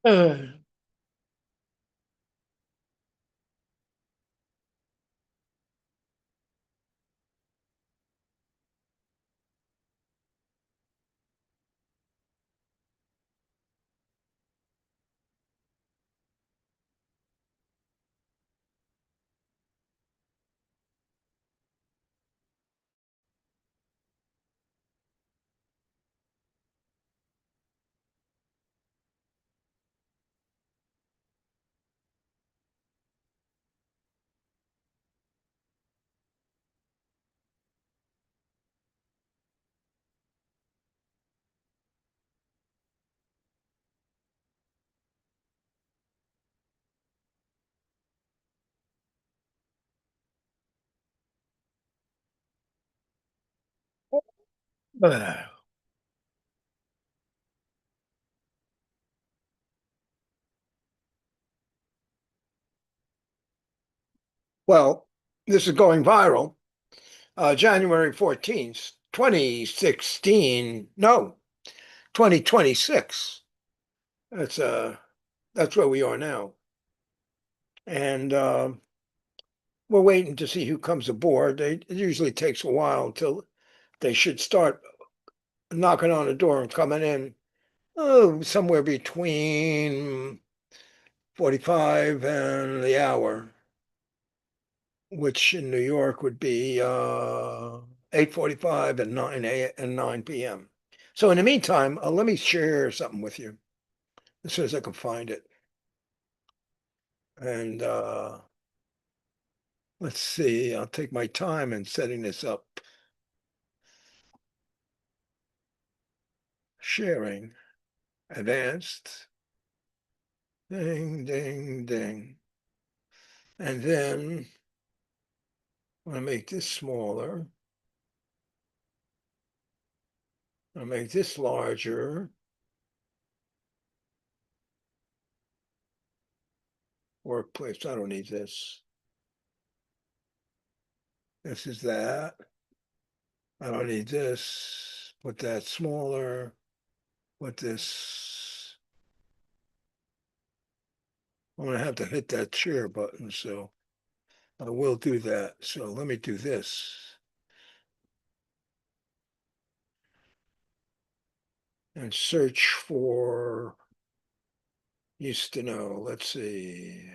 Uh, uh, well, this is going viral. January 14th, 2016. No, 2026. That's uh that's where we are now. And we're waiting to see who comes aboard. It usually takes a while until they should start knocking on the door and coming in. Oh, somewhere between 45 and the hour, which in New York would be 8:45 and 9 p.m. So in the meantime, let me share something with you as soon as I can find it. And let's see, I'll take my time in setting this up. Sharing, advanced, ding, ding, ding. And then I'm going to make this smaller. I'll make this larger. Workplace, I don't need this. This is that. I don't need this. Put that smaller. Put this. I'm going to have to hit that share button, so I will do that. So let me do this and search for used to know. Let's see.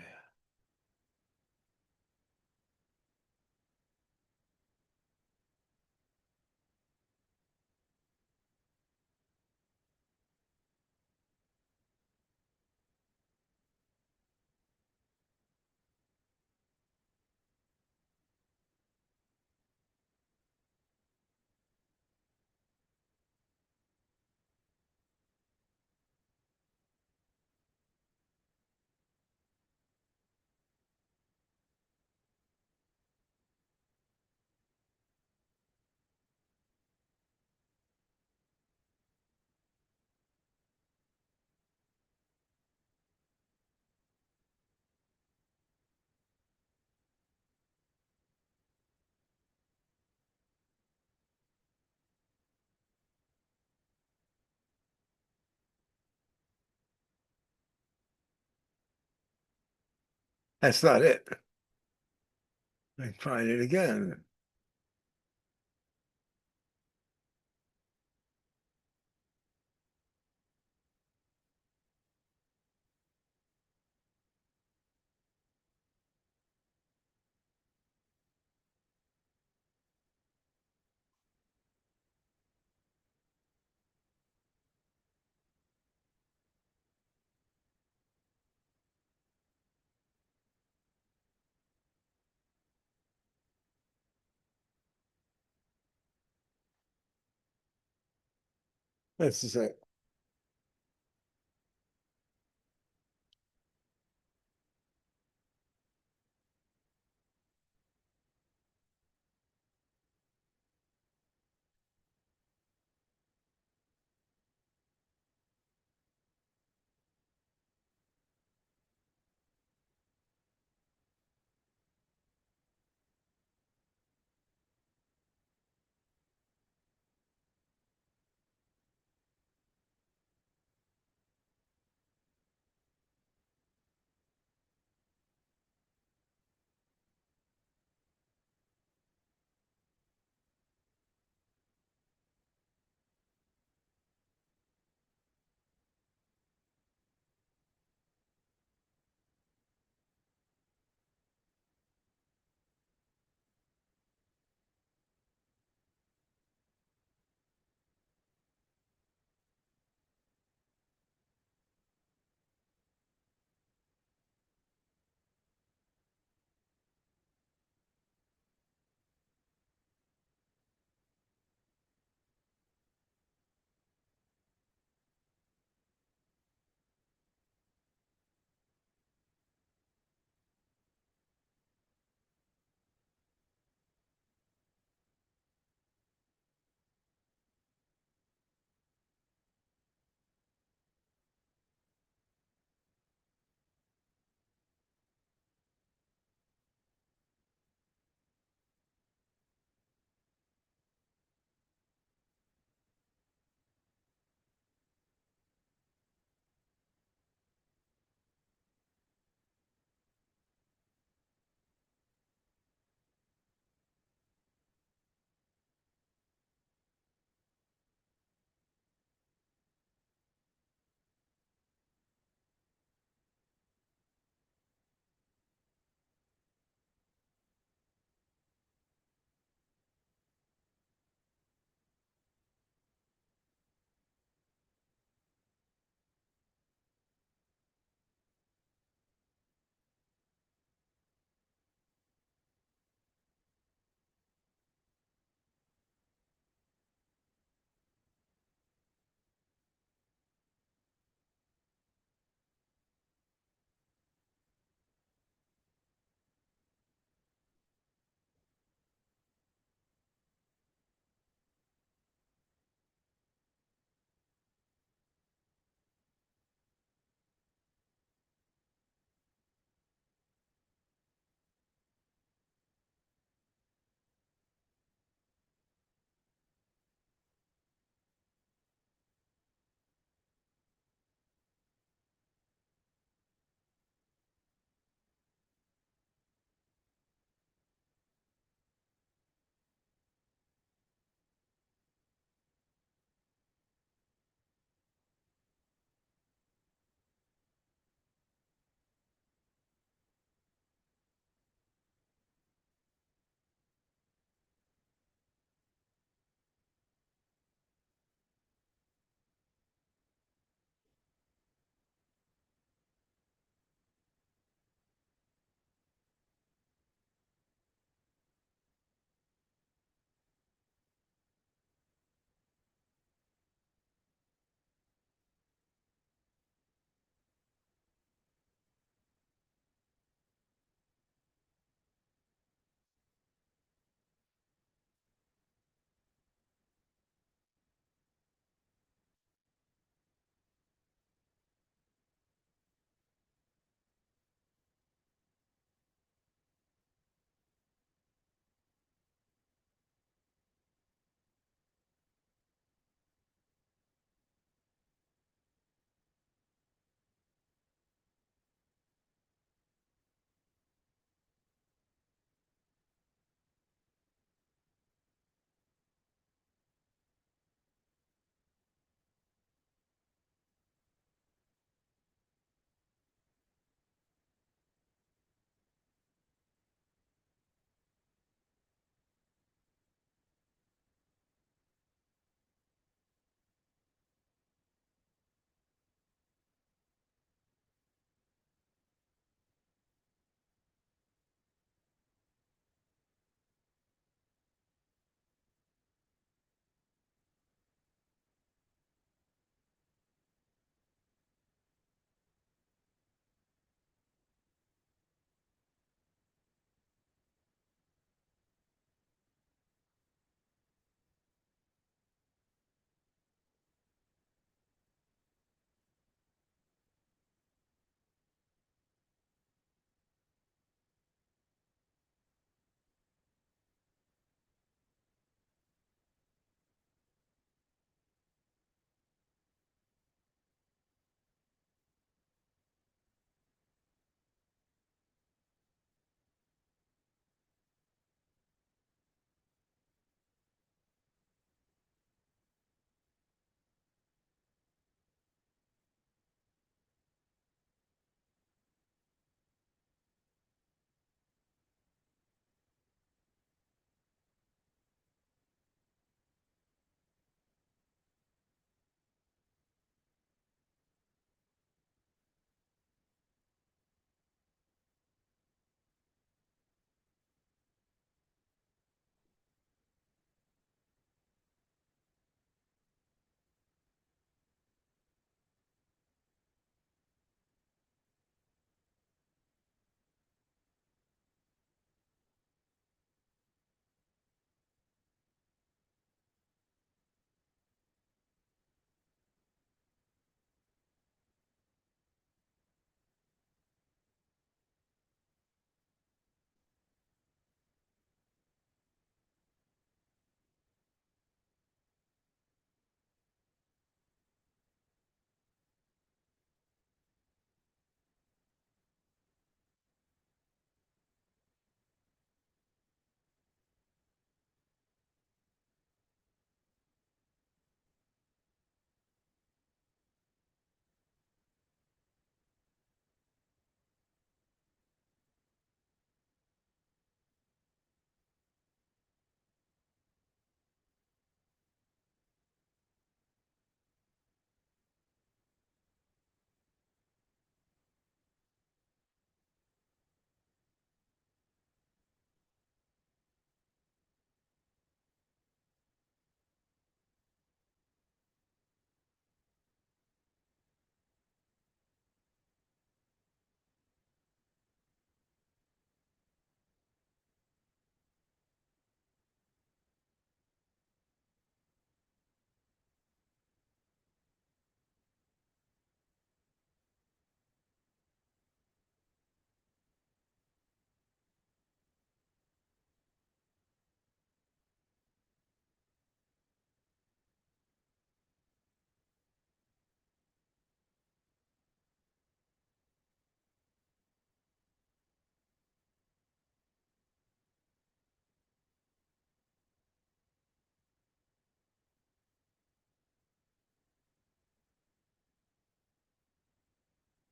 That's not it. I find it again. This is it.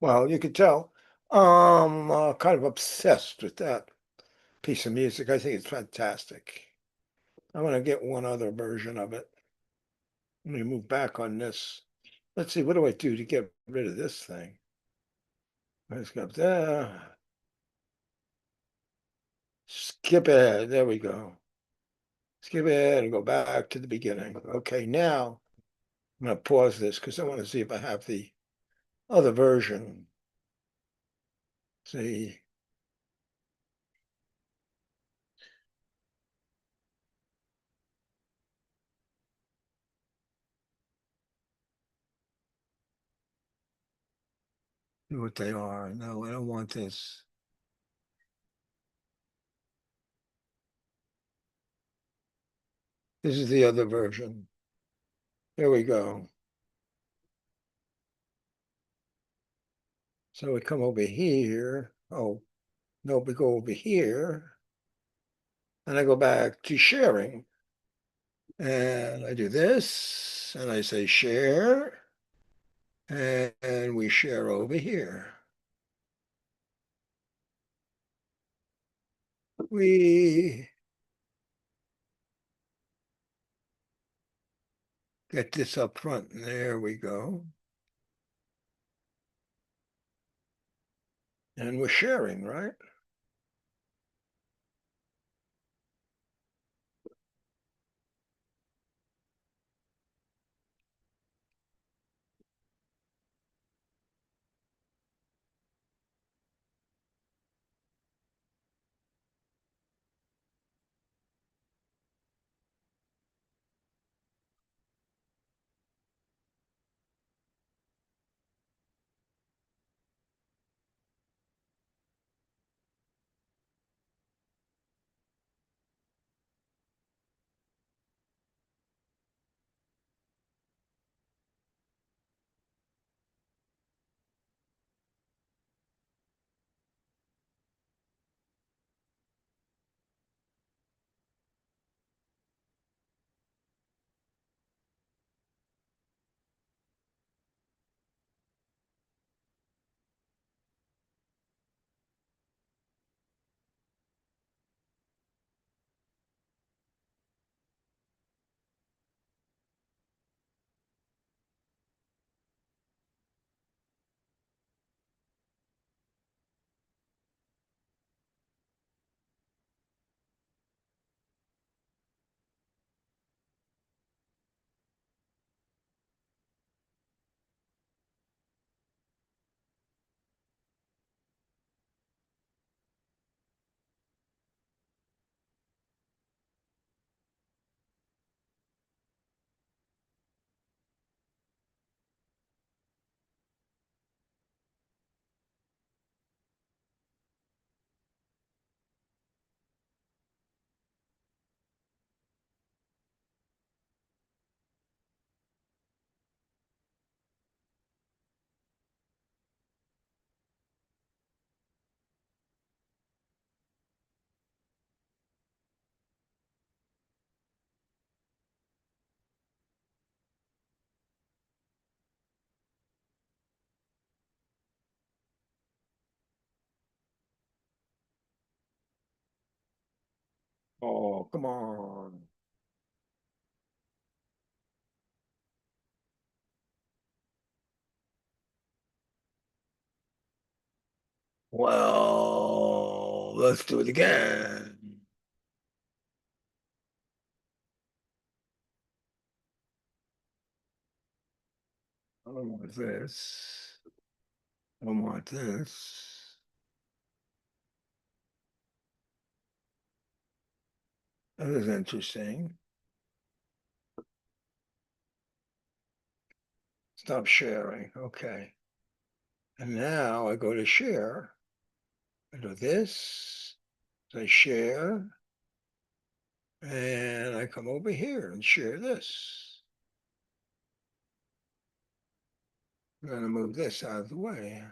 Well, you could tell. Kind of obsessed with that piece of music. I think it's fantastic. I want to get one other version of it. Let me move back on this. Let's see, what do I do to get rid of this thing? Let's go there. Skip ahead. There we go. Skip ahead and go back to the beginning. Okay, now I'm going to pause this because I want to see if I have the other version. See, what they are. No, I don't want this. This is the other version. There we go. So we come over here. Oh, no, we go over here. And I go back to sharing. And I do this. And I say share. And we share over here. We get this up front. There we go. And we're sharing, right? Oh, come on. Well, let's do it again. I don't want this. I don't want this. That is interesting. Stop sharing. Okay. And now I go to share. I do this. I share. And I come over here and share this. I'm going to move this out of the way.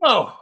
Oh,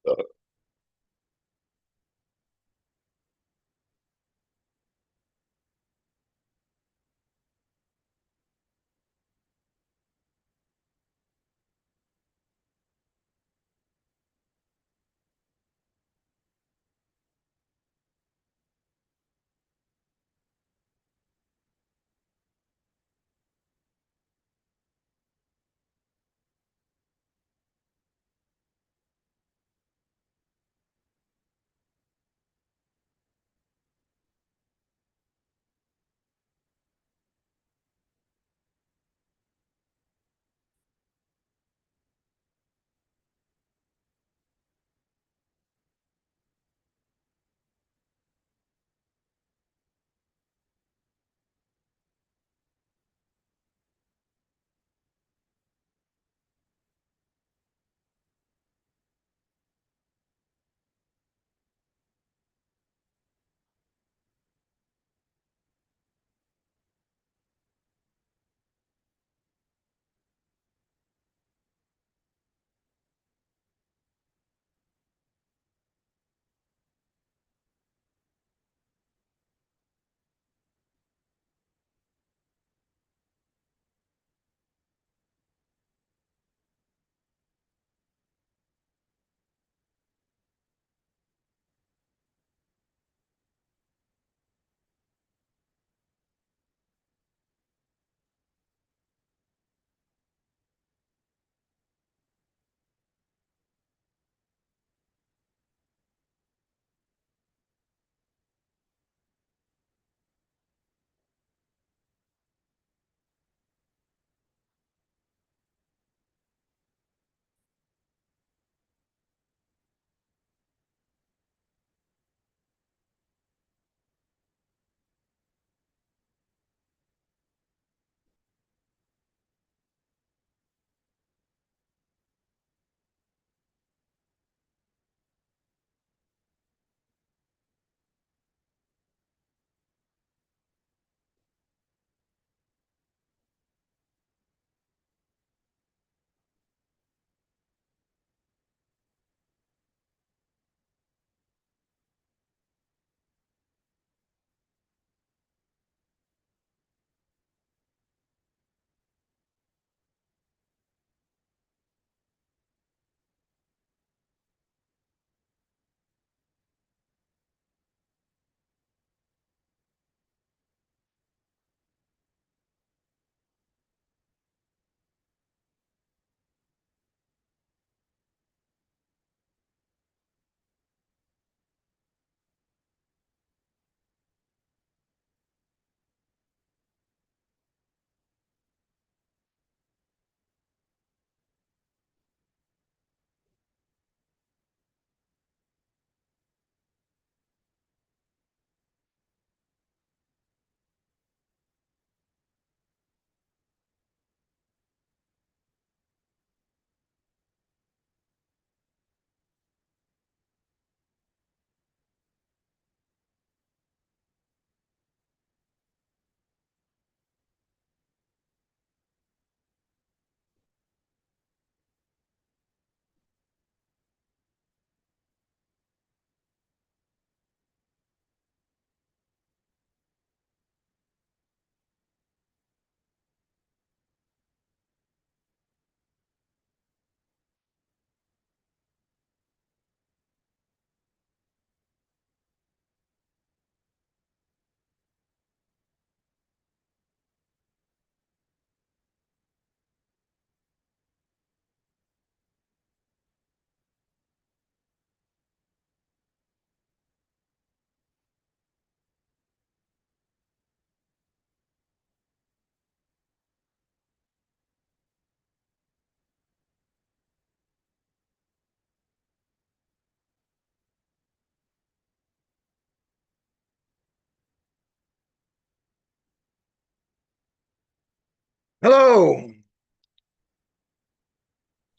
Hello.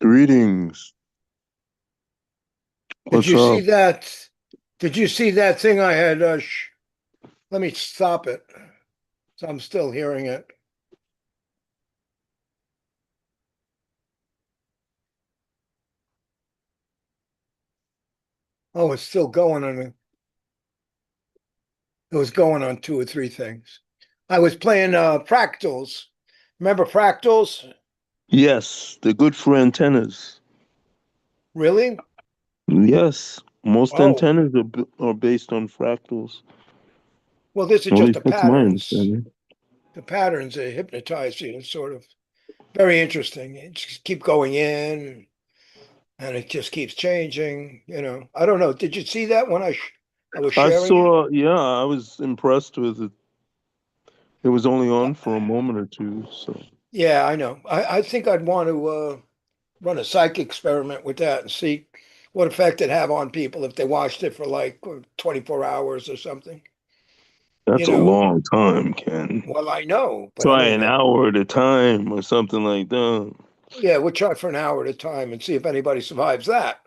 Greetings. Did What's you see up? that? Did you see that thing I had? Let me stop it. So I'm still hearing it. Oh, it's still going on. It was going on two or three things. I was playing fractals. Remember fractals? Yes, they're good for antennas. Really? Yes, most Oh, antennas are based on fractals. well, this is At just least that's my understanding. the patterns that hypnotize you, sort of very interesting. You just keep going in and it just keeps changing. I don't know. Did you see that when I was I sharing it? saw, yeah, I was impressed with it. It was only on for a moment or two, so Yeah, I know. I think I'd want to run a psych experiment with that and see what effect it have on people if they watched it for like 24 hours or something. You that's a know, long time, Ken. well, I know, but I Try mean, an hour at a time or something like that. yeah, we'll try for an hour at a time and see if anybody survives that.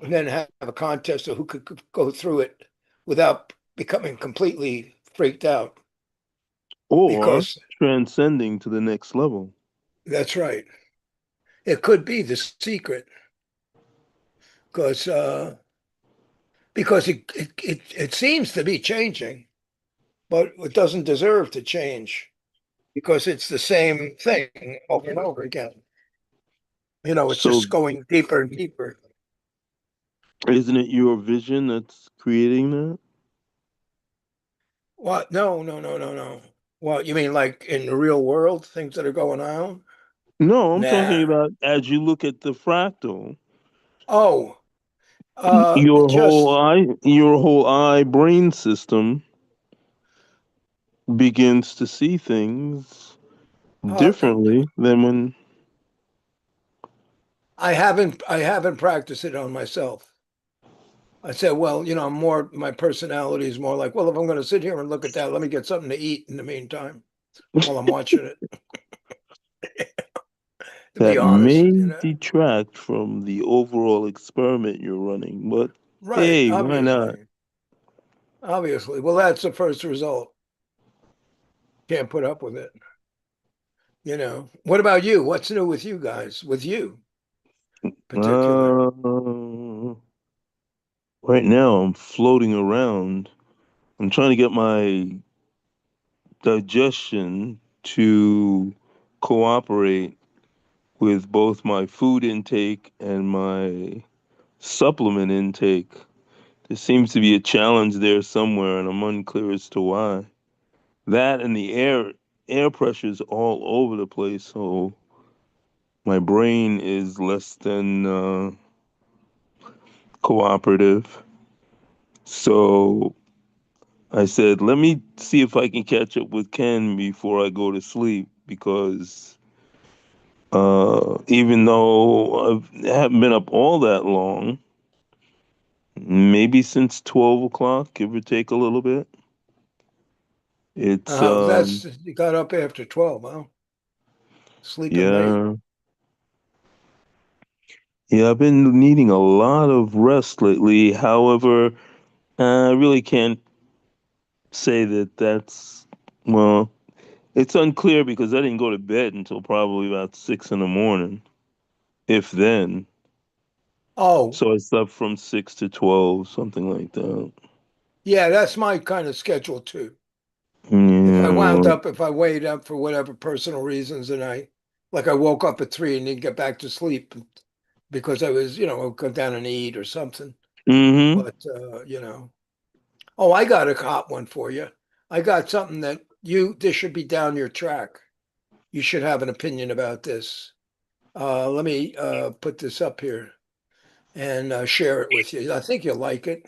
And then have a contest of who could go through it without becoming completely freaked out. Or Because transcending to the next level. that's right. It could be the secret because it seems to be changing, but it doesn't deserve to change because it's the same thing over and over again. It's So just going deeper and deeper. isn't it your vision that's creating that? What? No, no, no, no, no. What, you mean like in the real world, things that are going on? No, I'm talking Nah. about as you look at the fractal, Oh, just your whole eye brain system begins to see things uh, differently than when. I haven't practiced it on myself. I said, well, my personality is more like, well, if I'm going to sit here and look at that, let me get something to eat in the meantime while I'm watching it, to be That honest, may detract from the overall experiment you're running, but Right, hey, why not? obviously. Obviously. Well, that's the first result. Can't put up with it. What about you? What's new with you guys? With you particular? Uh, right now, I'm floating around. I'm trying to get my digestion to cooperate with both my food intake and my supplement intake. There seems to be a challenge there somewhere, and I'm unclear as to why. That and the air pressure is all over the place, so my brain is less than cooperative. So I said, let me see if I can catch up with Ken before I go to sleep because even though I haven't been up all that long, maybe since 12 o'clock, give or take a little bit, it's, That's you got up after 12, huh? Sleeping late. yeah, yeah, I've been needing a lot of rest lately. However, I really can't say that well, it's unclear because I didn't go to bed until probably about 6 in the morning, if then. Oh, So I slept from 6 to 12, something like that. yeah, that's my kind of schedule too. Yeah, well, If I waited up for whatever personal reasons and like I woke up at 3 and didn't get back to sleep because I was, I'll go down and eat or something. mm-hmm. But, oh, I got a hot one for you. I got something that this should be down your track. You should have an opinion about this. Let me put this up here and share it with you. I think you'll like it.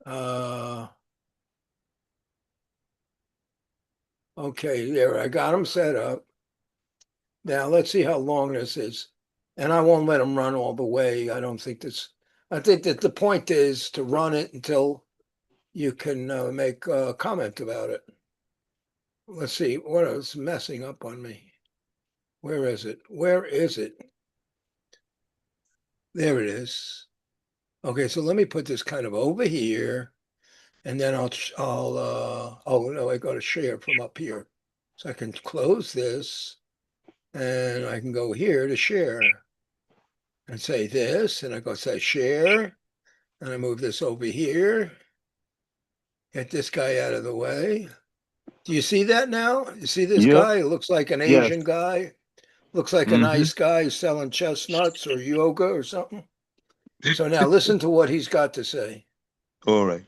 Uh, okay, there, I got them set up. Now let's see how long this is. And I won't let them run all the way. I think that the point is to run it until you can make a comment about it. Let's see, what is messing up on me? Where is it? Where is it? There it is. Okay, so let me put this kind of over here, and then oh no, I got to share from up here. So I can close this, and I can go here to share. and say this, and I go say share, and I move this over here, get this guy out of the way. Do you see that now? You see this Yep. guy? He looks like an Yes. Asian guy. Looks like a Mm-hmm. nice guy who's selling chestnuts or yoga or something. So now listen to what he's got to say. All right.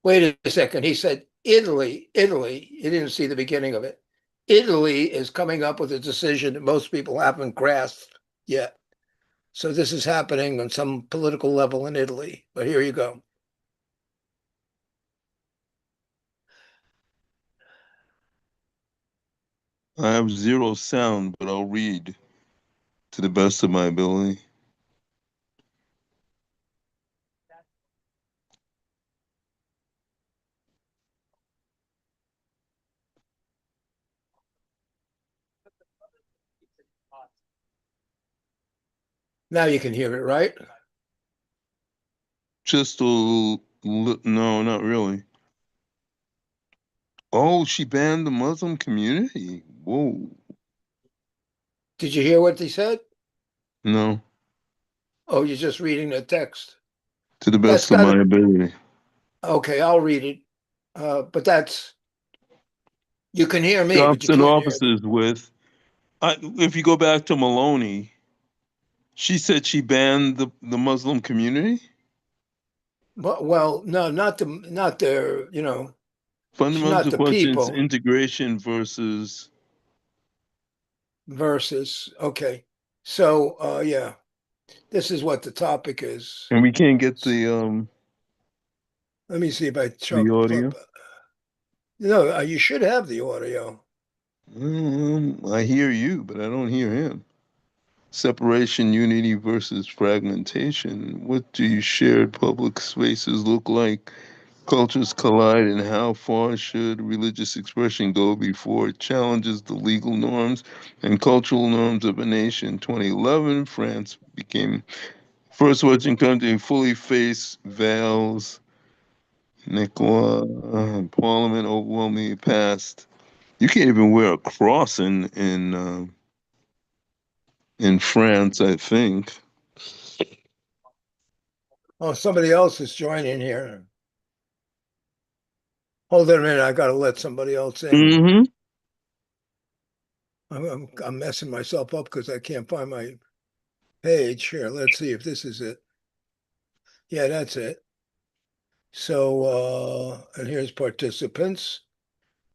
Wait a second. He said Italy, Italy. He didn't see the beginning of it. Italy is coming up with a decision that most people haven't grasped yet. So this is happening on some political level in Italy. But here you go. I have zero sound, but I'll read to the best of my ability. Now you can hear it, right? Just no, not really. Oh, she banned the Muslim community. Whoa. Did you hear what he said? No, Oh, you're just reading the text. to the That's best of got my to, ability. okay, I'll read it. But that's, you can hear me, but Shops you and can't hear them. offices with. If you go back to Maloney, she said she banned the Muslim community. But, well, no, not their, she's not Fundamental the questions: people integration versus. versus, okay. So, yeah, this is what the topic is. And we can't get the Let me see if I the chop, audio. no, you should have the audio. I hear you, but I don't hear him. Separation, unity versus fragmentation. What do shared public spaces look like? Cultures collide, and how far should religious expression go before it challenges the legal norms and cultural norms of a nation? 2011, France became first Western country to fully face veils. Nicola, Parliament overwhelmingly passed. You can't even wear a cross in France, I think. Oh, somebody else is joining here. Hold on a minute. I got to let somebody else in. Mm-hmm. I'm messing myself up because I can't find my page here. Let's see if this is it. Yeah, that's it. So, and here's participants.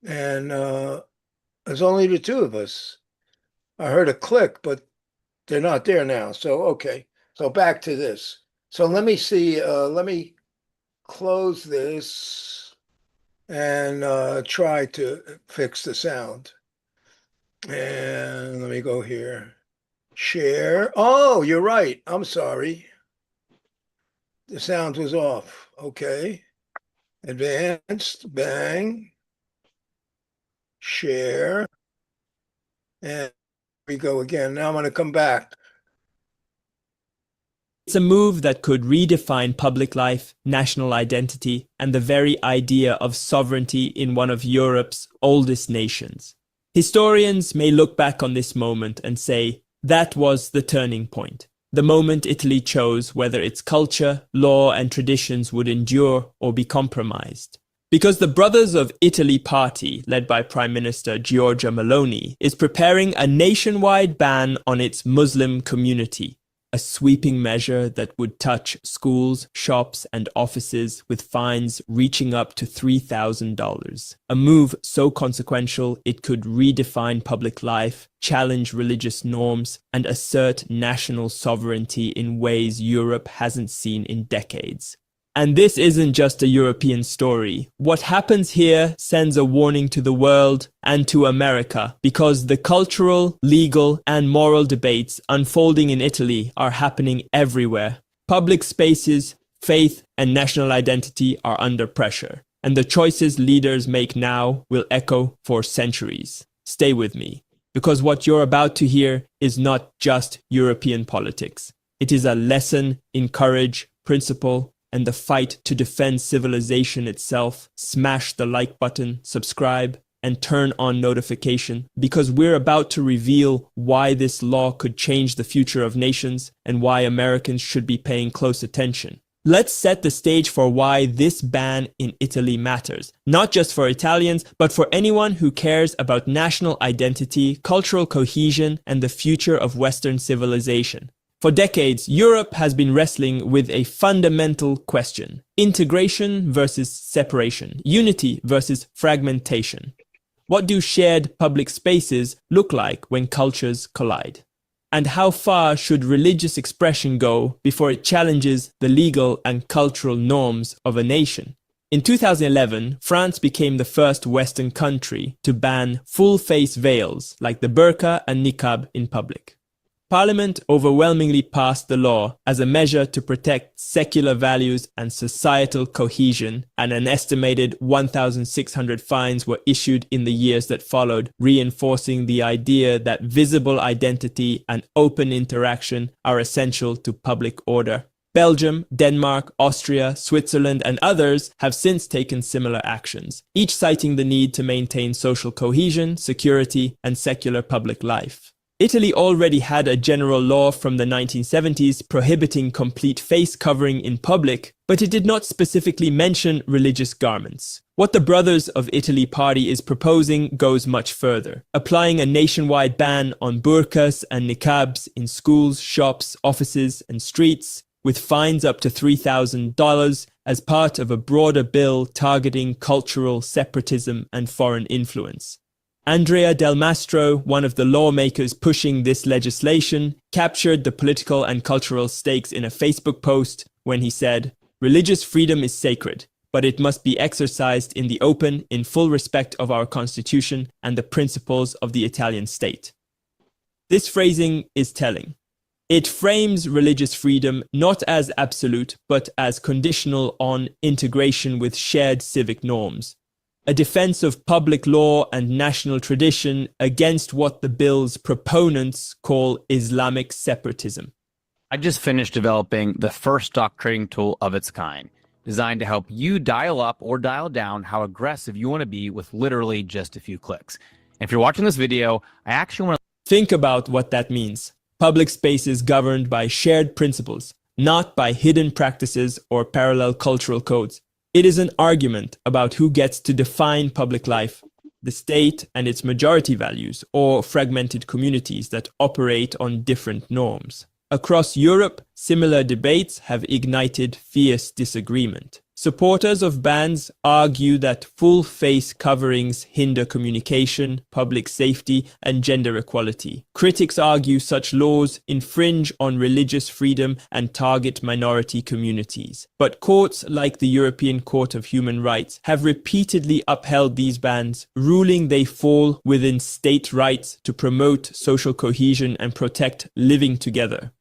And there's only the two of us. I heard a click, but they're not there now. So, okay. So back to this. So let me see. Let me close this and try to fix the sound. And let me go here. Share. Oh, you're right. I'm sorry. The sound was off. Okay. Advanced. Bang. Share. And we go again. Now I'm going to come back. It's a move that could redefine public life, national identity, and the very idea of sovereignty in one of Europe's oldest nations. Historians may look back on this moment and say, that was the turning point. The moment Italy chose whether its culture, law, and traditions would endure or be compromised. Because the Brothers of Italy party, led by Prime Minister Giorgia Meloni, is preparing a nationwide ban on its Muslim community, a sweeping measure that would touch schools, shops, and offices with fines reaching up to $3,000. A move so consequential it could redefine public life, challenge religious norms, and assert national sovereignty in ways Europe hasn't seen in decades. And this isn't just a European story. What happens here sends a warning to the world and to America, because the cultural, legal, and moral debates unfolding in Italy are happening everywhere. Public spaces, faith, and national identity are under pressure, and the choices leaders make now will echo for centuries. Stay with me, because what you're about to hear is not just European politics. It is a lesson in courage, principle, and the fight to defend civilization itself. Smash the like button, subscribe, and turn on notification, because we're about to reveal why this law could change the future of nations and why Americans should be paying close attention. Let's set the stage for why this ban in Italy matters, not just for Italians, but for anyone who cares about national identity, cultural cohesion, and the future of Western civilization. For decades, Europe has been wrestling with a fundamental question: integration versus separation, unity versus fragmentation. What do shared public spaces look like when cultures collide? And how far should religious expression go before it challenges the legal and cultural norms of a nation? In 2011, France became the first Western country to ban full-face veils like the burqa and niqab in public. Parliament overwhelmingly passed the law as a measure to protect secular values and societal cohesion, and an estimated 1,600 fines were issued in the years that followed, reinforcing the idea that visible identity and open interaction are essential to public order. Belgium, Denmark, Austria, Switzerland, and others have since taken similar actions, each citing the need to maintain social cohesion, security, and secular public life. Italy already had a general law from the 1970s prohibiting complete face covering in public, but it did not specifically mention religious garments. What the Brothers of Italy party is proposing goes much further, applying a nationwide ban on burqas and niqabs in schools, shops, offices, and streets, with fines up to $3,000 as part of a broader bill targeting cultural separatism and foreign influence. Andrea Del Mastro, one of the lawmakers pushing this legislation, captured the political and cultural stakes in a Facebook post when he said, "Religious freedom is sacred, but it must be exercised in the open, in full respect of our constitution and the principles of the Italian state." This phrasing is telling. It frames religious freedom not as absolute, but as conditional on integration with shared civic norms. A defense of public law and national tradition against what the bill's proponents call Islamic separatism. I just finished developing the first stock trading tool of its kind, designed to help you dial up or dial down how aggressive you want to be with literally just a few clicks. And if you're watching this video, I actually want to think about what that means. Public spaces governed by shared principles, not by hidden practices or parallel cultural codes. It is an argument about who gets to define public life, the state and its majority values, or fragmented communities that operate on different norms. Across Europe, similar debates have ignited fierce disagreement. Supporters of bans argue that full face coverings hinder communication, public safety, and gender equality. Critics argue such laws infringe on religious freedom and target minority communities. But courts like the European Court of Human Rights have repeatedly upheld these bans, ruling they fall within state rights to promote social cohesion and protect living together.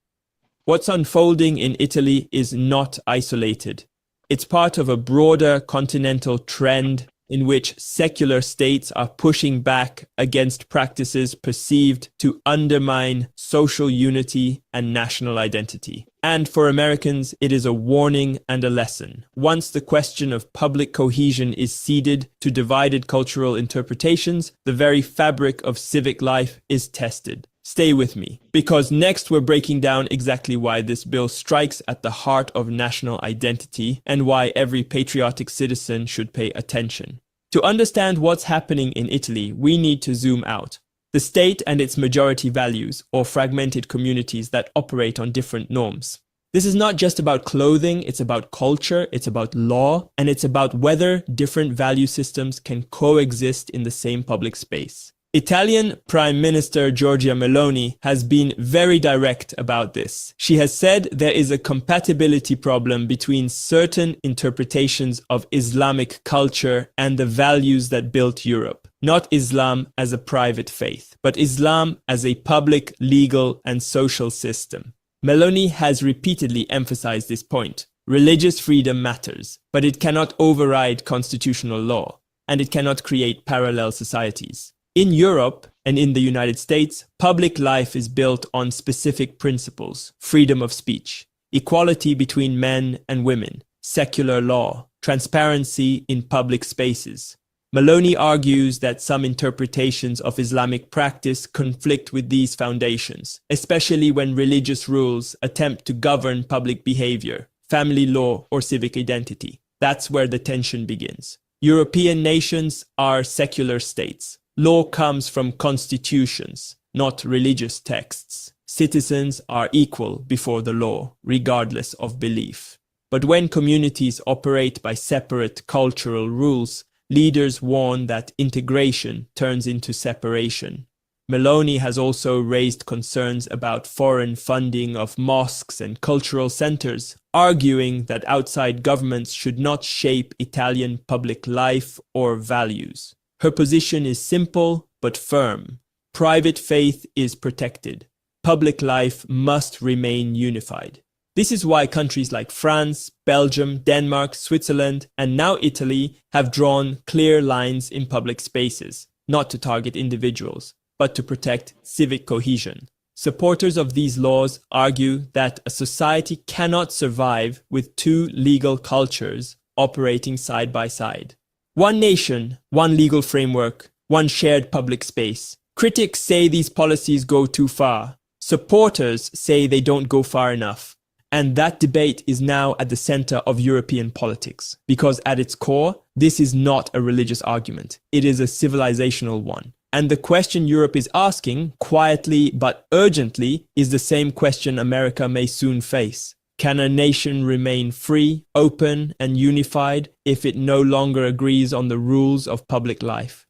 What's unfolding in Italy is not isolated. It's part of a broader continental trend in which secular states are pushing back against practices perceived to undermine social unity and national identity. And for Americans, it is a warning and a lesson. Once the question of public cohesion is ceded to divided cultural interpretations, the very fabric of civic life is tested. Stay with me, because next we're breaking down exactly why this bill strikes at the heart of national identity and why every patriotic citizen should pay attention. To understand what's happening in Italy, we need to zoom out. The state and its majority values, or fragmented communities that operate on different norms. This is not just about clothing, it's about culture, it's about law, and it's about whether different value systems can coexist in the same public space. Italian Prime Minister Giorgia Meloni has been very direct about this. She has said there is a compatibility problem between certain interpretations of Islamic culture and the values that built Europe. Not Islam as a private faith, but Islam as a public, legal, and social system. Meloni has repeatedly emphasized this point. Religious freedom matters, but it cannot override constitutional law, and it cannot create parallel societies. In Europe and in the United States, public life is built on specific principles: freedom of speech, equality between men and women, secular law, transparency in public spaces. Maloney argues that some interpretations of Islamic practice conflict with these foundations, especially when religious rules attempt to govern public behavior, family law, or civic identity. That's where the tension begins. European nations are secular states. Law comes from constitutions, not religious texts. Citizens are equal before the law, regardless of belief. But when communities operate by separate cultural rules, leaders warn that integration turns into separation. Maloney has also raised concerns about foreign funding of mosques and cultural centers, arguing that outside governments should not shape Italian public life or values. Her position is simple but firm. Private faith is protected. Public life must remain unified. This is why countries like France, Belgium, Denmark, Switzerland, and now Italy have drawn clear lines in public spaces, not to target individuals, but to protect civic cohesion. Supporters of these laws argue that a society cannot survive with two legal cultures operating side by side. One nation, one legal framework, one shared public space. Critics say these policies go too far. Supporters say they don't go far enough. And that debate is now at the center of European politics, because at its core, this is not a religious argument. It is a civilizational one. And the question Europe is asking, quietly but urgently, is the same question America may soon face. Can a nation remain free, open, and unified if it no longer agrees on the rules of public life?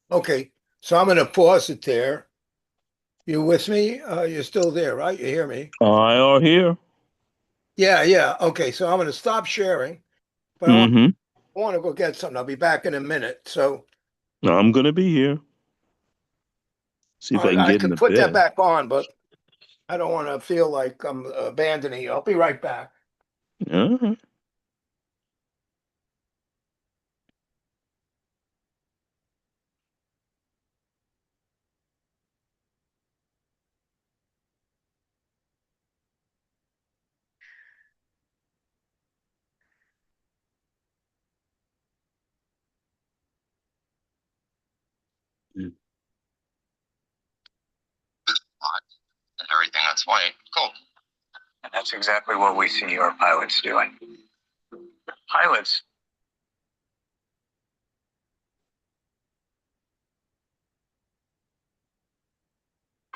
Okay, so I'm going to pause it there. You with me? You're still there, right? You hear me? I are here. Yeah. Okay, so I'm going to stop sharing, but I want to go get something. I'll be back in a minute. So I'm gonna be here. See if I can I get in could the put that bed. back on, but I don't want to feel like I'm abandoning you. I'll be right back. Uh-huh. And everything. That's why. Cool. And that's exactly what we see our pilots doing. Pilots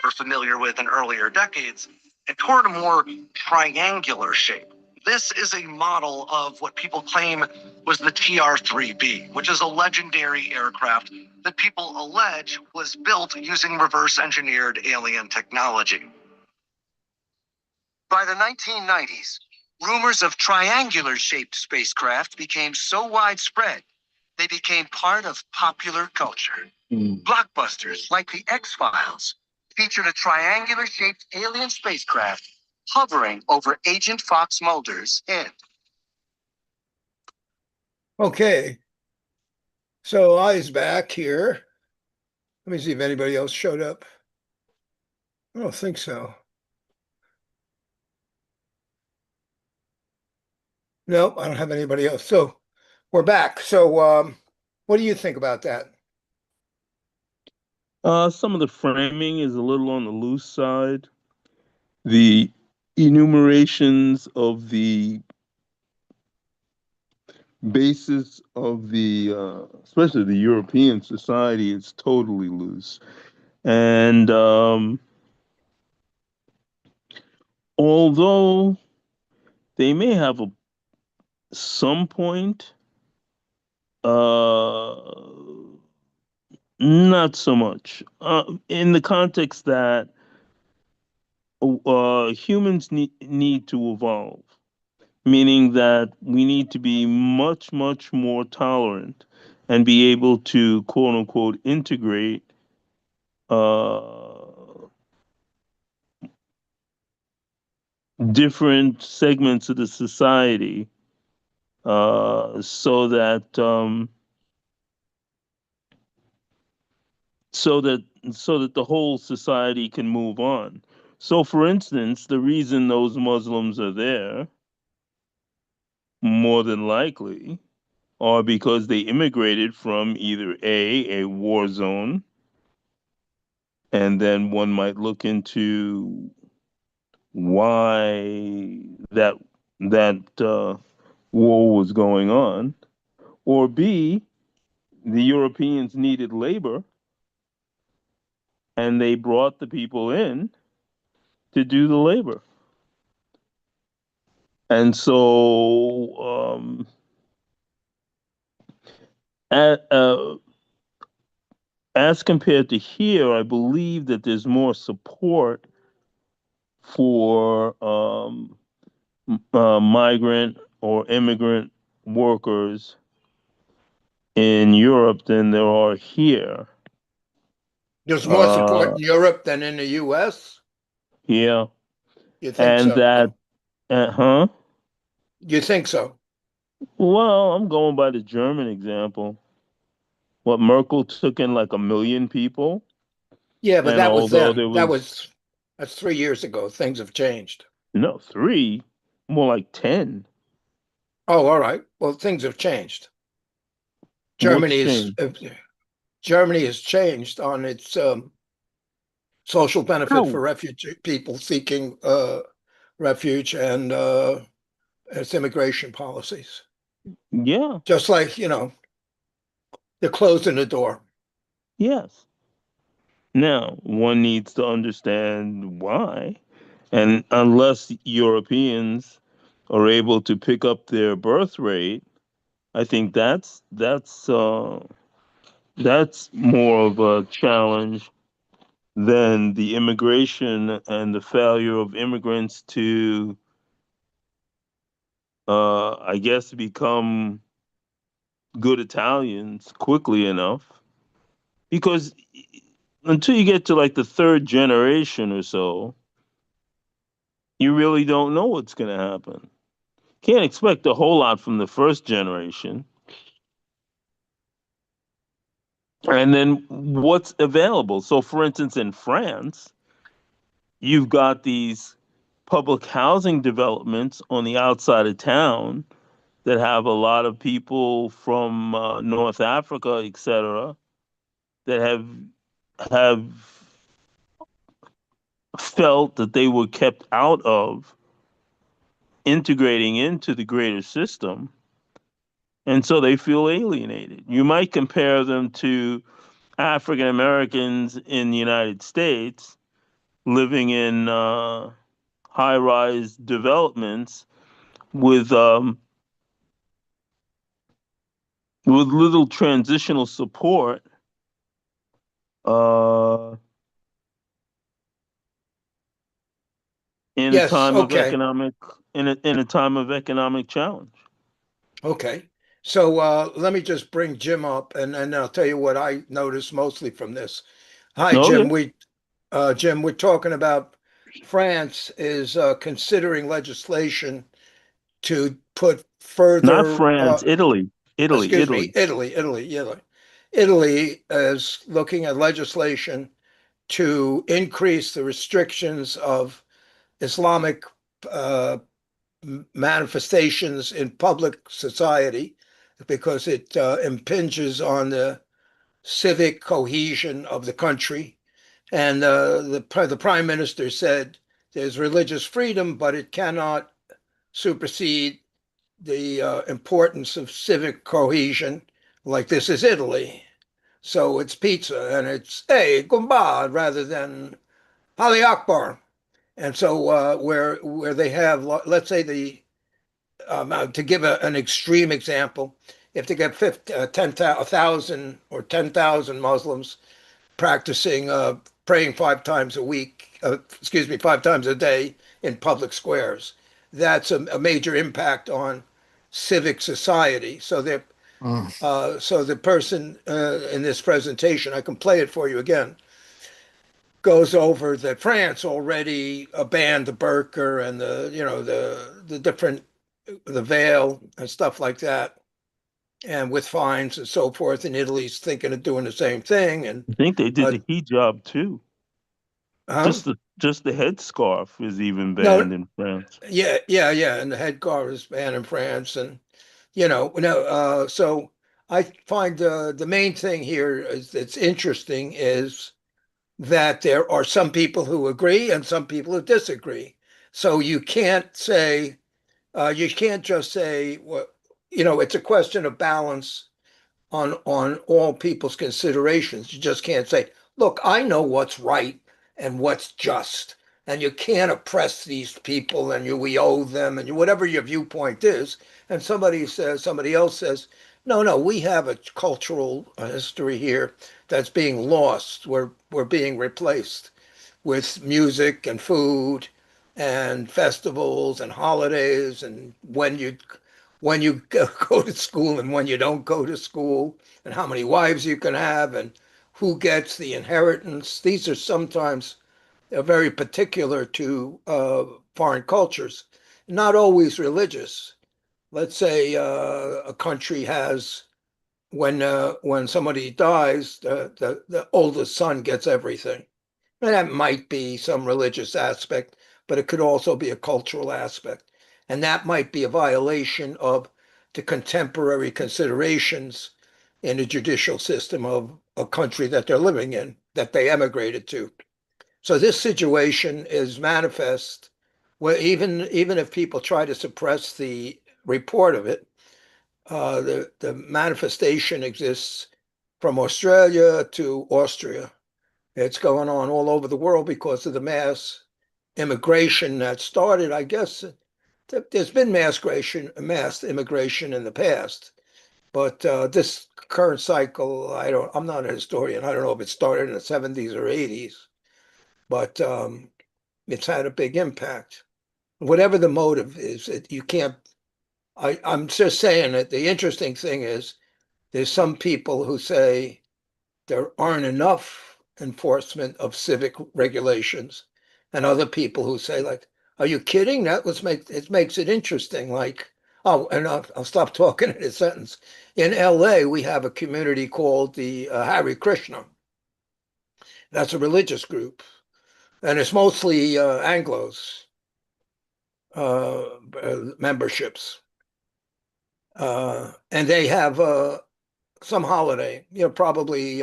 were familiar with in earlier decades and toward a more triangular shape. This is a model of what people claim was the TR-3B, which is a legendary aircraft that people allege was built using reverse-engineered alien technology. By the 1990s, rumors of triangular-shaped spacecraft became so widespread, they became part of popular culture. Blockbusters like The X-Files featured a triangular-shaped alien spacecraft hovering over Agent Fox Mulder's head. Okay, so I's back here. Let me see if anybody else showed up. I don't think so. Nope, I don't have anybody else. So we're back. So what do you think about that? Some of the framing is a little on the loose side. The enumerations of the basis of the, especially the European society, is totally loose. And although they may have some point, not so much. In the context that humans need to evolve, meaning that we need to be much, much more tolerant and be able to quote unquote integrate different segments of the society so that the whole society can move on. So, for instance, the reason those Muslims are there, more than likely, are because they immigrated from either a war zone, and then one might look into why that war was going on, or B, the Europeans needed labor and they brought the people in to do the labor. And so, at, as compared to here, I believe that there's more support for migrant or immigrant workers in Europe than there are here. There's more support Uh, in Europe than in the US. yeah, You think and so? that, huh? You think so? Well, I'm going by the German example. What Merkel took in like 1 million people, Yeah, but and that was although then. there was That's 3 years ago. Things have changed. no three, more like 10. Oh, all right. Well, things have changed. What's Germany is changed? Germany has changed on its social benefit How? for refugee people seeking refuge and its immigration policies. Yeah, Just like, they're closing the door. yes. Now, one needs to understand why. And unless Europeans are able to pick up their birth rate, I think that's more of a challenge than the immigration and the failure of immigrants to, I guess, become good Italians quickly enough. Because until you get to like the third generation or so, you really don't know what's going to happen. Can't expect a whole lot from the first generation. And then what's available? So, for instance, in France, you've got these public housing developments on the outside of town that have a lot of people from North Africa, etc., that have felt that they were kept out of integrating into the greater system, and so they feel alienated. You might compare them to African Americans in the United States living in high-rise developments with um, with little transitional support uh, in a Yes, time of okay. economic in a time of economic challenge. Okay. So let me just bring Jim up and I'll tell you what I noticed mostly from this. Hi, Oh yeah, Jim. Jim, we're talking about France is considering legislation to put not further, France, Italy, Italy, excuse me, Italy. Italy. Italy is looking at legislation to increase the restrictions of Islamic uh, manifestations in public society because it impinges on the civic cohesion of the country. And the prime minister said there's religious freedom, but it cannot supersede the importance of civic cohesion. Like this is Italy, so it's pizza and it's hey gumba rather than Ali Akbar. And so where they have, let's say to give an extreme example, if they get 10,000 or 10,000 Muslims practicing praying 5 times a week, excuse me, 5 times a day in public squares. That's a major impact on civic society. So the person in this presentation, I can play it for you again, goes over that France already banned the burqa and the different the veil and stuff like that, and with fines and so forth. And Italy's thinking of doing the same thing. And I think they did uh, the hijab too. huh? Just the headscarf is even No, banned in France. yeah. And the headgear is banned in France, and So I find the main thing here is that's interesting is that there are some people who agree and some people who disagree. So you can't just say, well, it's a question of balance on all people's considerations. You just can't say, look, I know what's right and what's just, and you can't oppress these people and we owe them and whatever your viewpoint is. And somebody else says, no, we have a cultural history here that's being lost. We're being replaced with music and food and festivals and holidays and when you go to school and when you don't go to school and how many wives you can have and who gets the inheritance. These are sometimes very particular to foreign cultures, not always religious. Let's say a country has when somebody dies, the oldest son gets everything. And that might be some religious aspect, but it could also be a cultural aspect. And that might be a violation of the contemporary considerations in the judicial system of a country that they're living in, that they emigrated to. So this situation is manifest where even if people try to suppress the report of it, the manifestation exists from Australia to Austria. It's going on all over the world because of the mass immigration that started. I guess there's been mass immigration in the past, but this current cycle, I'm not a historian. I don't know if it started in the 70s or 80s, but it's had a big impact. Whatever the motive is, you can't. I'm just saying that the interesting thing is there's some people who say there aren't enough enforcement of civic regulations, and other people who say, like, are you kidding? It makes it interesting. Like, oh, and I'll stop talking in a sentence. In LA, we have a community called the Hare Krishna. That's a religious group, and it's mostly Anglos memberships. And they have some holiday, probably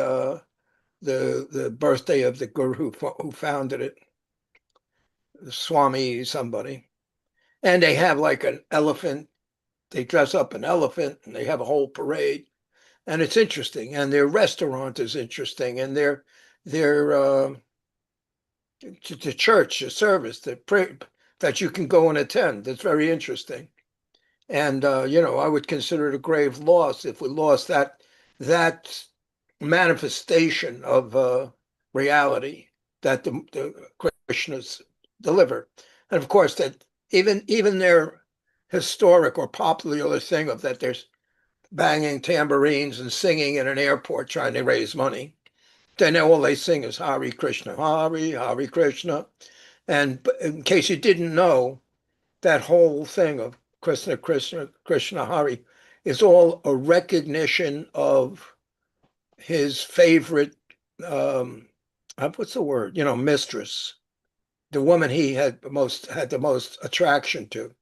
the birthday of the guru who founded it, Swami somebody. And they have like an elephant. They dress up an elephant and they have a whole parade. And it's interesting. And their restaurant is interesting. And their the church, the service, the prayer that you can go and attend. That's very interesting. And I would consider it a grave loss if we lost that manifestation of reality that the Krishnas deliver. And of course, that even their historic or popular thing of that there's banging tambourines and singing in an airport trying to raise money. Then all they sing is Hare Krishna, Hare Krishna. And in case you didn't know, that whole thing of Krishna, Krishna, Krishna, Hari is all a recognition of his favorite, what's the word? Mistress, the woman he had the most attraction to.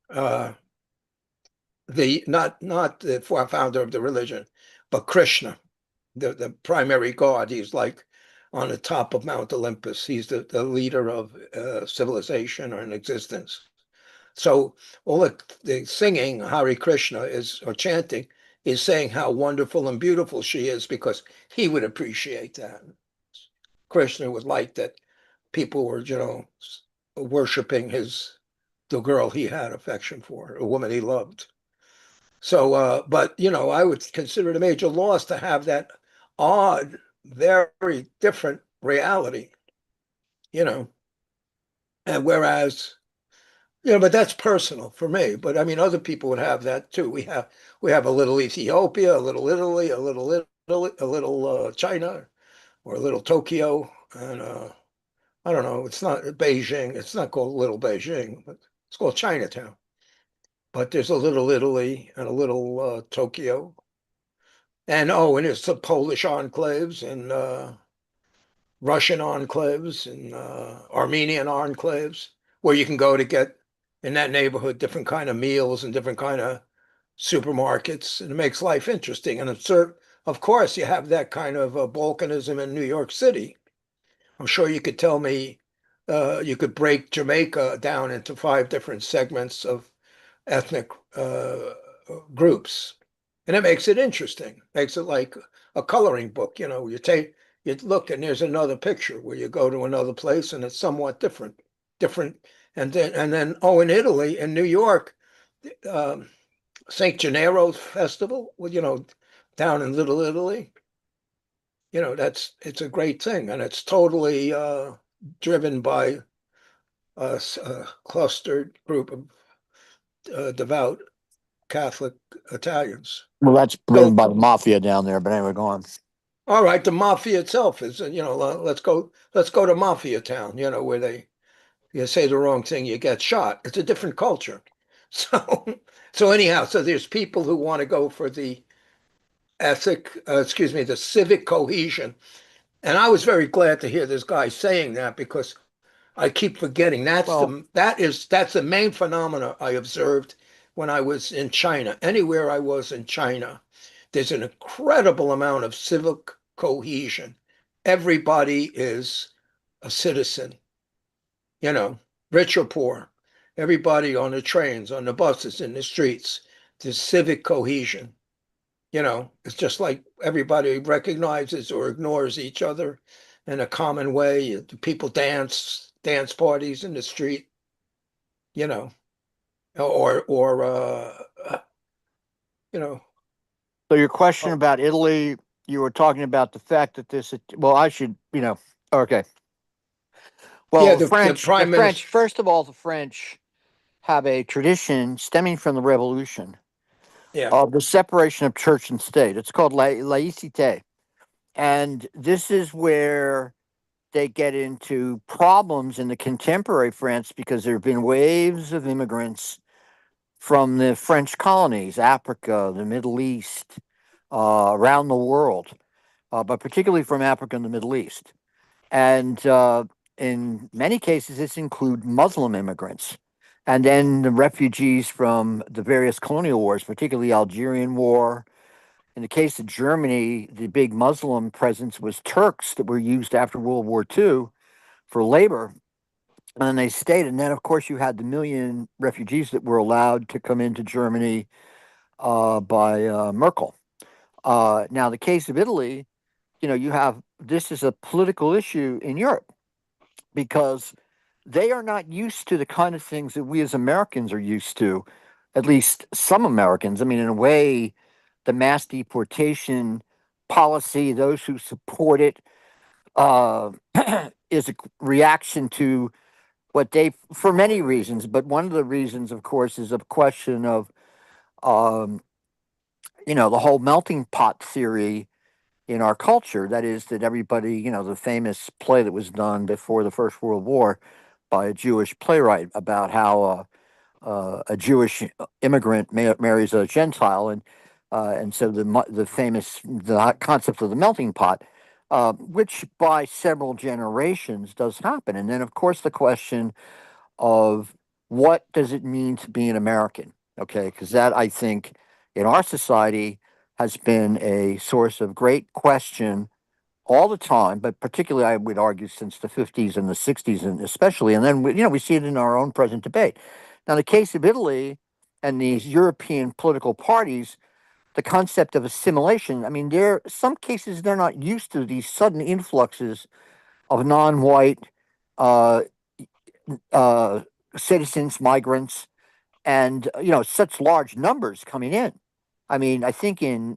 The not the founder of the religion, but Krishna, the primary god. He's like on the top of Mount Olympus. He's the leader of civilization or an existence. So all the singing Hare Krishna or chanting is saying how wonderful and beautiful she is because he would appreciate that. Krishna would like that people were, worshiping the girl he had affection for, a woman he loved. So, but I would consider it a major loss to have that odd, very different reality, and whereas but that's personal for me. But I mean, other people would have that too. We have a little Ethiopia, a little Italy, a little China, or a little Tokyo, and I don't know. It's not Beijing. It's not called Little Beijing, but it's called Chinatown. But there's a little Italy and a little Tokyo, and there's some Polish enclaves and Russian enclaves and Armenian enclaves where you can go to get in that neighborhood different kind of meals and different kind of supermarkets, and it makes life interesting. And of course, you have that kind of balkanism in New York City. I'm sure you could tell me, you could break Jamaica down into 5 different segments of ethnic groups, and it makes it interesting. Makes it like a coloring book. You look and there's another picture where you go to another place and it's somewhat different. And then in Italy, in New York, um, St. Gennaro's festival, well, down in Little Italy, it's a great thing, and it's totally driven by a clustered group of devout Catholic Italians. Well, that's driven So, by the mafia down there. But anyway, go on. all right, the mafia itself is, let's go to Mafia Town, where you say the wrong thing, you get shot. It's a different culture. So, so anyhow, so there's people who want to go for the the civic cohesion. And I was very glad to hear this guy saying that, because I keep forgetting Well, that's the main phenomena I observed when I was in China. Anywhere I was in China, there's an incredible amount of civic cohesion. Everybody is a citizen, you know, rich or poor. Everybody on the trains, on the buses, in the streets. There's civic cohesion. It's just like everybody recognizes or ignores each other in a common way. People dance parties in the street, you know, or you know, so your question oh, about Italy, you were talking about the fact that this. Well, I should, okay. yeah, Well, the The prime French. minister, First of all, the French have a tradition stemming from the Revolution yeah, of the separation of church and state. It's called laïcité, and this is where they get into problems in the contemporary France because there have been waves of immigrants from the French colonies, Africa, the Middle East, around the world, but particularly from Africa and the Middle East. And in many cases, this include Muslim immigrants. And then the refugees from the various colonial wars, particularly Algerian War. In the case of Germany, the big Muslim presence was Turks that were used after World War II for labor. And they stayed. And then, of course, you had the million refugees that were allowed to come into Germany by Merkel. Now, the case of Italy, you have this is a political issue in Europe because they are not used to the kind of things that we as Americans are used to, at least some Americans. I mean, in a way, the mass deportation policy, those who support it, uh, is a reaction to what they, for many reasons, but one of the reasons, of course, is a question of, um, the whole melting pot theory in our culture. That is, that everybody, the famous play that was done before the First World War by a Jewish playwright about how a Jewish immigrant marries a Gentile, and so the famous the concept of the melting pot, which by several generations does happen, and then of course the question of what does it mean to be an American? Okay, because that I think in our society has been a source of great question all the time, but particularly I would argue since the 50s and the 60s, and especially, and then we see it in our own present debate. Now, in the case of Italy and these European political parties, the concept of assimilation. I mean, some cases they're not used to these sudden influxes of non-white uh, uh, citizens, migrants, and such large numbers coming in. I mean, I think in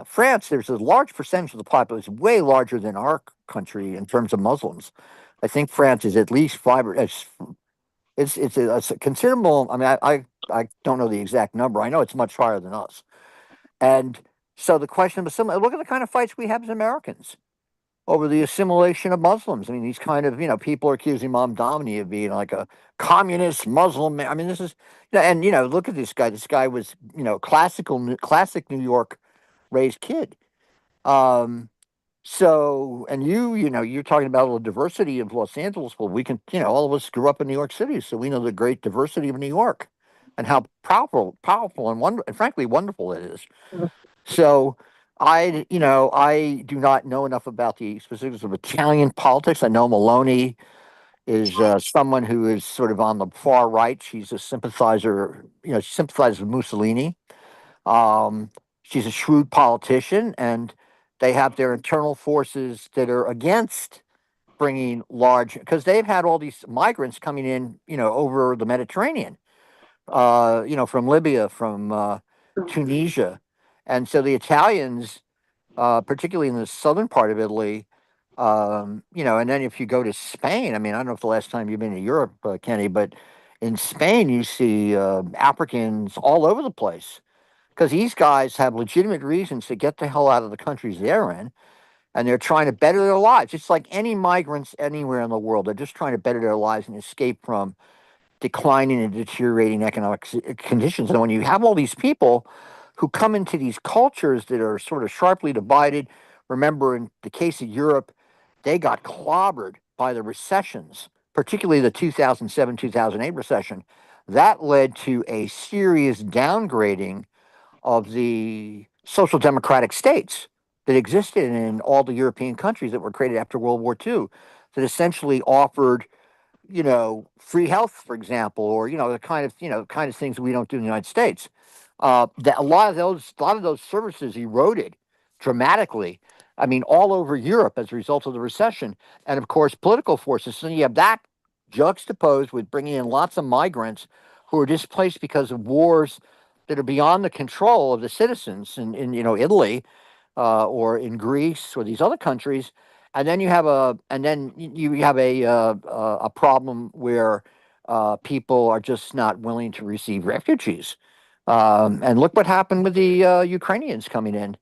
France there's a large percentage of the population, way larger than our country in terms of Muslims. I think France is at least five. It's a considerable. I mean, I don't know the exact number. I know it's much higher than us. And so the question of assimilation. Look at the kind of fights we have as Americans over the assimilation of Muslims. I mean, these kind of, people are accusing Imam Domini of being like a communist Muslim. I mean, this is, and, look at this guy. This guy was, classic New York raised kid. Um, so, and you're talking about the diversity of Los Angeles. Well, we can, all of us grew up in New York City, so we know the great diversity of New York. and how powerful and frankly wonderful it is. So I do not know enough about the specifics of Italian politics. I know Maloney is someone who is sort of on the far right. She's a sympathizer. She sympathizes with Mussolini. She's a shrewd politician, and they have their internal forces that are against bringing large, because they've had all these migrants coming in, over the Mediterranean, from Libya, from Tunisia. And so the Italians, particularly in the southern part of Italy, and then if you go to Spain, I mean, I don't know if the last time you've been to Europe, Kenny, but in Spain, you see Africans all over the place because these guys have legitimate reasons to get the hell out of the countries they're in, and they're trying to better their lives. It's like any migrants anywhere in the world. They're just trying to better their lives and escape from declining and deteriorating economic conditions. And when you have all these people who come into these cultures that are sort of sharply divided, remember in the case of Europe, they got clobbered by the recessions, particularly the 2007 2008 recession. That led to a serious downgrading of the social democratic states that existed in all the European countries that were created after World War II, that essentially offered, free health, for example, or the kind of things we don't do in the United States. That a lot of those services eroded dramatically. I mean, all over Europe as a result of the recession, and of course, political forces. So you have that juxtaposed with bringing in lots of migrants who are displaced because of wars that are beyond the control of the citizens in Italy, or in Greece or these other countries. And then you have a problem where people are just not willing to receive refugees. And look what happened with the Ukrainians coming in.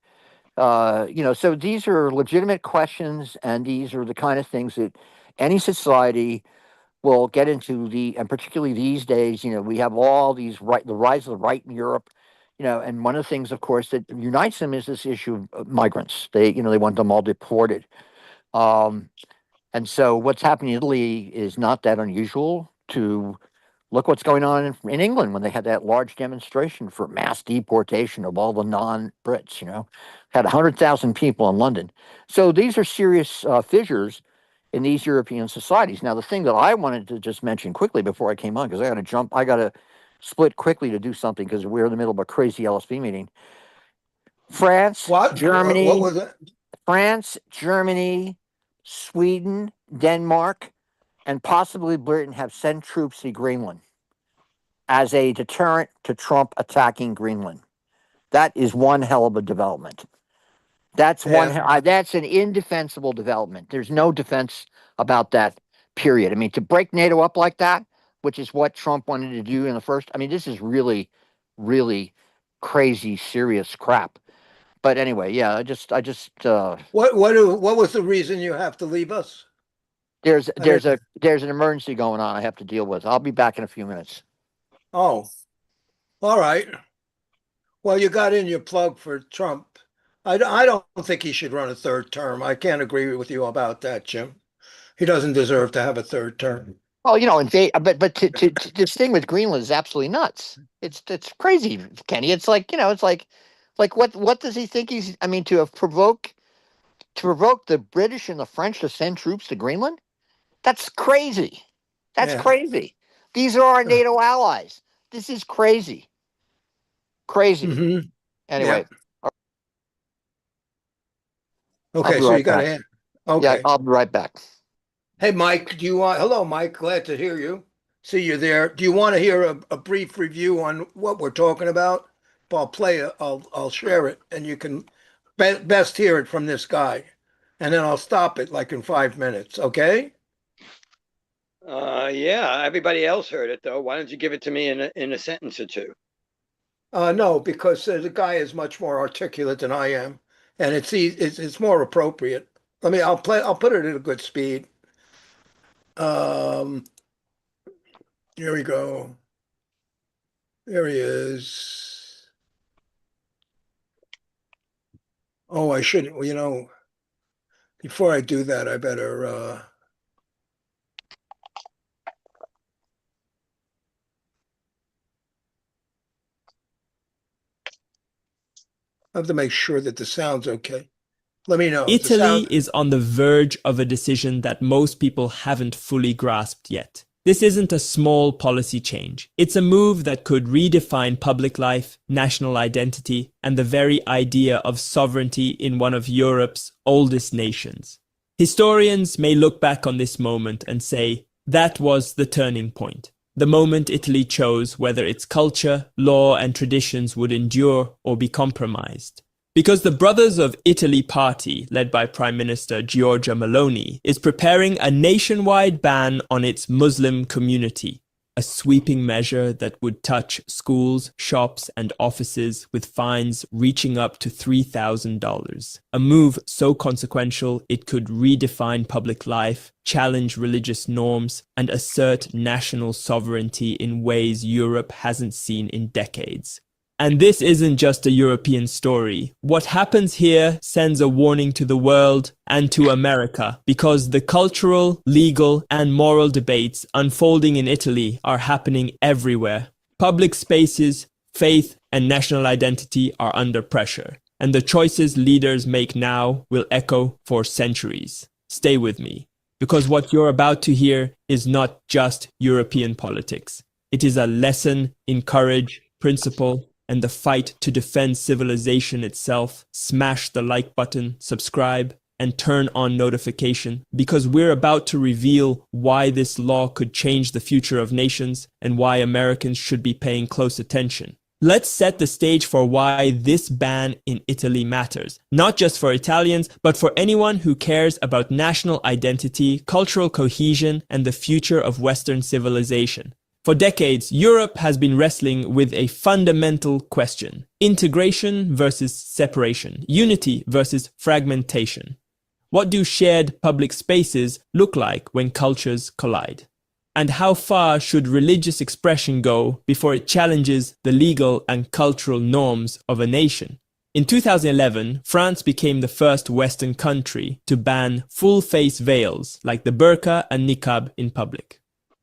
So these are legitimate questions, and these are the kind of things that any society will get into, and particularly these days, we have all these the rise of the right in Europe, and one of the things, of course, that unites them is this issue of migrants. They want them all deported. Um, and so what's happening in Italy is not that unusual. To look what's going on in England when they had that large demonstration for mass deportation of all the non-Brits, had 100,000 people in London. So these are serious fissures in these European societies. Now, the thing that I wanted to just mention quickly before I came on, because I got to split quickly to do something because we're in the middle of a crazy LSB meeting. What? What was it? France, Germany, Sweden, Denmark, and possibly Britain have sent troops to Greenland as a deterrent to Trump attacking Greenland. That is one hell of a development. That's that's an indefensible development. There's no defense about that, period. I mean, to break NATO up like that, which is what Trump wanted to do in the first, I mean, this is really, really crazy, serious crap. But anyway, yeah, What was the reason you have to leave us? there's an emergency going on I have to deal with. I'll be back in a few minutes. Oh, all right. Well, you got in your plug for Trump. I don't think he should run a third term. I can't agree with you about that, Jim. He doesn't deserve to have a third term. Well, but to this thing with Greenland is absolutely nuts. It's crazy, Kenny. It's like what does he think he's? I mean, to provoke the British and the French to send troops to Greenland, that's crazy. That's Yeah. crazy. These are our NATO allies. This is crazy. Crazy. Mm-hmm. Anyway, Yeah. I'll Okay, be so right you got back. to. Yeah, Okay. I'll be right back. Hey, Mike, do you want? Hello, Mike. Glad to hear you. See you there. Do you want to hear a brief review on what we're talking about? I'll play it. I'll share it, and you can best hear it from this guy, and then I'll stop it like in 5 minutes. Okay? Yeah, everybody else heard it though. Why don't you give it to me in a sentence or two? No, because the guy is much more articulate than I am, and it's more appropriate. I'll play. I'll put it at a good speed. Um, here we go. There he is. Oh, I shouldn't. Well, before I do that, I better. I have to make sure that the sound's okay. Let me know. Is the Italy sound- is on the verge of a decision that most people haven't fully grasped yet. This isn't a small policy change. It's a move that could redefine public life, national identity, and the very idea of sovereignty in one of Europe's oldest nations. Historians may look back on this moment and say, that was the turning point. The moment Italy chose whether its culture, law, and traditions would endure or be compromised. Because the Brothers of Italy party, led by Prime Minister Giorgia Meloni, is preparing a nationwide ban on its Muslim community, a sweeping measure that would touch schools, shops, and offices with fines reaching up to $3,000. A move so consequential it could redefine public life, challenge religious norms, and assert national sovereignty in ways Europe hasn't seen in decades. And this isn't just a European story. What happens here sends a warning to the world and to America, because the cultural, legal, and moral debates unfolding in Italy are happening everywhere. Public spaces, faith, and national identity are under pressure, and the choices leaders make now will echo for centuries. Stay with me, because what you're about to hear is not just European politics. It is a lesson in courage, principle, and the fight to defend civilization itself. Smash the like button, subscribe, and turn on notification, because we're about to reveal why this law could change the future of nations and why Americans should be paying close attention. Let's set the stage for why this ban in Italy matters, not just for Italians, but for anyone who cares about national identity, cultural cohesion, and the future of Western civilization. For decades, Europe has been wrestling with a fundamental question: integration versus separation, unity versus fragmentation. What do shared public spaces look like when cultures collide? And how far should religious expression go before it challenges the legal and cultural norms of a nation? In 2011, France became the first Western country to ban full-face veils like the burqa and niqab in public.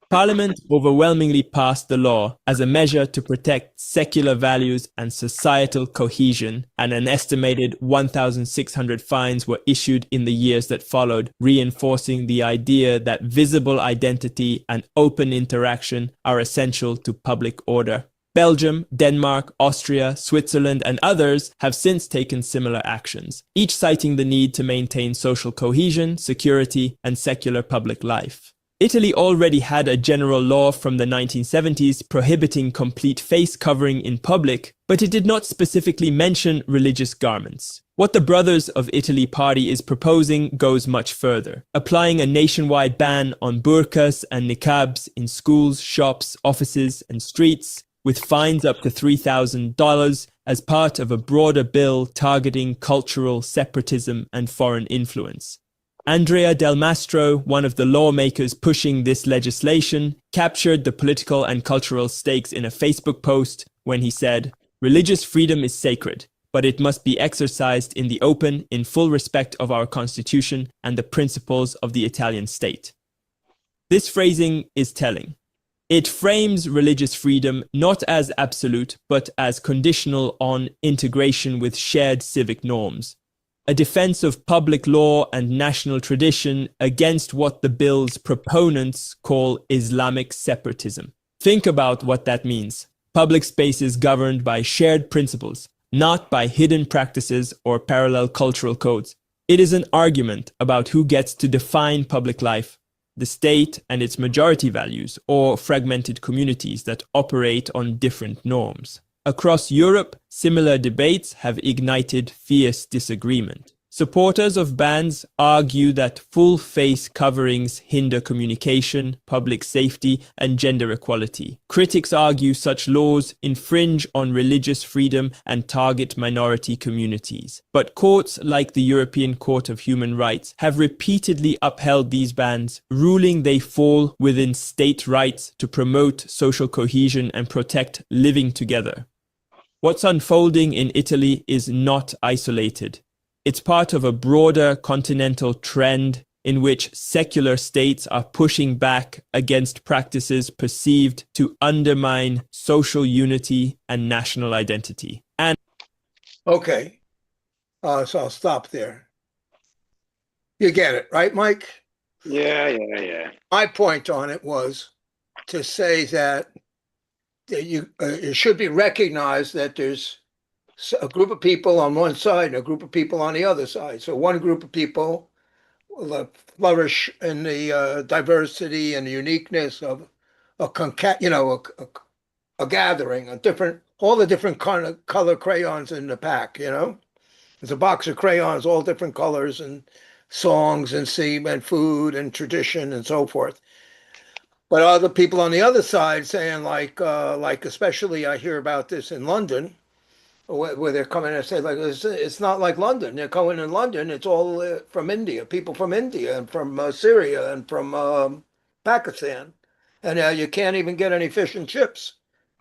Parliament overwhelmingly passed the law as a measure to protect secular values and societal cohesion, and an estimated 1,600 fines were issued in the years that followed, reinforcing the idea that visible identity and open interaction are essential to public order. Belgium, Denmark, Austria, Switzerland, and others have since taken similar actions, each citing the need to maintain social cohesion, security, and secular public life. Italy already had a general law from the 1970s prohibiting complete face covering in public, but it did not specifically mention religious garments. What the Brothers of Italy party is proposing goes much further, applying a nationwide ban on burqas and niqabs in schools, shops, offices, and streets, with fines up to $3,000 as part of a broader bill targeting cultural separatism and foreign influence. Andrea Del Mastro, one of the lawmakers pushing this legislation, captured the political and cultural stakes in a Facebook post when he said, "Religious freedom is sacred, but it must be exercised in the open, in full respect of our constitution and the principles of the Italian state." This phrasing is telling. It frames religious freedom not as absolute, but as conditional on integration with shared civic norms. A defense of public law and national tradition against what the bill's proponents call Islamic separatism. Think about what that means. Public spaces governed by shared principles, not by hidden practices or parallel cultural codes. It is an argument about who gets to define public life: the state and its majority values, or fragmented communities that operate on different norms. Across Europe, similar debates have ignited fierce disagreement. Supporters of bans argue that full face coverings hinder communication, public safety, and gender equality. Critics argue such laws infringe on religious freedom and target minority communities. But courts like the European Court of Human Rights have repeatedly upheld these bans, ruling they fall within state rights to promote social cohesion and protect living together. What's unfolding in Italy is not isolated. It's part of a broader continental trend in which secular states are pushing back against practices perceived to undermine social unity and national identity. And Okay, So I'll stop there. You get it, right, Mike? Yeah. My point on it was to say that it should be recognized that there's a group of people on one side and a group of people on the other side. So one group of people will flourish in the diversity and the uniqueness of a gathering, all the different kind of color crayons in the pack. There's a box of crayons, all different colors and songs and theme and food and tradition and so forth. But other people on the other side saying like especially I hear about this in London, where they're coming and say like it's not like London. They're coming in London. It's all from India, people from India and from Syria and from Pakistan, and you can't even get any fish and chips.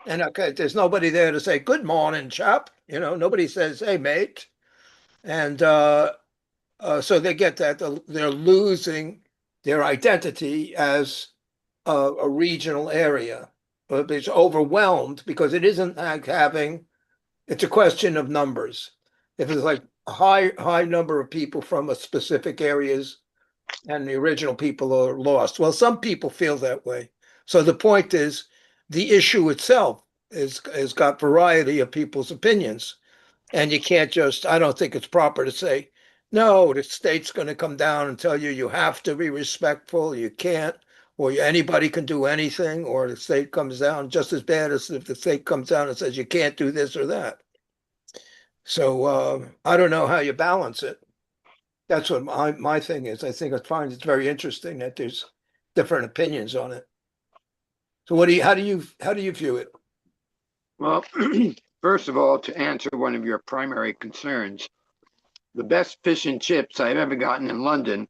And okay, there's nobody there to say good morning, chap. Nobody says hey, mate. And so they get that they're losing their identity as a regional area, but it's overwhelmed because it isn't like having. It's a question of numbers. If it's like a high number of people from a specific areas and the original people are lost. Well, some people feel that way. So the point is the issue itself has got variety of people's opinions. And you can't just, I don't think it's proper to say, no, the state's going to come down and tell you you have to be respectful, you can't, or anybody can do anything, or the state comes down just as bad as if the state comes down and says you can't do this or that. So I don't know how you balance it. That's what my thing is. I think I find it's very interesting that there's different opinions on it. So how do you view it? Well, first of all, to answer one of your primary concerns, the best fish and chips I've ever gotten in London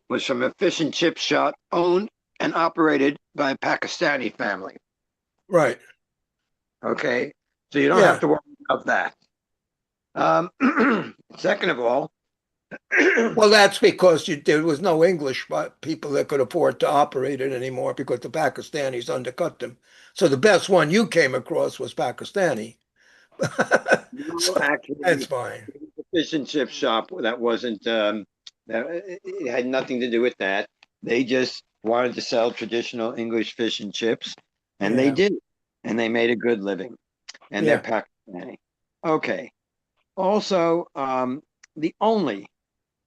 was from a fish and chip shop owned and operated by a Pakistani family. Right. Okay. So you don't have Yeah. to worry about that. Second of all, Well, that's because there was no English people that could afford to operate it anymore because the Pakistanis undercut them. So the best one you came across was Pakistani. no, So that's actually, fine. the fish and chip shop that wasn't that it had nothing to do with that. They just wanted to sell traditional English fish and chips, and they Yeah. did, and they made a good living, and they're Yeah. Pakistani. Okay. Also, the only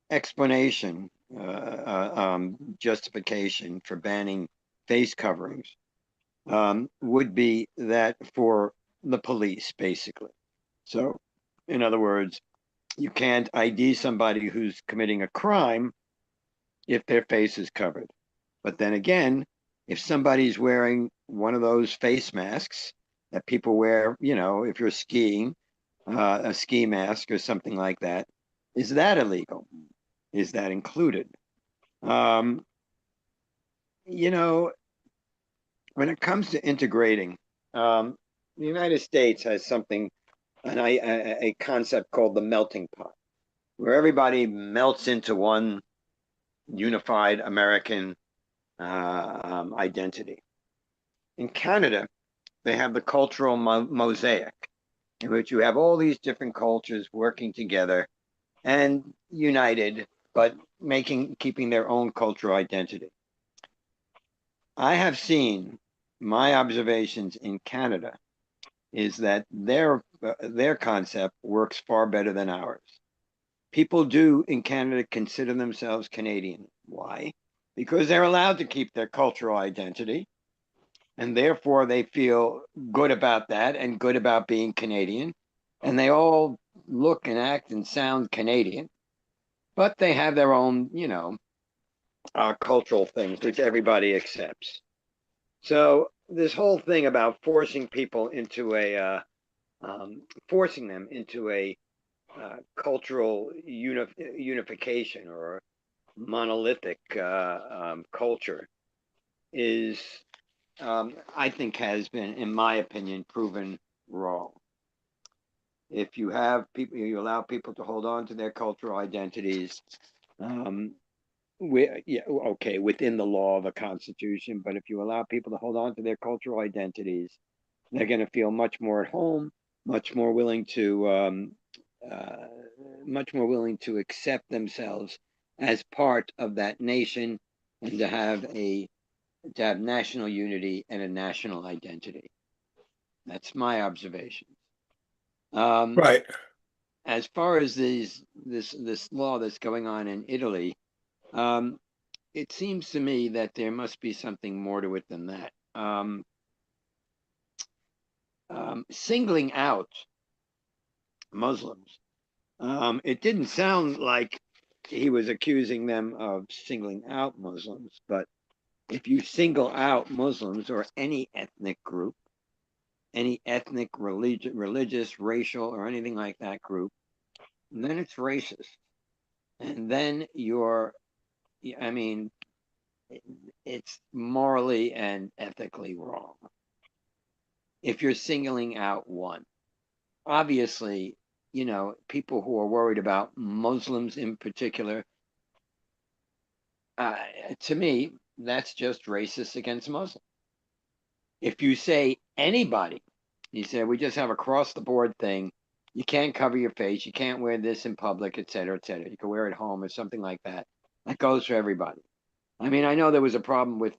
explanation, justification for banning face coverings would be that for the police, basically. So, in other words, you can't ID somebody who's committing a crime if their face is covered. But then again, if somebody's wearing one of those face masks that people wear, if you're skiing, a ski mask or something like that, is that illegal? Is that included? Um, you know, when it comes to integrating, the United States has a concept called the melting pot, where everybody melts into one unified American identity. In Canada, they have the cultural mosaic, in which you have all these different cultures working together and united, but keeping their own cultural identity. I have seen my observations in Canada is that their concept works far better than ours. People do in Canada consider themselves Canadian. Why? Because they're allowed to keep their cultural identity, and therefore they feel good about that and good about being Canadian. And they all look and act and sound Canadian, but they have their own, cultural things which everybody accepts. So this whole thing about forcing them into a cultural unification or monolithic culture is, I think, has been, in my opinion, proven wrong. If you allow people to hold on to their cultural identities, within the law of a constitution, but if you allow people to hold on to their cultural identities, they're going to feel much more at home, much more willing to much more willing to accept themselves as part of that nation and to have national unity and a national identity. That's my observation. Right. As far as this law that's going on in Italy, it seems to me that there must be something more to it than that. Singling out Muslims, it didn't sound like he was accusing them of singling out Muslims, but if you single out Muslims or any ethnic group, any ethnic, religious, racial, or anything like that group, then it's racist. And then it's morally and ethically wrong. If you're singling out one, obviously, people who are worried about Muslims in particular, to me, that's just racist against Muslims. If you say anybody, you say we just have across the board thing, you can't cover your face, you can't wear this in public, et cetera, et cetera. You can wear it at home or something like that. That goes for everybody. I mean, I know there was a problem with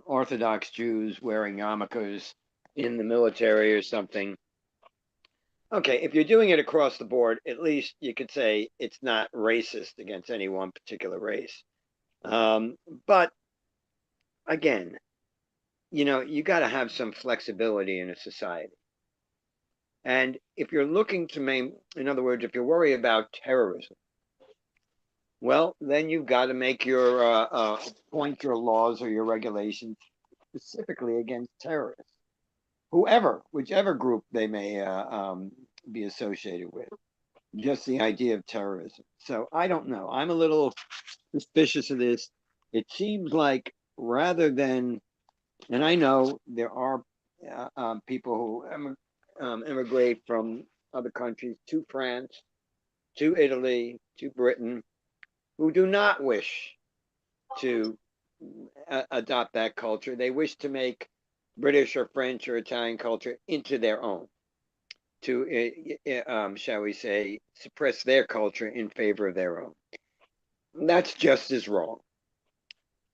Orthodox Jews wearing yarmulkes in the military or something. Okay, if you're doing it across the board, at least you could say it's not racist against any one particular race. But again, you got to have some flexibility in a society. And if you're looking to in other words, if you're worried about terrorism, well, then you've got to make your point your laws or your regulations specifically against terrorists, whichever group they may be associated with. Just the idea of terrorism. So I don't know. I'm a little suspicious of this. It seems like rather than, and I know there are people who immigrate from other countries to France, to Italy, to Britain, who do not wish to adopt that culture. They wish to make British or French or Italian culture into their own, to, shall we say, suppress their culture in favor of their own. That's just as wrong.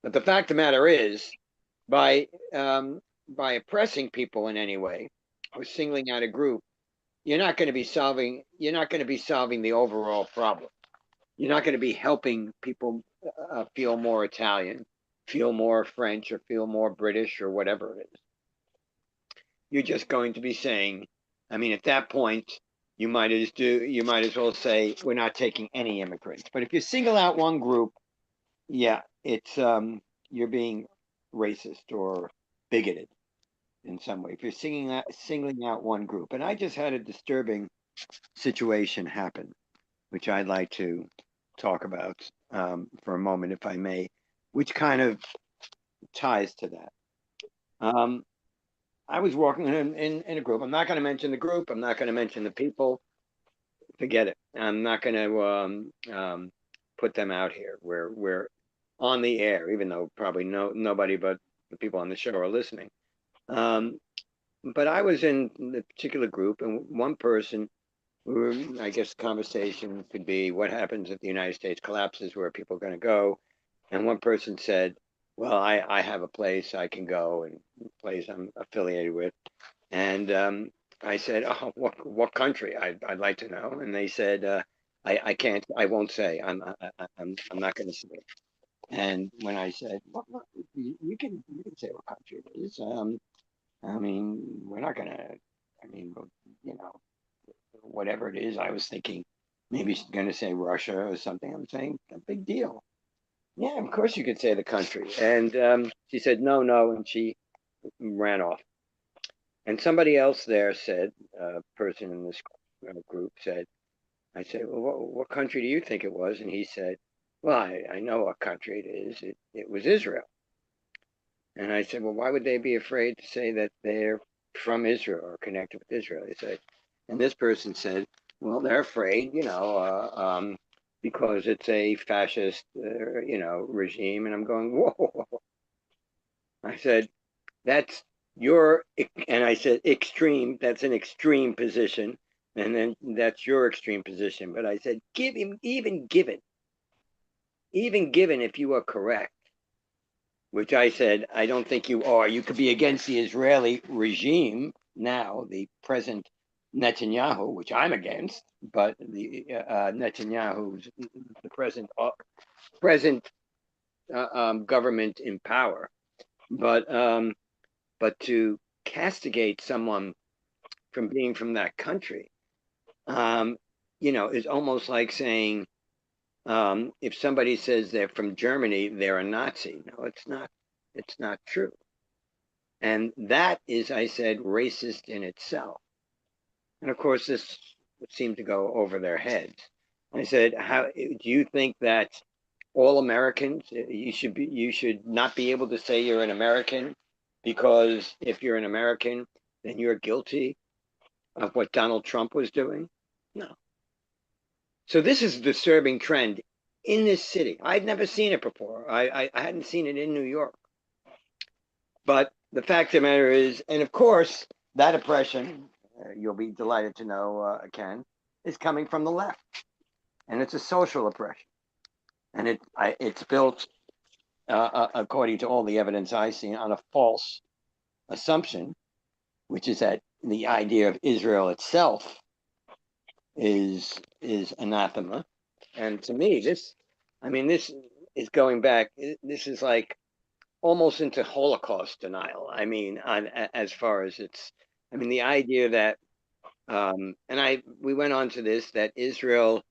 But the fact of the matter is, by oppressing people in any way or singling out a group, you're not going to be solving the overall problem. You're not going to be helping people feel more Italian, feel more French, or feel more British, or whatever it is. You're just going to be saying, I mean, at that point, you might as well say we're not taking any immigrants. But if you single out one group, yeah, it's you're being racist or bigoted in some way. If you're singling out one group, and I just had a disturbing situation happen, which I'd like to talk about for a moment, if I may, which kind of ties to that. I was walking in a group. I'm not going to mention the group. I'm not going to mention the people. Forget it. I'm not going to put them out here. We're on the air, even though probably nobody but the people on the show are listening. But I was in the particular group, and one person, I guess the conversation could be what happens if the United States collapses, where are people going to go? And one person said, well, I have a place I can go, and a place I'm affiliated with. And I said, oh, what country? I'd like to know. And they said, I can't, I won't say. I'm not going to say. And when I said, well, you can say what country it is. I mean, we're not going to. I mean, whatever it is. I was thinking maybe she's going to say Russia or something. I'm saying a big deal. Yeah, of course you could say the country. And she said, no, and she ran off. And somebody else there said, a person in this group said, I said, well, what country do you think it was? And he said, well, I know what country it is. It was Israel. And I said, well, why would they be afraid to say that they're from Israel or connected with Israel? He said, and this person said, well, they're afraid, because it's a fascist, regime. And I'm going, whoa. I said, that's and I said extreme, that's an extreme position, and then that's your extreme position. But I said, even given if you are correct, which I said, I don't think you are. You could be against the Israeli regime now, the present Netanyahu, which I'm against, but the Netanyahu's the present government in power. But to castigate someone from being from that country, is almost like saying, if somebody says they're from Germany, they're a Nazi. No, it's not. It's not true. And that is, I said, racist in itself. And of course, this would seem to go over their heads. I said, how do you think that all Americans, you should not be able to say you're an American, because if you're an American, then you're guilty of what Donald Trump was doing? No. So this is a disturbing trend in this city. I'd never seen it before. I hadn't seen it in New York. But the fact of the matter is, and of course, that oppression, you'll be delighted to know, Ken, is coming from the left. And it's a social oppression. And it's built, according to all the evidence I've seen, on a false assumption, which is that the idea of Israel itself is anathema. And to me, this is going back, this is like almost into Holocaust denial. I mean, as far as the idea that, we went on to this, that Israel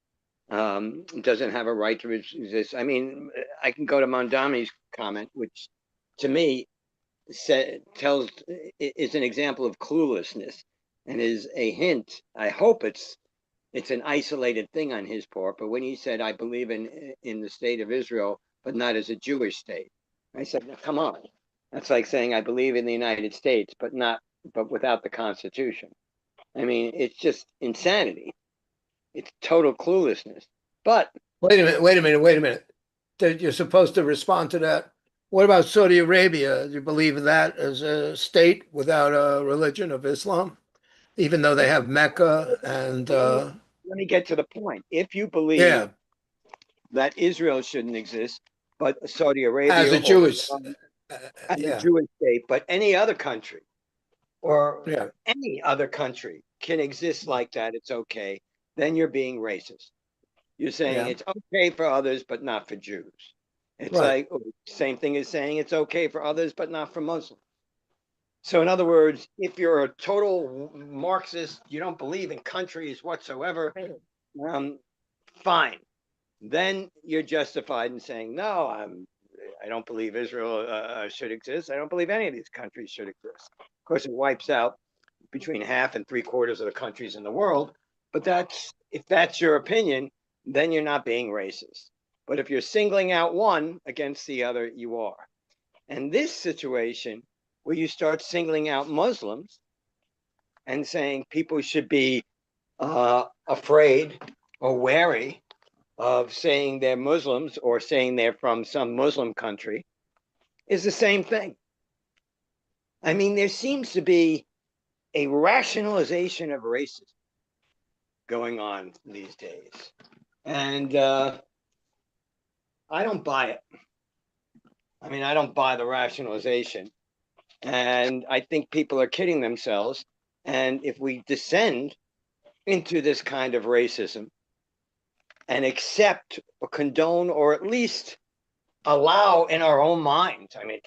doesn't have a right to exist. I mean, I can go to Mondami's comment, which to me is an example of cluelessness and is a hint. I hope it's an isolated thing on his part, but when he said, I believe in the state of Israel, but not as a Jewish state, I said, no, come on. That's like saying I believe in the United States, but without the Constitution. I mean, it's just insanity. It's total cluelessness. But wait a minute. You're supposed to respond to that. What about Saudi Arabia? Do you believe in that as a state without a religion of Islam, even though they have Mecca and let me get to the point. If you believe that Israel shouldn't exist, but Saudi Arabia as a Jewish, as a Jewish state, but any other country any other country can exist like that, it's okay, then you're being racist. You're saying it's okay for others, but not for Jews. It's like same thing as saying it's okay for others, but not for Muslims. So in other words, if you're a total Marxist, you don't believe in countries whatsoever, fine. Then you're justified in saying, no, I don't believe Israel should exist. I don't believe any of these countries should exist. Of course, it wipes out between half and 3/4 of the countries in the world. But if that's your opinion, then you're not being racist. But if you're singling out one against the other, you are. And this situation, where you start singling out Muslims and saying people should be afraid or wary of saying they're Muslims or saying they're from some Muslim country, is the same thing. I mean, there seems to be a rationalization of racism going on these days. And I don't buy it. I mean, I don't buy the rationalization. And I think people are kidding themselves. And if we descend into this kind of racism and accept or condone or at least allow in our own minds, I mean,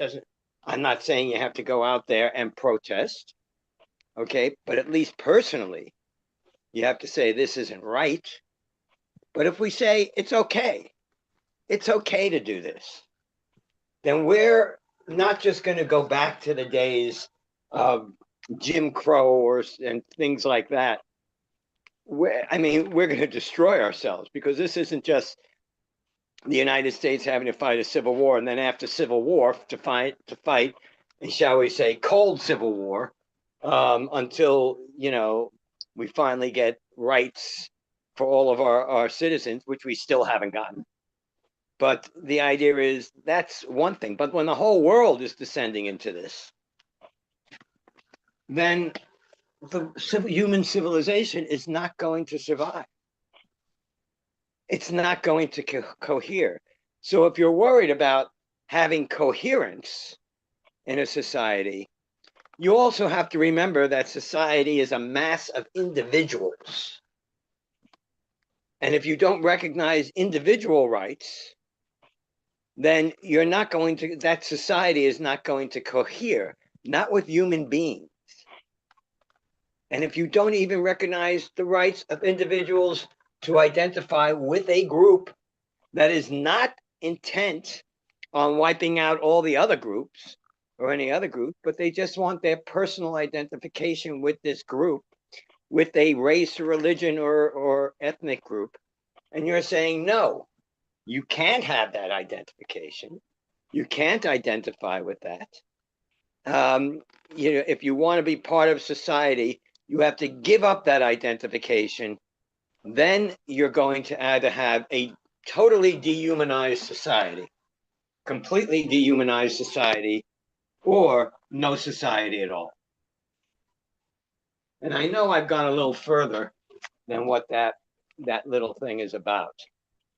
I'm not saying you have to go out there and protest, okay? But at least personally, you have to say this isn't right. But if we say it's okay to do this, then we're not just going to go back to the days of Jim Crow and things like that. We're going to destroy ourselves, because this isn't just the United States having to fight a civil war, and then after civil war to fight, and shall we say, cold civil war, until we finally get rights for all of our citizens, which we still haven't gotten. But the idea is that's one thing. But when the whole world is descending into this, then the human civilization is not going to survive. It's not going to cohere. So if you're worried about having coherence in a society, you also have to remember that society is a mass of individuals. And if you don't recognize individual rights, then you're not going to, that society is not going to cohere, not with human beings. And if you don't even recognize the rights of individuals to identify with a group that is not intent on wiping out all the other groups or any other group, but they just want their personal identification with this group, with a race or religion or ethnic group. And you're saying, no, you can't have that identification. You can't identify with that. If you want to be part of society, you have to give up that identification. Then you're going to either have a totally dehumanized society, completely dehumanized society, or no society at all. And I know I've gone a little further than what that little thing is about,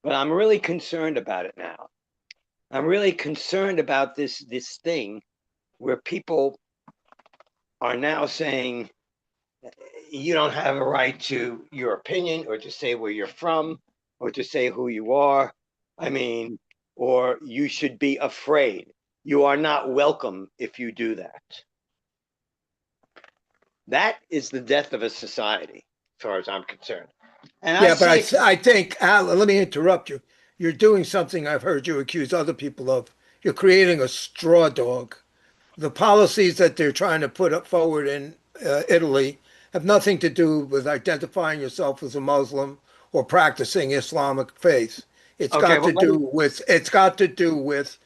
but I'm really concerned about it now. I'm really concerned about this thing where people are now saying you don't have a right to your opinion or to say where you're from or to say who you are. I mean, or you should be afraid. You are not welcome if you do that. That is the death of a society, as far as I'm concerned. And Yeah, but I think, Al, let me interrupt you. You're doing something I've heard you accuse other people of. You're creating a straw dog. The policies that they're trying to put up forward in Italy have nothing to do with identifying yourself as a Muslim or practicing Islamic faith. It's got to do with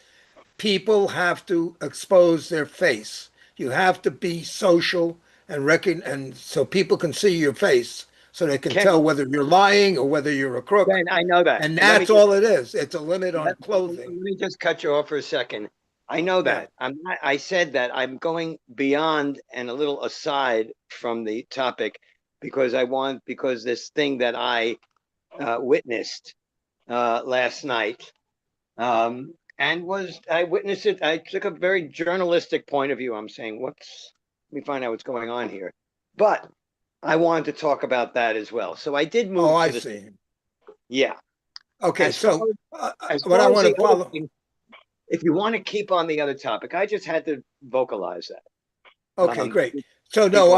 people have to expose their face. You have to be social and so people can see your face, so they can tell whether you're lying or whether you're a crook. Ken, I know that. And that's all it is. It's a limit on Let clothing. me just cut you off for a second. I know that. I said that I'm going beyond and a little aside from the topic because this thing that I witnessed last night, I witnessed it. I took a very journalistic point of view. I'm saying, let me find out what's going on here. But I wanted to talk about that as well. So I did move. Oh, I see. Yeah. Okay, As so what I want to follow. If you want to keep on the other topic, I just had to vocalize that. Okay, great. So no,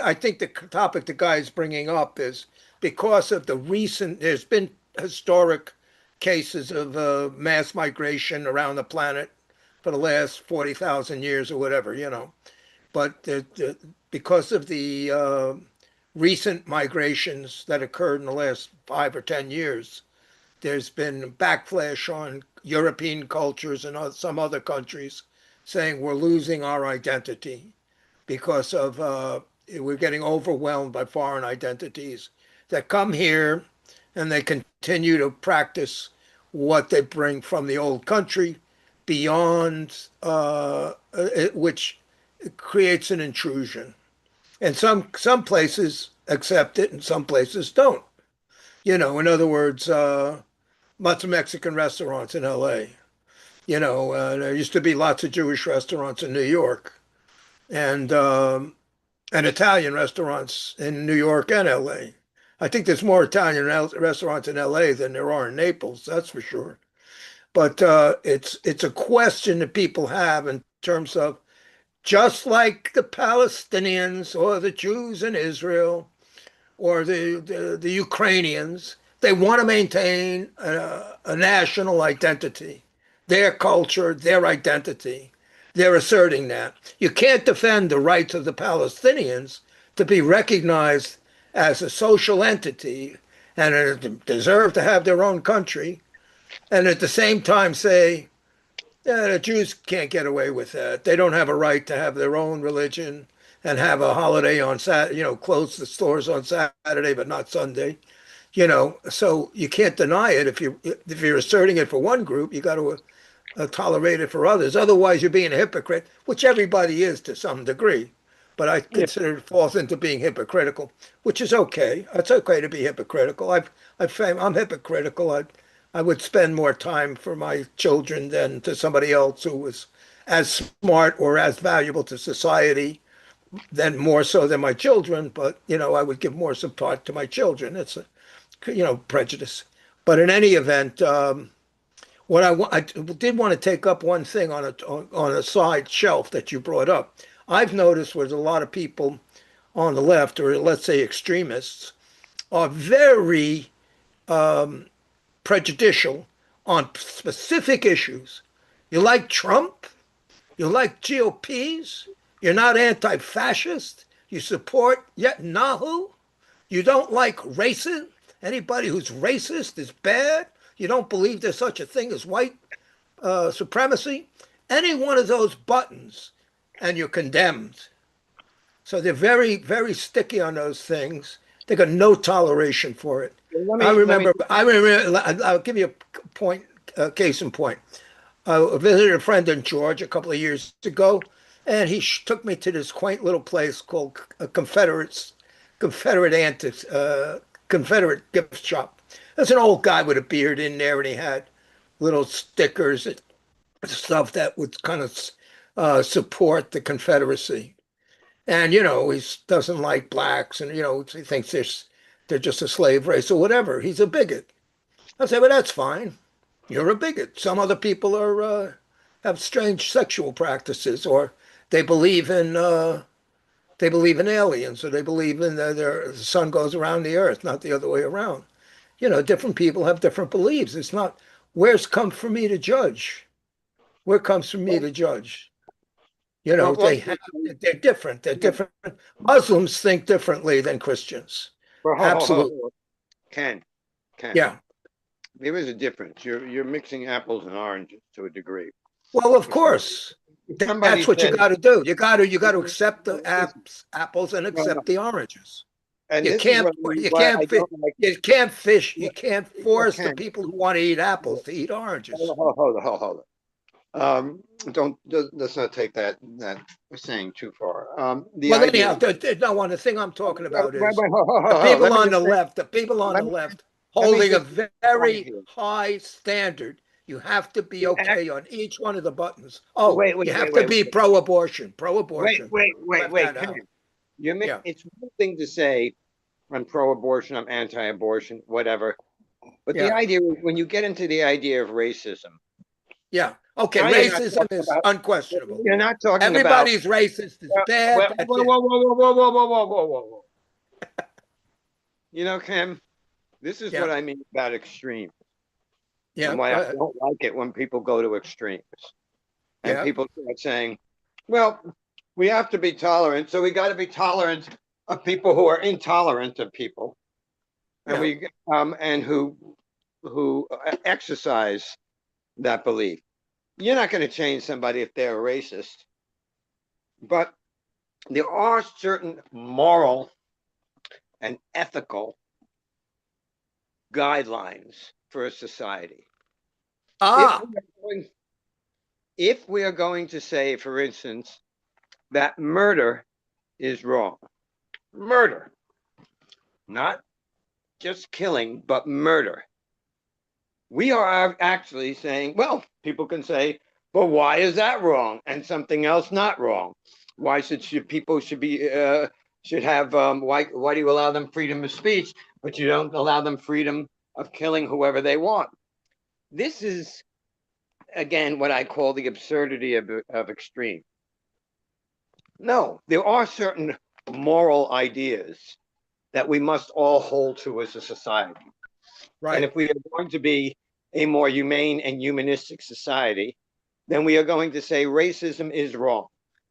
I think the topic the guy is bringing up is because of there's been historic cases of mass migration around the planet for the last 40,000 years or whatever, But because of the recent migrations that occurred in the last 5 or 10 years, there's been backlash on European cultures and some other countries saying we're losing our identity because of we're getting overwhelmed by foreign identities that come here and they continue to practice what they bring from the old country beyond which creates an intrusion. And some places accept it and some places don't. In other words, lots of Mexican restaurants in LA. There used to be lots of Jewish restaurants in New York and Italian restaurants in New York and LA. I think there's more Italian restaurants in LA than there are in Naples, that's for sure. But it's a question that people have in terms of just like the Palestinians or the Jews in Israel or the Ukrainians, they want to maintain a national identity, their culture, their identity. They're asserting that. You can't defend the rights of the Palestinians to be recognized as a social entity and deserve to have their own country, and at the same time say, yeah, the Jews can't get away with that. They don't have a right to have their own religion and have a holiday on Saturday, close the stores on Saturday but not Sunday. So you can't deny it. If you're asserting it for one group, you got to tolerate it for others. Otherwise, you're being a hypocrite, which everybody is to some degree. but I Yeah. consider it falls into being hypocritical, which is okay. It's okay to be hypocritical. I'm hypocritical. I would spend more time for my children than to somebody else who was as smart or as valuable to society, than more so than my children. But I would give more support to my children. It's a prejudice. But in any event, I did want to take up one thing on a side shelf that you brought up. I've noticed there's a lot of people on the left, or let's say extremists, are very prejudicial on specific issues. You like Trump? You like GOPs? You're not anti-fascist? You support Netanyahu? You don't like racism? Anybody who's racist is bad? You don't believe there's such a thing as white supremacy? Any one of those buttons, and you're condemned. So they're very, very sticky on those things. They got no toleration for it. Let I me let me remember. I remember. I'll give you a point, case in point. I visited a friend in Georgia a couple of years ago, and he took me to this quaint little place called Confederate Antics, Confederate gift shop. There's an old guy with a beard in there, and he had little stickers and stuff that would kind of support the Confederacy. And he doesn't like blacks, and he thinks they're just a slave race or whatever. He's a bigot. I say, well, that's fine. You're a bigot. Some other people are have strange sexual practices, or they believe in aliens, or they believe in the sun goes around the earth, not the other way around. Different people have different beliefs. It's not where's come for me to judge. Where comes for me to judge? well, well, They're different. They're different. Muslims think differently than Christians. Absolutely. Ken, Ken, Yeah. there is a difference. You're mixing apples and oranges to a degree. Well, of If somebody, course. if somebody That's what you says, got to do. You got to accept the listen, apples and no, no, accept the oranges. and You this is can't you why can't I fi- don't like. you can't fish. You can't Look, force the Ken, people who want to eat apples to eat oranges. hold on. Let's not take that saying too far. The Well, idea. anyhow, no one. The thing I'm talking about is the Hold. people Let me on just the say, left. The people on the let me left let me holding a just make a point very here. high standard. You have to be The act, okay on each one of the buttons. Oh, wait, wait, you wait, have to wait, be wait, pro-abortion. wait, Pro-abortion. wait, wait, Left wait, that Ken. out. You Yeah, it's one thing to say I'm pro-abortion, I'm anti-abortion, whatever. But the yeah, idea, when you get into the idea of racism, yeah. Okay, now you're not racism talking is about. unquestionable. You're not talking about. Everybody's racist is Well, bad. That's whoa, it. whoa, whoa, whoa, whoa, whoa, whoa, whoa, whoa, whoa. Kim, this is Yeah, what I mean about extreme, yeah. and why Go I ahead. don't like it when people go to extremes and Yeah, people start saying, "Well, we have to be tolerant, so we got to be tolerant of people who are intolerant of people, and yeah. we and who exercise that belief." You're not going to change somebody if they're a racist, but there are certain moral and ethical guidelines for a society. If Ah, we are going, if we are going to say, for instance, that murder is wrong, murder, not just killing, but murder, we are actually saying, well, people can say, but why is that wrong and something else not wrong? Why should people should have why do you allow them freedom of speech, but you don't allow them freedom of killing whoever they want? This is again what I call the absurdity of extreme. No, there are certain moral ideas that we must all hold to as a society. And right. if we are going to be a more humane and humanistic society, then we are going to say racism is wrong.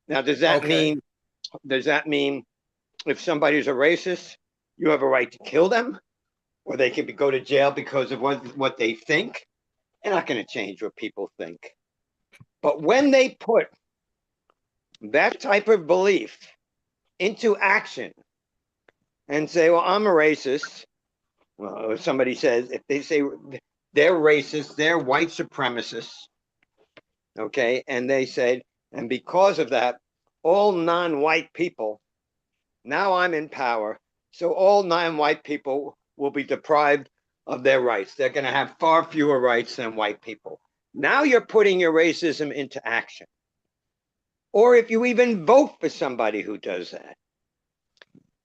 Now, Okay. does that mean if somebody's a racist, you have a right to kill them, or they could go to jail because of what they think? They're not going to change what people think. But when they put that type of belief into action and say, well, I'm a racist. Well, if somebody says, if they say they're racist, they're white supremacists, okay, and they said, and because of that, all non-white people. Now I'm in power, so all non-white people will be deprived of their rights. They're going to have far fewer rights than white people. Now you're putting your racism into action. Or if you even vote for somebody who does that,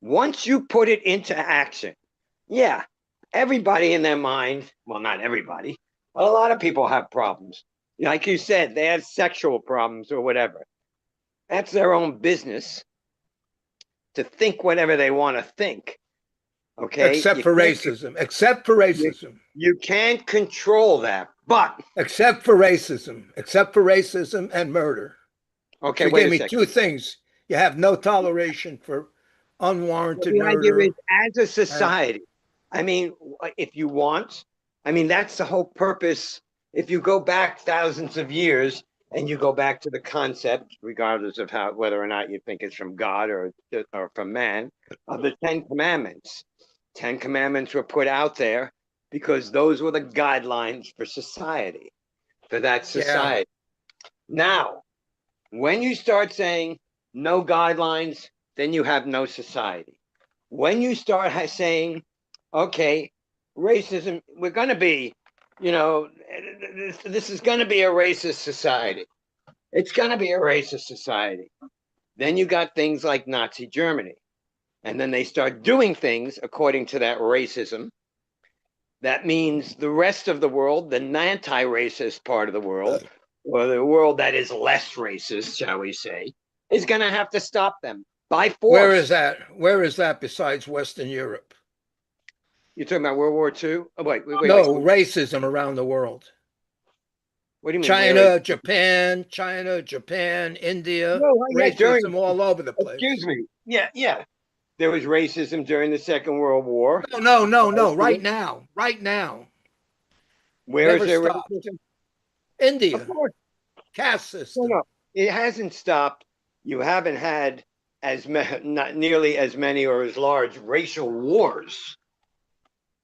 once you put it into action, yeah, everybody in their mind, well, not everybody, but a lot of people have problems. Like you said, they have sexual problems or whatever. That's their own business to think whatever they want to think. Okay. Except for racism. Except for racism. You can't control that. But except for racism. Except for racism and murder. okay, You wait gave a me second. two things. You have no toleration for unwarranted The idea murder. is, as a society, I mean, if you want, I mean, that's the whole purpose. If you go back thousands of years and you go back to the concept, regardless of how, whether or not you think it's from God or from man, of the Ten Commandments. Ten Commandments were put out there because those were the guidelines for society, for that society. Now, when you start saying no guidelines, then you have no society. When you start saying, okay, racism, we're going to be, this is going to be a racist society. It's going to be a racist society. Then you got things like Nazi Germany. And then they start doing things according to that racism. That means the rest of the world, the anti-racist part of the world, or the world that is less racist, shall we say, is going to have to stop them by force. Where is that? Where is that besides Western Europe? You're talking about World War II? Oh, wait. No, racism around the world. What do you mean? China, Japan, India, racism all over the place. Excuse me. Yeah. There was racism during the Second World War. No. Right now. Where is there racism? India. Of course. Caste system. No. It hasn't stopped. You haven't had not nearly as many or as large racial wars,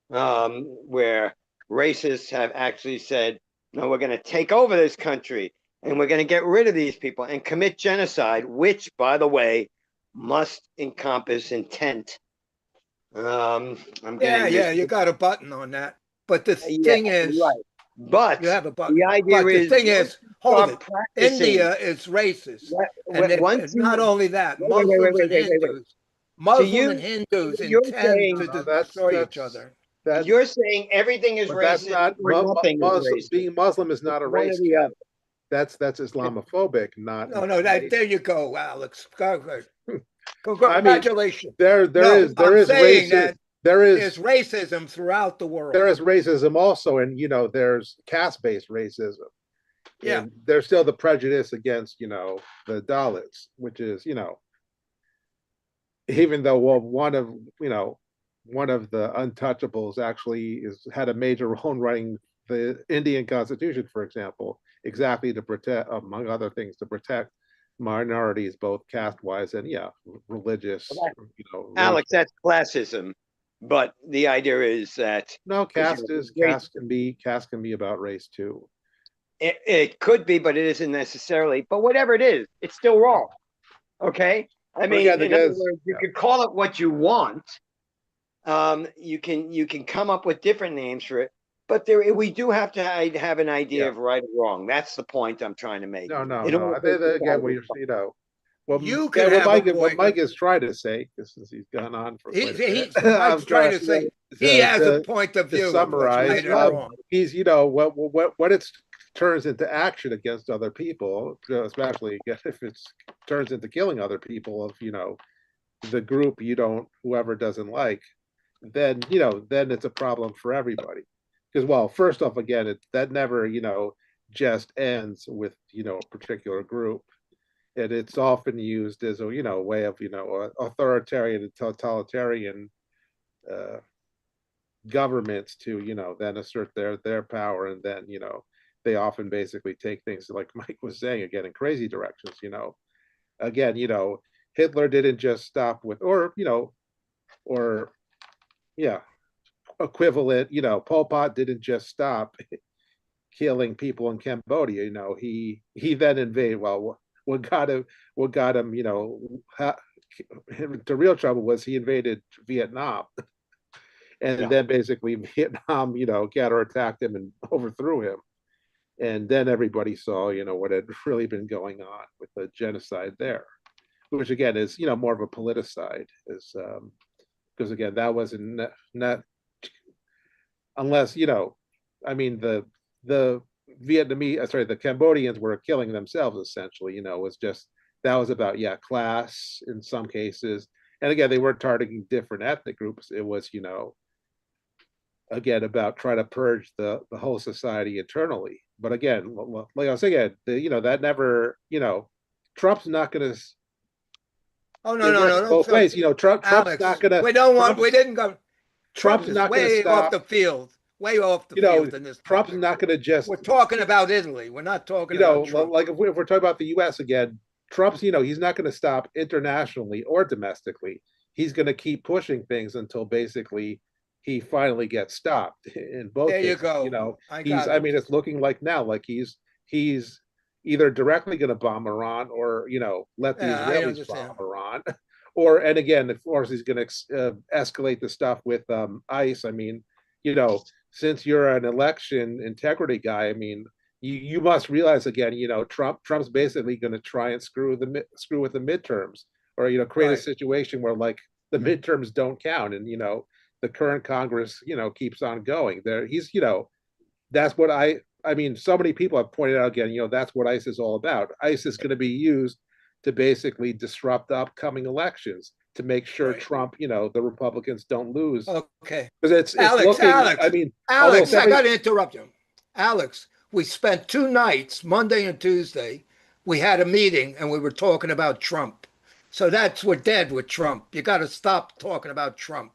where racists have actually said, no, we're going to take over this country and we're going to get rid of these people and commit genocide, which, by the way, must encompass intent. You got a button on that. But the thing is, right. But you have a button. The idea but is, the thing is, hold it. Practicing. India is racist, not only that, Muslims and Hindus. Muslims and Hindus intend to destroy each other. You're saying everything is racist. Nothing is racist. Being Muslim is not a race. That's Islamophobic, not. No. There you go, Alex. Congratulations. I mean, there is racism throughout the world. There is racism also, and there's caste-based racism. Yeah, and there's still the prejudice against the Dalits, which is even though one of the untouchables actually had a major role in writing the Indian Constitution, for example, exactly to protect, among other things, to protect minorities, both caste-wise and religious. Alex, that's classism. But the idea is that caste can be about race too. It could be, but it isn't necessarily. But whatever it is, it's still wrong. Okay, I mean, in other words, you could call it what you want. You can come up with different names for it, but we do have to have an idea of right or wrong. That's the point I'm trying to make. No. Again, what Mike is trying to say, since he's gone on for Mike's trying to say he has a point of view. To summarize, he's what it turns into action against other people, especially if it turns into killing other people of the group whoever doesn't like, then then it's a problem for everybody. Because first off, again, that never just ends with a particular group. And it's often used as a way of authoritarian and totalitarian governments to then assert their power, and then they often basically take things, like Mike was saying, again in crazy directions. Again, Hitler didn't just stop with equivalent. Pol Pot didn't just stop killing people in Cambodia. He then invaded. Well, what got him, into real trouble was he invaded Vietnam, and then basically Vietnam, counterattacked him and overthrew him. And then everybody saw, what had really been going on with the genocide there, which again is, more of a politicide, is because again that wasn't not unless I mean the Vietnamese, sorry, the Cambodians were killing themselves essentially. It was just that was about class in some cases, and again they weren't targeting different ethnic groups. It was again about trying to purge the whole society internally. But again, like I was saying, that never, Trump's not going to. Oh no. Both ways, Trump's Alex, not going to. we didn't go. Trump's not going to stop. Off the field. Way off the field in this. Trump's not going to just. We're talking about Italy. We're not talking about Trump. Like if we're talking about the U.S. again, Trump's, he's not going to stop internationally or domestically. He's going to keep pushing things until basically he finally gets stopped in both. There you cases. go. I mean, it's looking like now, like he's either directly going to bomb Iran or, let the Israelis bomb Iran. And again, of course, he's going to escalate the stuff with ICE. I mean, since you're an election integrity guy, I mean, you must realize again, Trump's basically going to try and screw with the midterms, or create a situation where like the midterms don't count, and the current Congress keeps on going. He's that's what I mean, so many people have pointed out again, that's what ICE is all about. ICE is going to be used to basically disrupt the upcoming elections, to make sure Trump, the Republicans don't lose. Okay. Because it's Alex, I mean, Alex, I got to interrupt you. Alex, we spent 2 nights, Monday and Tuesday. We had a meeting and we were talking about Trump. So we're dead with Trump. You got to stop talking about Trump.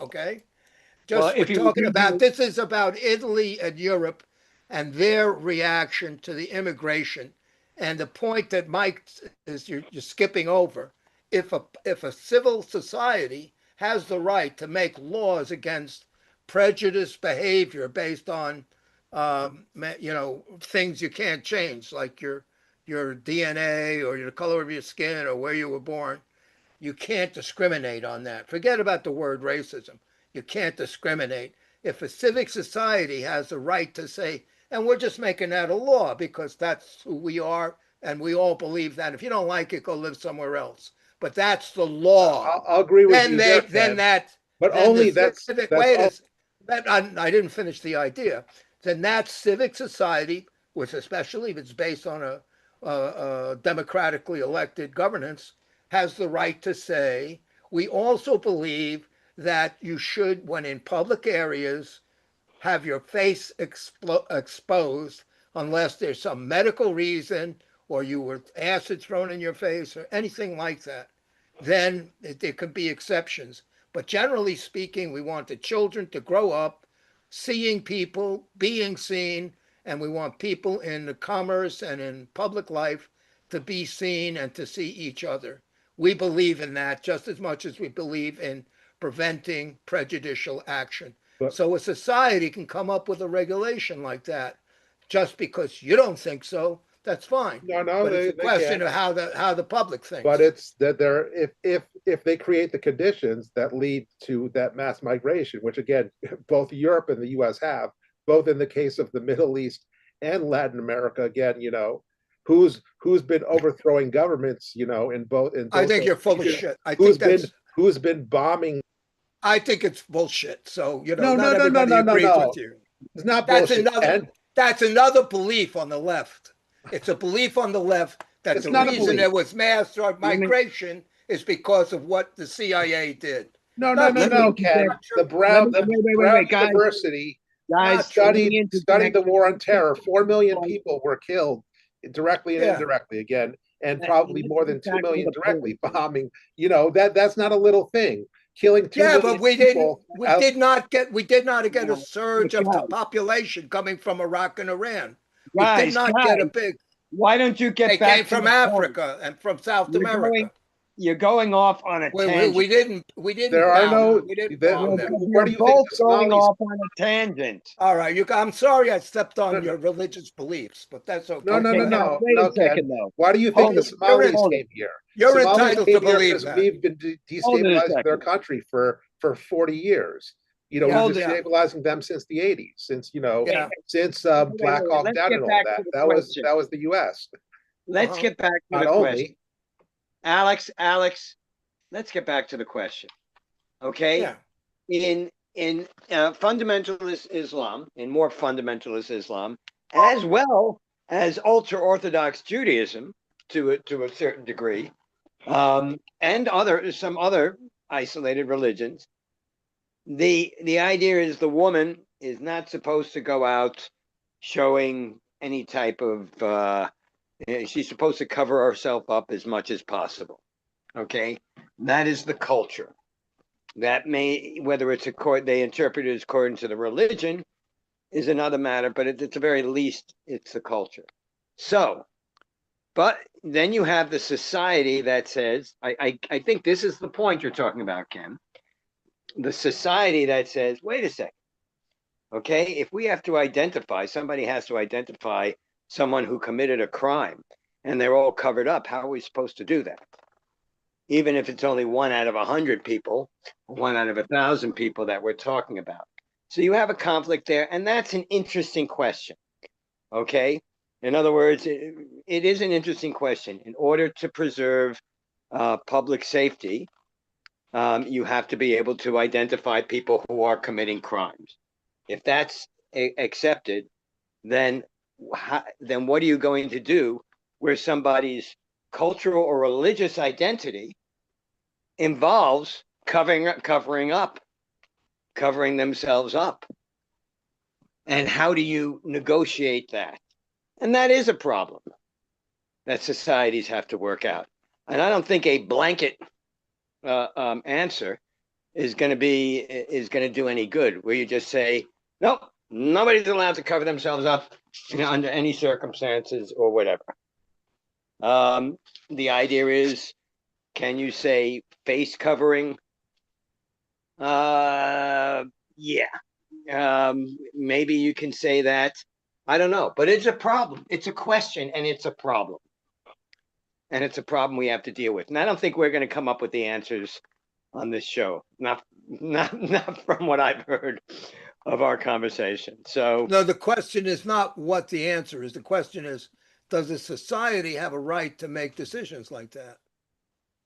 Okay? This is about Italy and Europe and their reaction to the immigration. And the point that Mike is you're skipping over, if a civil society has the right to make laws against prejudiced behavior based on things you can't change, like your DNA or the color of your skin or where you were born, you can't discriminate on that. Forget about the word racism. You can't discriminate. If a civic society has the right to say, and we're just making that a law because that's who we are, and we all believe that. If you don't like it, go live somewhere else. But that's the law. I'll agree with you. I didn't finish the idea. Then that civic society, which especially if it's based on a democratically elected governance, has the right to say, we also believe that you should, when in public areas, have your face exposed unless there's some medical reason or you were acid thrown in your face or anything like that. Then there could be exceptions. But generally speaking, we want the children to grow up seeing people, being seen, and we want people in the commerce and in public life to be seen and to see each other. We believe in that just as much as we believe in preventing prejudicial action. So a society can come up with a regulation like that. Just because you don't think so, that's fine. No, but it's a question of how the public thinks. But it's that if they create the conditions that lead to that mass migration, which again, both Europe and the US have, both in the case of the Middle East and Latin America, again, who's been overthrowing governments, in both. I think you're full of shit. Who's been bombing? I think it's bullshit. So no, agrees with you. It's not bullshit. That's another belief on the left. It's a belief on the left that the reason there was mass migration is because of what the CIA did. No, Ken. The Brown University studied the war on terror. 4 million people were killed directly and indirectly again, and probably more than 2 million directly bombing. That's not a little thing. Killing 2 million but we people. did not get a surge of the population coming from Iraq and Iran. We did not get a big. Why don't you get back? They came from Africa and from South America. you're going off on a tangent. We didn't There are bound no. them. We didn't bound them. Where do you think both the going Somalis? off on a tangent. All right, I'm sorry I stepped on No, your religious beliefs, but that's okay. no, Okay, now, wait a Ken. second, though. Why do you think Hold the it, Somalis hold it. came here? You're Somalis entitled came to here believe because that. we've been Hold it a destabilizing their second. country for 40 years. You know, Yeah. we've been destabilizing them since the 80s, since Yeah. since wait, Black wait, Hawk let's Down get and all back that. to the That was question. the U.S. Let's get back to Not the question. only. Alex, let's get back to the question. Okay? Yeah. In fundamentalist Islam, in more fundamentalist Islam, as well as ultra-Orthodox Judaism to a certain degree, and some other isolated religions, the idea is the woman is not supposed to go out showing any type of she's supposed to cover herself up as much as possible. Okay, that is the culture. That may, whether it's they interpret it as according to the religion is another matter, but at the very least, it's the culture. So, but then you have the society that says, I think this is the point you're talking about, Ken. The society that says, wait a second, okay, if we have to identify, somebody has to identify someone who committed a crime and they're all covered up, how are we supposed to do that? Even if it's only 1 out of 100 people, 1 out of 1,000 people that we're talking about. So you have a conflict there, and that's an interesting question, okay? In other words, it is an interesting question. In order to preserve public safety, you have to be able to identify people who are committing crimes. If that's accepted, then what are you going to do where somebody's cultural or religious identity involves covering themselves up? And how do you negotiate that? And that is a problem that societies have to work out. And I don't think a blanket answer is going to do any good, where you just say, nope, nobody's allowed to cover themselves up under any circumstances or whatever. The idea is, can you say face covering? Yeah. Maybe you can say that. I don't know, but it's a problem. It's a question, and it's a problem. And it's a problem we have to deal with. And I don't think we're going to come up with the answers on this show. Not from what I've heard of our conversation. So No, the question is not what the answer is. The question is, does a society have a right to make decisions like that?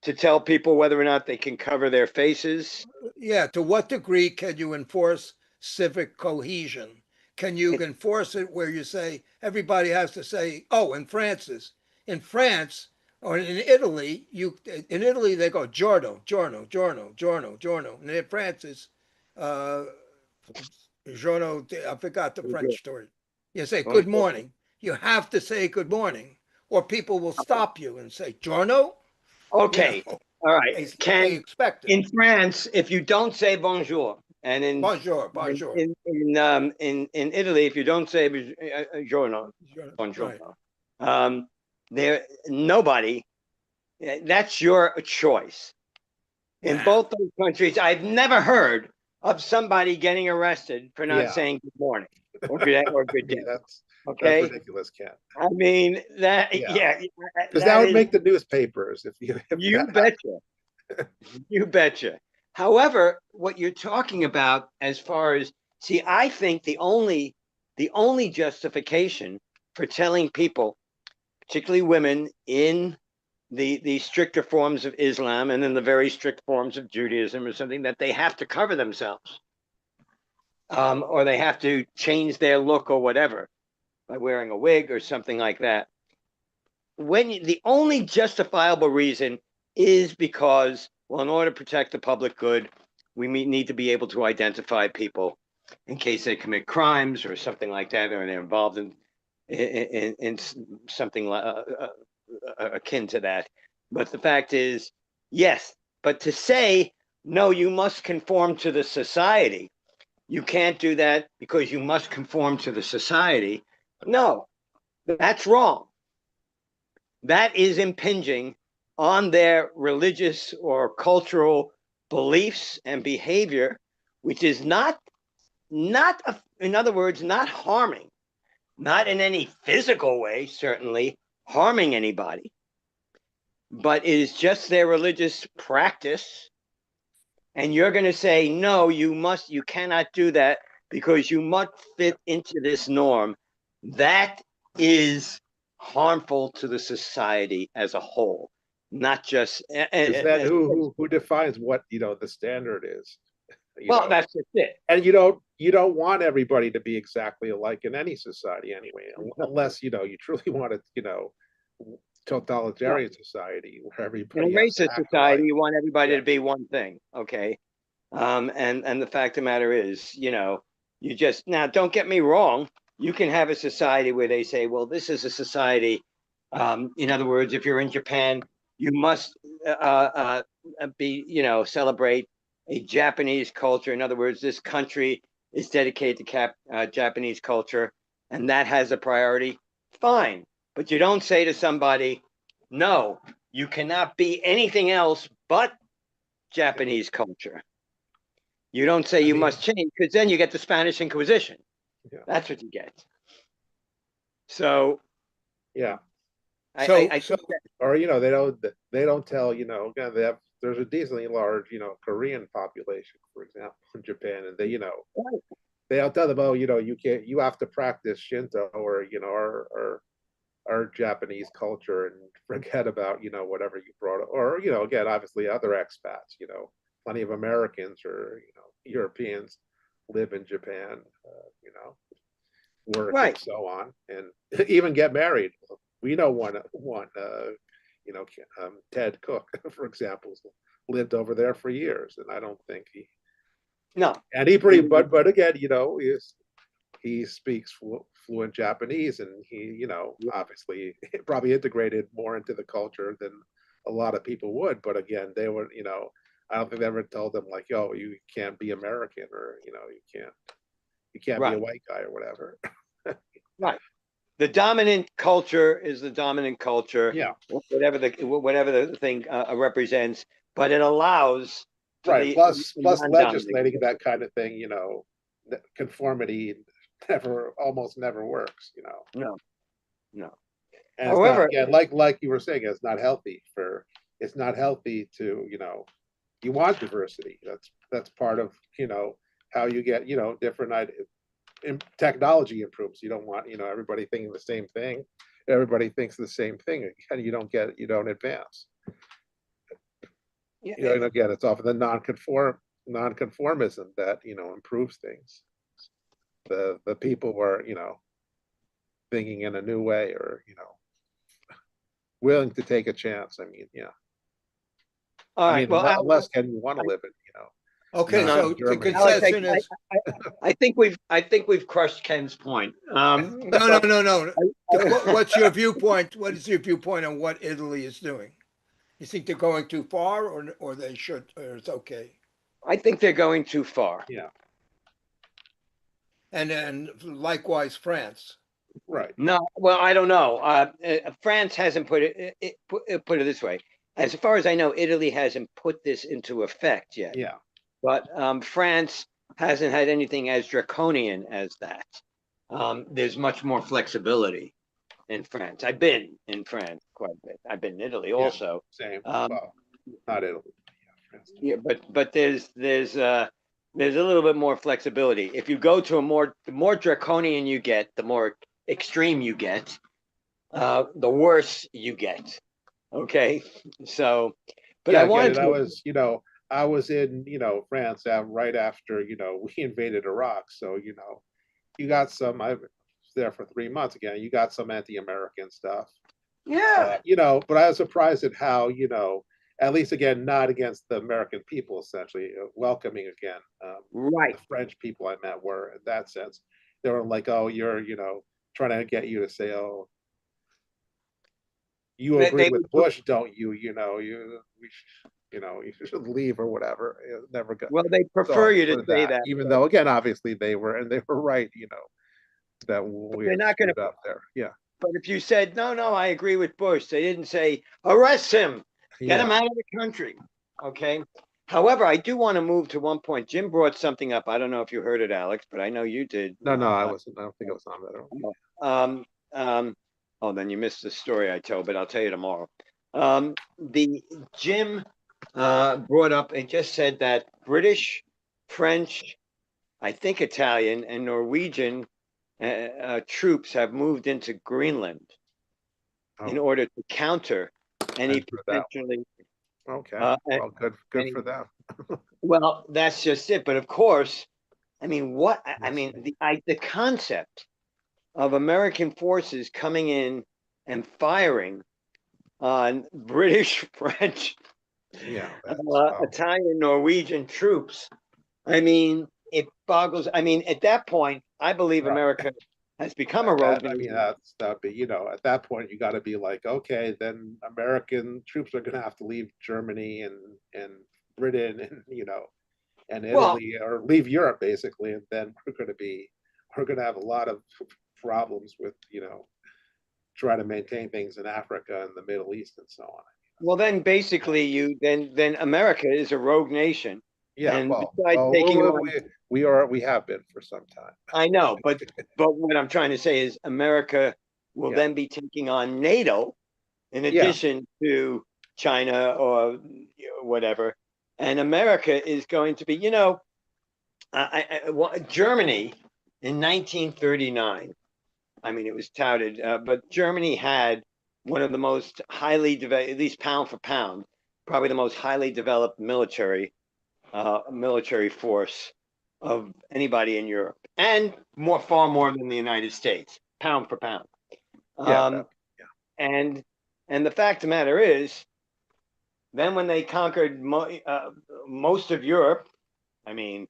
to tell people whether or not they can cover their faces. Yeah, to what degree can you enforce civic cohesion? Can you enforce it where you say everybody has to say, oh, in France or in Italy, they go giorno, giorno, giorno, giorno, giorno. And in France is giorno, I forgot the French story. You say good morning. You have to say good morning, or people will stop you and say giorno. Okay. All right. They expect it. In France, if you don't say bonjour, and in Bonjour. in Italy, if you don't say giorno, Right. nobody. That's your choice. In both those countries, I've never heard of somebody getting arrested for not saying good morning or good day. That's ridiculous, Ken. I mean that. Yeah, because that would make the newspapers. If you betcha. You betcha. However, what you're talking about, as far as I think the only justification for telling people, particularly women, in the stricter forms of Islam and in the very strict forms of Judaism or something, that they have to cover themselves, or they have to change their look or whatever by wearing a wig or something like that. The only justifiable reason is because, well, in order to protect the public good, we need to be able to identify people in case they commit crimes or something like that, or they're involved in something akin to that. But the fact is, yes, but to say, no, you must conform to the society. You can't do that because you must conform to the society. No, that's wrong. That is impinging on their religious or cultural beliefs and behavior, which is not in other words, not harming, not in any physical way, certainly harming anybody, but it is just their religious practice. And you're going to say, no, you cannot do that because you must fit into this norm. That is harmful to the society as a whole, not just. Is that who defines what, the standard is? Well, that's just it. And you don't want everybody to be exactly alike in any society anyway, unless you truly want totalitarian society where In a everybody has to racist act society, alike. you want everybody to be one thing, okay? And the fact of the matter is, you just now don't get me wrong. You can have a society where they say, well, this is a society. In other words, if you're in Japan, you must celebrate a Japanese culture. In other words, this country is dedicated to Japanese culture, and that has a priority. Fine, but you don't say to somebody, no, you cannot be anything else but Japanese culture. You don't say you must change, because then you get the Spanish Inquisition. Yeah. That's what you get. So, yeah. I So, think that, or they don't tell again there's a decently large Korean population, for example, in Japan, and they don't tell them, oh, you have to practice Shinto or our Japanese culture and forget about whatever you brought, or again, obviously other expats, plenty of Americans or Europeans live in Japan, work and so on, and even get married. We know one Ted Cook, for example, lived over there for years, and I don't think and he pretty, but again, he speaks fluent Japanese, and he, obviously probably integrated more into the culture than a lot of people would. But again, they were, I don't think they ever told them like, "Yo, you can't be American," or you can't be a white guy or whatever. right. The dominant culture is the dominant culture. Yeah. Whatever the thing represents, but it allows. Right. Plus legislating that kind of thing, conformity almost never works, No. And However, it's not, like you were saying, it's not healthy to, you want diversity. That's part of, how you get, different technology improves. You don't want, everybody thinking the same thing. Everybody thinks the same thing, and you don't advance. And again, it's often the nonconformism that improves things. The people were thinking in a new way, or willing to take a chance. I mean, yeah. All right. Well, unless Ken, you want to live in, Okay, so the Germany. concession is I think we've crushed Ken's point. no. What's your viewpoint? What is your viewpoint on what Italy is doing? You think they're going too far, or they should, or it's okay? I think they're going too far. Yeah. And likewise, France. Right. No, well, I don't know. France hasn't put it this way. As far as I know, Italy hasn't put this into effect yet. Yeah. But France hasn't had anything as draconian as that. There's much more flexibility in France. I've been in France quite a bit. I've been in Italy also. Same. Well, not Italy. Yeah, but there's a little bit more flexibility. If you go to the more draconian you get, the more extreme you get, the worse you get. Okay, so, but I wanted to. I was in France right after we invaded Iraq, so you got some. I was there for 3 months again. You got some anti-American stuff. Yeah. But I was surprised at how at least again, not against the American people, essentially welcoming again. Right. The French people I met were, in that sense, they were like, "Oh, you're trying to get you to say, oh, you agree with Bush, don't you? You should leave or whatever." It never got. Well, they prefer you to say that, even though again, obviously they were right. That we're not going to up there. Yeah. But if you said no, I agree with Bush, they didn't say arrest him Get them out of the country. Okay. However, I do want to move to one point. Jim brought something up. I don't know if you heard it, Alex, but I know you did. No, I wasn't. I don't think it was on that. Oh, then you missed the story I told, but I'll tell you tomorrow. The Jim brought up and just said that British, French, I think Italian, and Norwegian troops have moved into Greenland in order to counter any potentially. Okay. Well, good for them. Well, that's just it. But of course, I mean, the concept of American forces coming in and firing on British, French, Italian, Norwegian troops. I mean, it boggles. I mean, at that point, I believe America has become a rogue nation. I mean, that'd be, you know, at that point, you got to be like, okay, then American troops are going to have to leave Germany and Britain and, you know, and Italy, or leave Europe basically, and then we're going to have a lot of problems with, you know, trying to maintain things in Africa and the Middle East and so on. Well, then basically, then America is a rogue nation. Yeah, and well, we have been for some time. I know, but what I'm trying to say is America will then be taking on NATO in addition to China or whatever, and America is going to be, you know, Germany in 1939. I mean, it was touted, but Germany had one of the most highly developed, at least pound for pound, probably the most highly developed military force of anybody in Europe, and far more than the United States, pound for pound. And the fact of the matter is, then when they conquered most of Europe, I mean,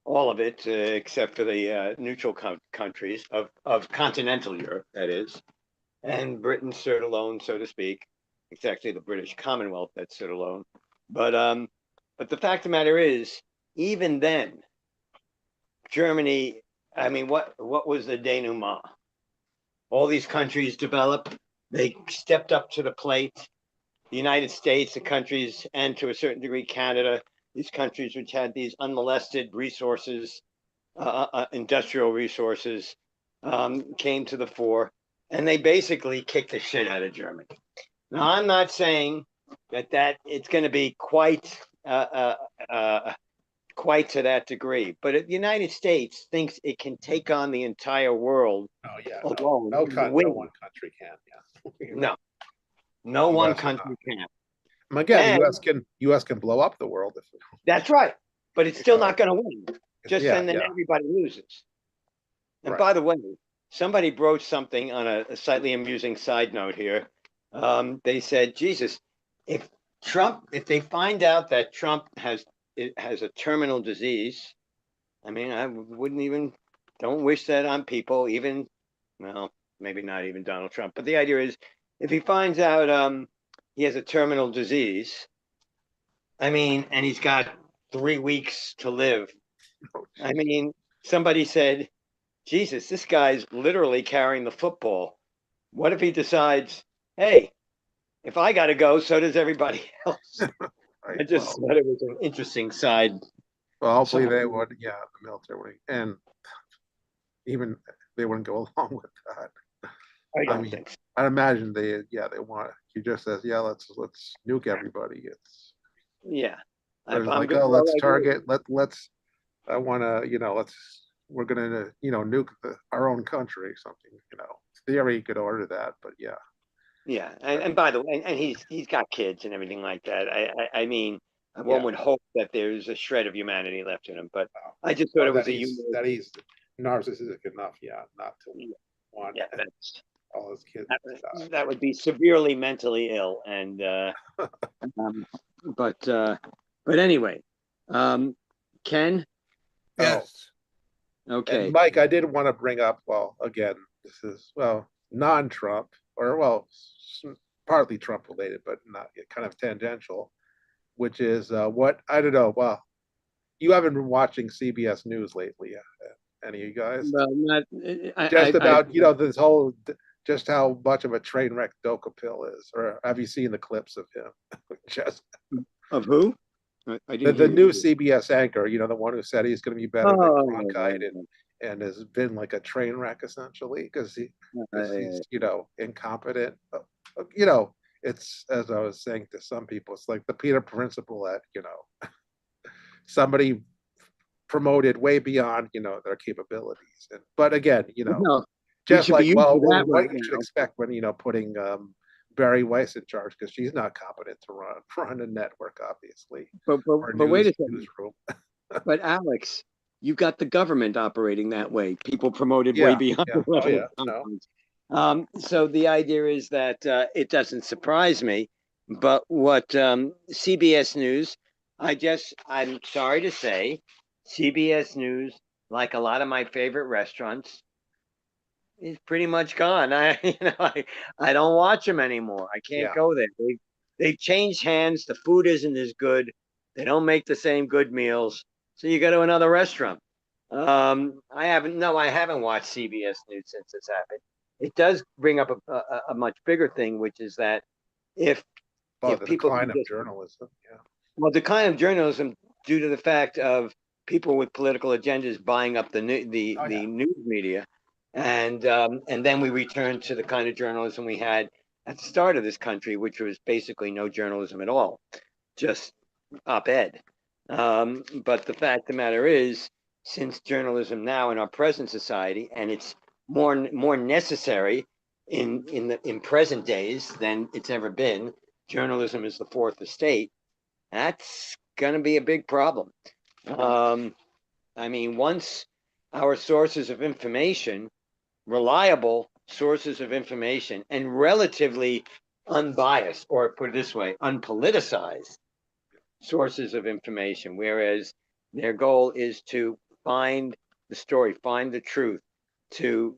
all of it except for the neutral countries of continental Europe, that is, and Britain stood alone, so to speak. It's actually the British Commonwealth that stood alone. But the fact of the matter is, even then, Germany, I mean, what was the denouement? All these countries developed, they stepped up to the plate. The United States, the countries, and to a certain degree, Canada, these countries which had these unmolested resources, industrial resources, came to the fore, and they basically kicked the shit out of Germany. Now, I'm not saying that it's going to be quite to that degree, but the United States thinks it can take on the entire world alone. No one country can. No one country can. Again, the U.S. can blow up the world. That's right, but it's still not going to win. Then everybody loses. And by the way, somebody broached something on a slightly amusing side note here. They said, Jesus, if they find out that Trump has a terminal disease, I mean, I don't wish that on people, maybe not even Donald Trump, but the idea is, if he finds out he has a terminal disease, I mean, and he's got 3 weeks to live, I mean, somebody said, Jesus, this guy's literally carrying the football. What if he decides, hey, if I got to go, so does everybody else? I just thought it was an interesting side. Well, hopefully they would, the military would, and even they wouldn't go along with that. I don't think so. I imagine they want. He just says, let's nuke everybody. It's like, let's target. I want to, we're gonna nuke our own country or something. Theory, you could order that, but and by the way, and he's got kids and everything like that. I mean, one would hope that there's a shred of humanity left in him, but I just thought it was that he's narcissistic enough, not to want that's all his kids. That would be severely mentally ill, and but anyway, Ken. Yes. Okay. And Mike, I did want to bring up. Well, again, this is non-Trump, or partly Trump related, but not kind of tangential, which is what I don't know. Well, you haven't been watching CBS News lately, any of you guys? Well, not about this whole just how much of a train wreck Dokapil is, or have you seen the clips of him? Just Of who? I the, didn't the hear new you. CBS anchor, you know, the one who said he's going to be better than Oh, Cronkite, and has been like a train wreck essentially because he's, you know, incompetent. You know, it's, as I was saying to some people, it's like the Peter principle at, you know, somebody promoted way beyond, you know, their capabilities. But again, you know, no, he just should be like, used well, for that what right you should now. expect when, you know, putting Barry Weiss in charge, because she's not competent to run a network, obviously, But or wait a second. newsroom. But Alex, you've got the government operating that way. People promoted way Yeah, beyond yeah, the level yeah, of no. competence. So the idea is that it doesn't surprise me, but what CBS News, I'm sorry to say, CBS News, like a lot of my favorite restaurants, is pretty much gone. I don't watch them anymore. I can't Yeah. go there. They've changed hands. The food isn't as good. They don't make the same good meals. So you go to another restaurant. I haven't watched CBS News since this happened. It does bring up a much bigger thing, which is that if Well, the people decline can of just, journalism. Yeah. well, the kind of journalism due to the fact of people with political agendas buying up the Oh, yeah. news media, and then we return to the kind of journalism we had at the start of this country, which was basically no journalism at all, just op-ed. But the fact of the matter is, since journalism now in our present society, and it's more necessary in present days than it's ever been, journalism is the fourth estate. That's going to be a big problem. I mean, once our sources of information, reliable sources of information, and relatively unbiased, or put it this way, unpoliticized sources of information, whereas their goal is to find the story, find the truth, to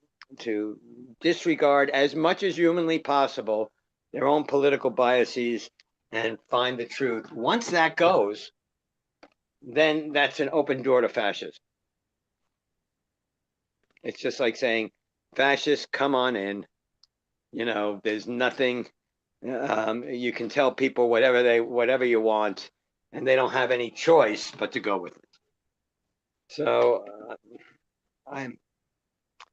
disregard as much as humanly possible their own political biases and find the truth. Once that goes, then that's an open door to fascism. It's just like saying, fascists, come on in. You know, there's nothing. You can tell people whatever you want, and they don't have any choice but to go with it. So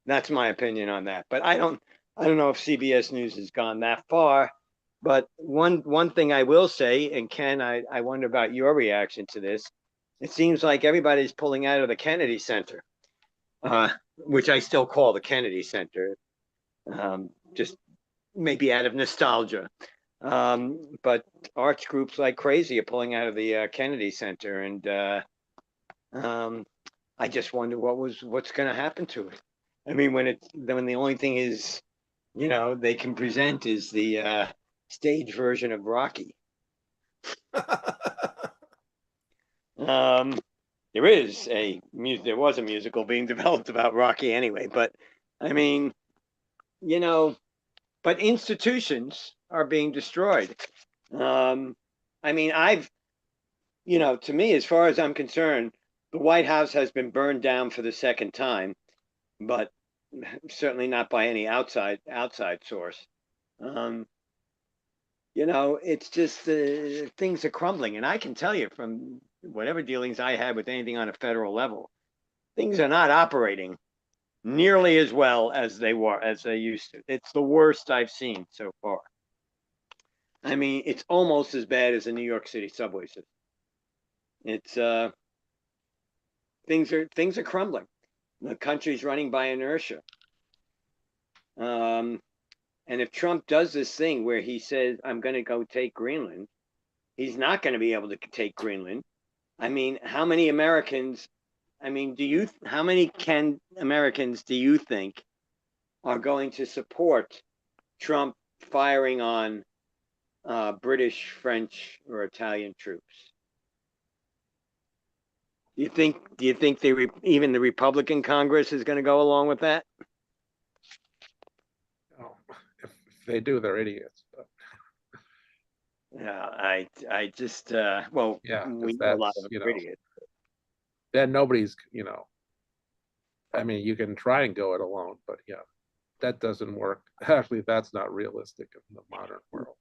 that's my opinion on that. But I don't know if CBS News has gone that far. But one thing I will say, and Ken, I wonder about your reaction to this. It seems like everybody's pulling out of the Kennedy Center, which I still call the Kennedy Center, just maybe out of nostalgia. But arts groups like crazy are pulling out of the Kennedy Center, and I just wonder what's going to happen to it. I mean, when the only thing is, you know, they can present is the stage version of Rocky. There was a musical being developed about Rocky anyway, but I mean, you know, but institutions are being destroyed. I mean, to me, as far as I'm concerned, the White House has been burned down for the second time, but certainly not by any outside source. It's just things are crumbling, and I can tell you from whatever dealings I had with anything on a federal level, things are not operating nearly as well as they used to. It's the worst I've seen so far. I mean, it's almost as bad as the New York City subway system. It's things are crumbling. The country's running by inertia. And if Trump does this thing where he says, I'm going to go take Greenland, he's not going to be able to take Greenland. I mean, how many Americans do you think are going to support Trump firing on British, French, or Italian troops? Do you think even the Republican Congress is going to go along with that? Oh, if they do, they're idiots. But Yeah, I just yeah, we because know a lot of that's, them are idiots. then nobody's, I mean, you can try and go it alone, but yeah. that doesn't work. Actually, that's not realistic in the modern world.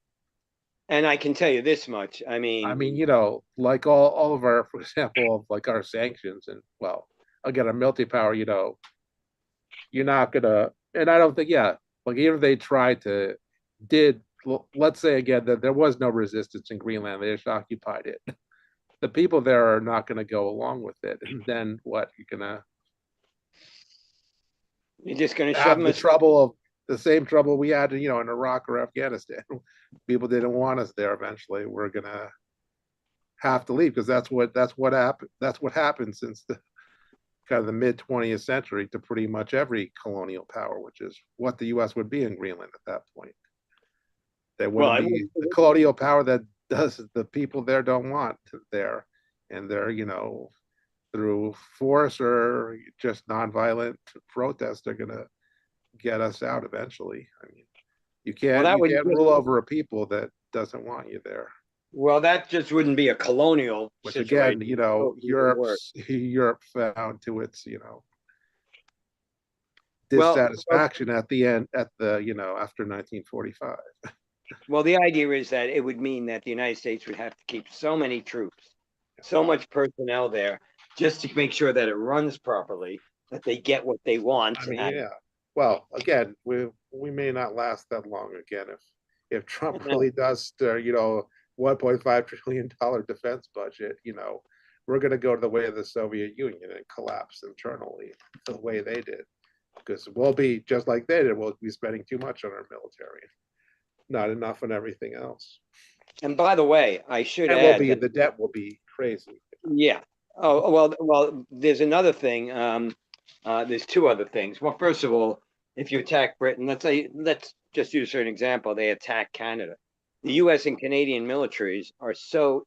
And I can tell you this much. I I mean, mean, you know, like all of our, for example, of like our sanctions, and well, again, a multi-power, you know, you're not gonna, and I don't think, yeah, like even if they tried to, did, let's say again that there was no resistance in Greenland, they just occupied it. The people there are not going to go along with it, and then what? You're gonna you're just going to shove have them the aside. trouble of the same trouble we had, you know, in Iraq or Afghanistan. People didn't want us there. Eventually, we're gonna have to leave because that's what happened. That's what happened since the kind of the mid 20th century to pretty much every colonial power, which is what the U.S. would be in Greenland at that point. They wouldn't Well, be the colonial power that does the people there don't want there, and they're, you know, through force or just nonviolent protest, they're gonna get us out eventually. I mean, you well, can't that you would can't rule over a people that doesn't want you there. well, that just wouldn't be a colonial Which situation. again, you know, It'd be even worse. Europe found to its, you know, Well, dissatisfaction at the end at the, you know, after 1945. well, the idea is that it would mean that the United States would have to keep so many troops, so much personnel there, just to make sure that it runs properly, that they get what they want. I mean, And yeah. Well, again, we may not last that long again if Trump really does, you know, $1.5 trillion defense budget. You know, we're going to go to the way of the Soviet Union and collapse internally the way they did, because we'll be just like they did. We'll be spending too much on our military, not enough on everything else, and by the way, I should and add that the debt will be crazy. yeah. Oh well. There's another thing. There's two other things. Well, first of all, if you attack Britain, let's just use for an example. They attack Canada. The U.S. and Canadian militaries are so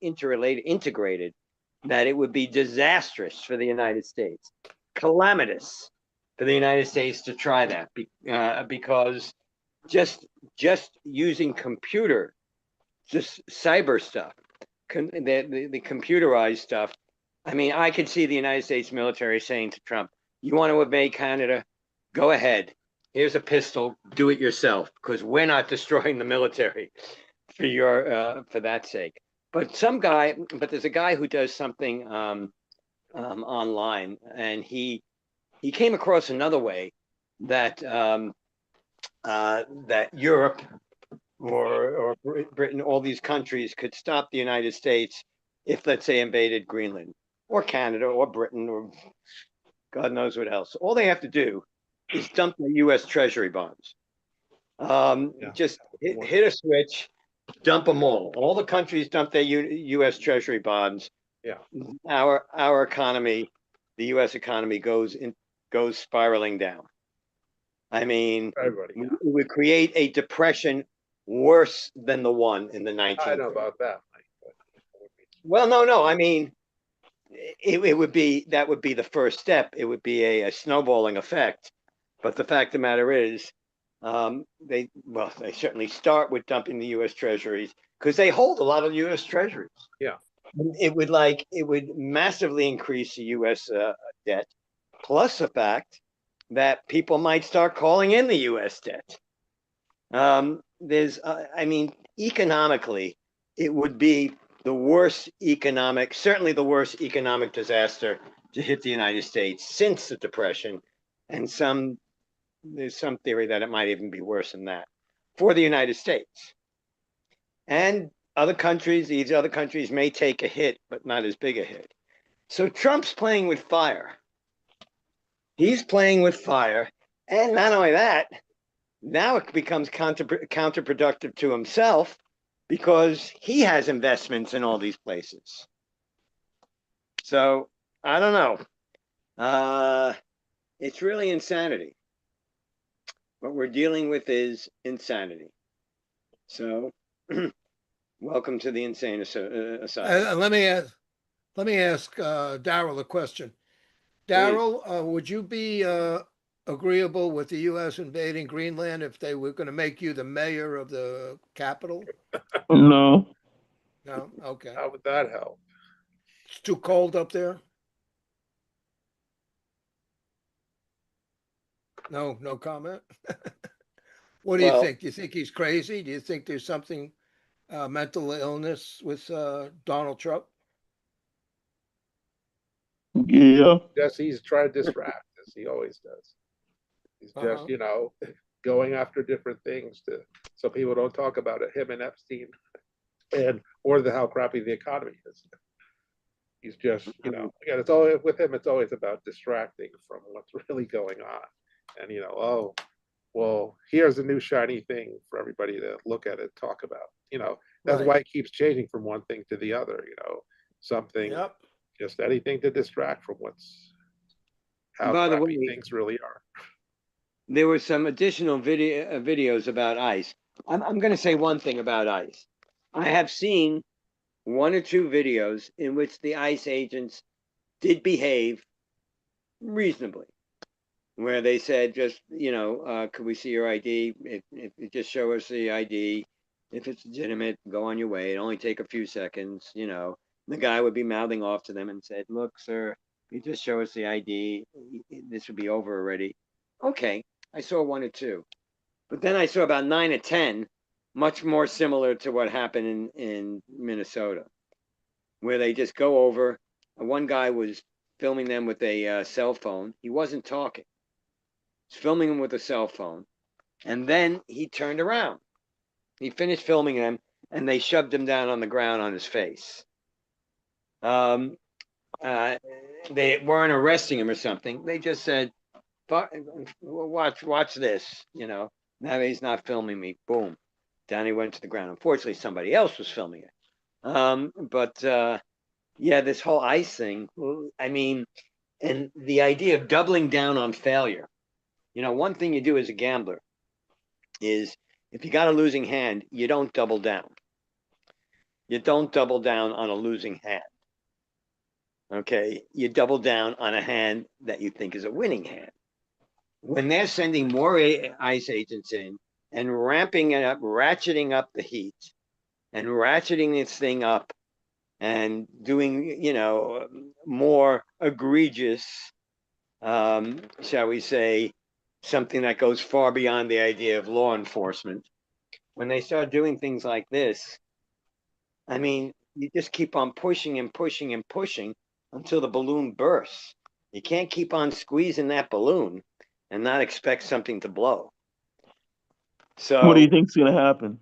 interrelated, integrated, that it would be disastrous for the United States, calamitous for the United States to try that, because just using just cyber stuff, the computerized stuff. I mean, I could see the United States military saying to Trump, "You want to invade Canada? Go ahead. Here's a pistol. Do it yourself, because we're not destroying the military for that sake." But there's a guy who does something online, and he came across another way that that Europe or Britain, all these countries could stop the United States if, let's say, invaded Greenland or Canada or Britain or God knows what else. All they have to do is dump the U.S. Treasury bonds. Just hit a switch, dump them all. All the countries dump their U.S. Treasury bonds. Yeah. Our economy, the U.S. economy goes spiraling down. I mean, Everybody. it would create a depression worse than the one in the 1930s. I know about that. Well, no. I mean, it would be the first step. It would be a snowballing effect. But the fact of the matter is, they certainly start with dumping the U.S. Treasuries because they hold a lot of U.S. Treasuries. Yeah. It would massively increase the U.S. Debt, plus the fact that people might start calling in the U.S. debt. I mean, economically, it would be certainly the worst economic disaster to hit the United States since the Depression, and there's some theory that it might even be worse than that for the United States. And these other countries may take a hit, but not as big a hit. So Trump's playing with fire. He's playing with fire, and not only that, now it becomes counterproductive to himself because he has investments in all these places. So I don't know. It's really insanity. What we're dealing with is insanity. So welcome to the insane asylum. Let me ask Daryl a question. Daryl, would you be agreeable with the U.S. invading Greenland if they were going to make you the mayor of the capital? No. No? Okay. How would that help? It's too cold up there? No comment. What do you Well, think? Do you think he's crazy? Do you think there's something mental illness with Donald Trump? Yeah. Just he's trying to distract, as he always does. He's just, Uh-huh. going after different things to so people don't talk about it. Him and Epstein, and or how crappy the economy is. He's just, again, it's always with him. It's always about distracting from what's really going on, and oh, well, here's a new shiny thing for everybody to look at and talk about. That's Right. why it keeps changing from one thing to the other. Something, Yep. just anything to distract from how by the crappy way, things really are. there were some additional videos about ICE. I'm going to say one thing about ICE. I have seen one or two videos in which the ICE agents did behave reasonably, where they said, just, could we see your ID? If just show us the ID. If it's legitimate, go on your way. It only take a few seconds. The guy would be mouthing off to them and said, look, sir, you just show us the ID. This would be over already. Okay, I saw one or two. But then I saw about 9 or 10, much more similar to what happened in Minnesota, where they just go over. One guy was filming them with a cell phone. He wasn't talking. He's filming them with a cell phone. And then he turned around. He finished filming them, and they shoved him down on the ground on his face. Um, they weren't arresting him or something. They just said, watch this, Now he's not filming me. Boom. Down he went to the ground. Unfortunately, somebody else was filming it. But yeah, this whole ICE thing, I mean, and the idea of doubling down on failure. One thing you do as a gambler is if you got a losing hand, you don't double down. You don't double down on a losing hand. Okay. You double down on a hand that you think is a winning hand. When they're sending more ICE agents in and ramping it up, ratcheting up the heat and ratcheting this thing up and doing, more egregious, shall we say, something that goes far beyond the idea of law enforcement. When they start doing things like this, I mean, you just keep on pushing and pushing and pushing until the balloon bursts. You can't keep on squeezing that balloon and not expect something to blow. What do you So, think's gonna happen?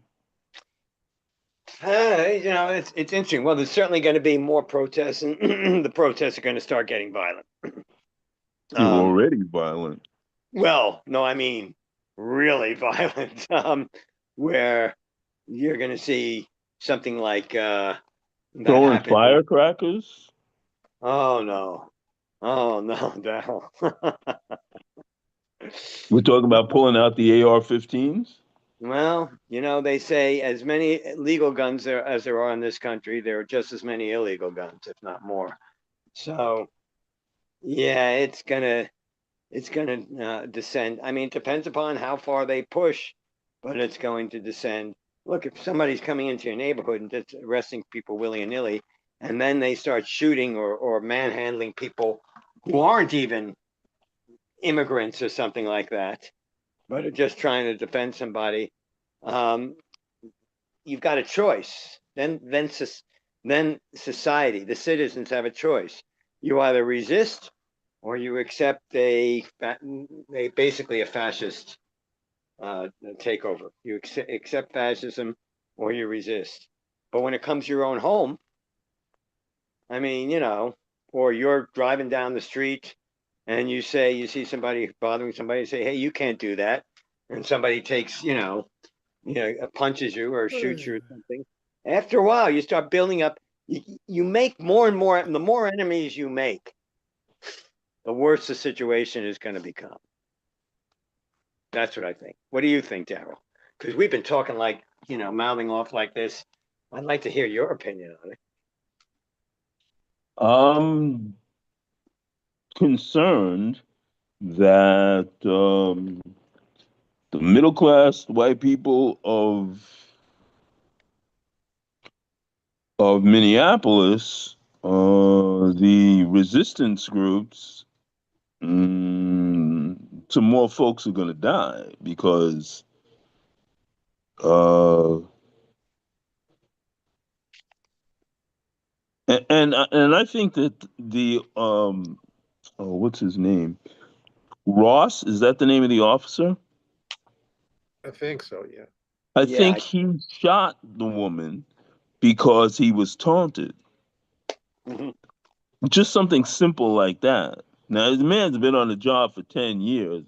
it's interesting. Well, there's certainly going to be more protests, and the protests are going to start getting violent. You're Um, already violent. well, no, I mean really violent, where you're going to see something like that Throwing happen. firecrackers? Oh no, oh no, Daryl. We're talking about pulling out the AR-15s? Well, they say as many legal guns as there are in this country, there are just as many illegal guns, if not more. So, yeah, it's gonna descend. I mean, it depends upon how far they push, but it's going to descend. Look, if somebody's coming into your neighborhood and just arresting people willy nilly, and then they start shooting or manhandling people who aren't even immigrants or something like that, but are just trying to defend somebody, um, you've got a choice. Then society, the citizens have a choice. You either resist or you accept basically a fascist takeover. You accept fascism or you resist. But when it comes to your own home, I mean, or you're driving down the street and you see somebody bothering somebody, you say, hey, you can't do that. And somebody takes, punches you or shoots you or something. After a while, you start building up. You make more and more, and the more enemies you make, the worse the situation is going to become. That's what I think. What do you think, Daryl? Because we've been talking like, mouthing off like this. I'd like to hear your opinion on it. I'm concerned that the middle class white people of Minneapolis, the resistance groups, some more folks are going to die because uh, and I think that the what's his name? Ross, is that the name of the officer? I think so, yeah. I Yeah. think he shot the woman because he was taunted. Mhm. Just something simple like that. Now, the man's been on the job for 10 years.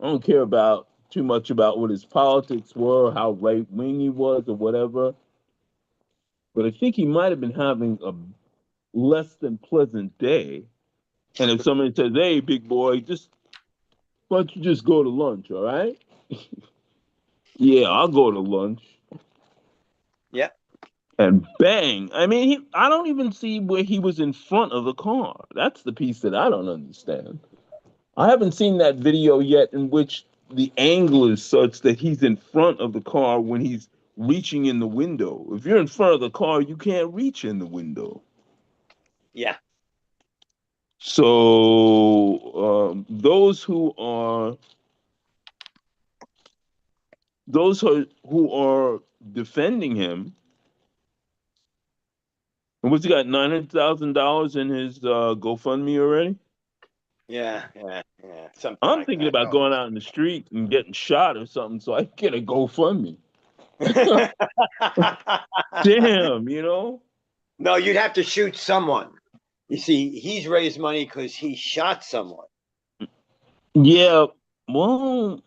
I don't care about too much about what his politics were, how right wing he was, or whatever. But I think he might have been having a less than pleasant day. And if somebody says, "Hey, big boy, just why don't you just go to lunch, all right?" Yeah, I'll go to lunch. Yeah. And bang! I mean, I don't even see where he was in front of the car. That's the piece that I don't understand. I haven't seen that video yet in which the angle is such that he's in front of the car when he's reaching in the window. If you're in front of the car, you can't reach in the window. Yeah. So who are defending him, and what's he got, $900,000 in his GoFundMe already? Yeah. Yeah. Yeah. Something I'm like thinking that. about going out in the street and getting shot or something so I can get a GoFundMe. Damn, you know? No, you'd have to shoot someone. You see, he's raised money because he shot someone. Yeah, well,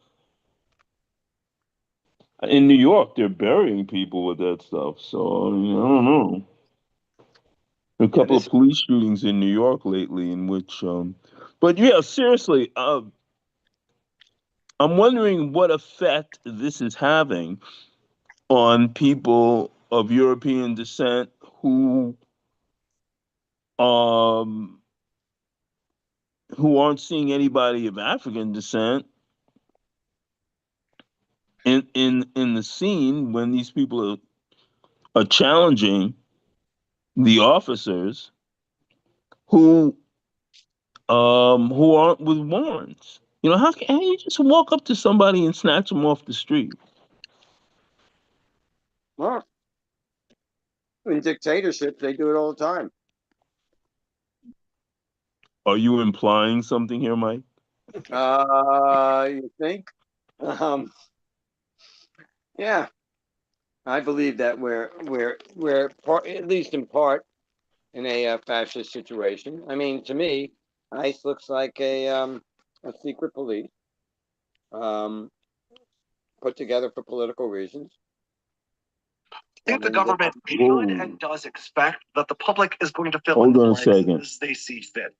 in New York, they're burying people with that stuff. So, I mean, I don't know. A Yeah, couple of this. police shootings in New York lately in which, but yeah, seriously, I'm wondering what effect this is having on people of European descent um, who aren't seeing anybody of African descent in the scene when these people are challenging the officers who who aren't with warrants. You know, how you just walk up to somebody and snatch them off the street? Well, in dictatorships, they do it all the time. Are you implying something here, Mike? You think? Um, yeah, I believe that we're part, at least in part, in a fascist situation. I mean, to me, ICE looks like a secret police um, put together for political reasons. I think the And government should and does expect that the public is going to fill in Hold the on a blanks second. as they see fit.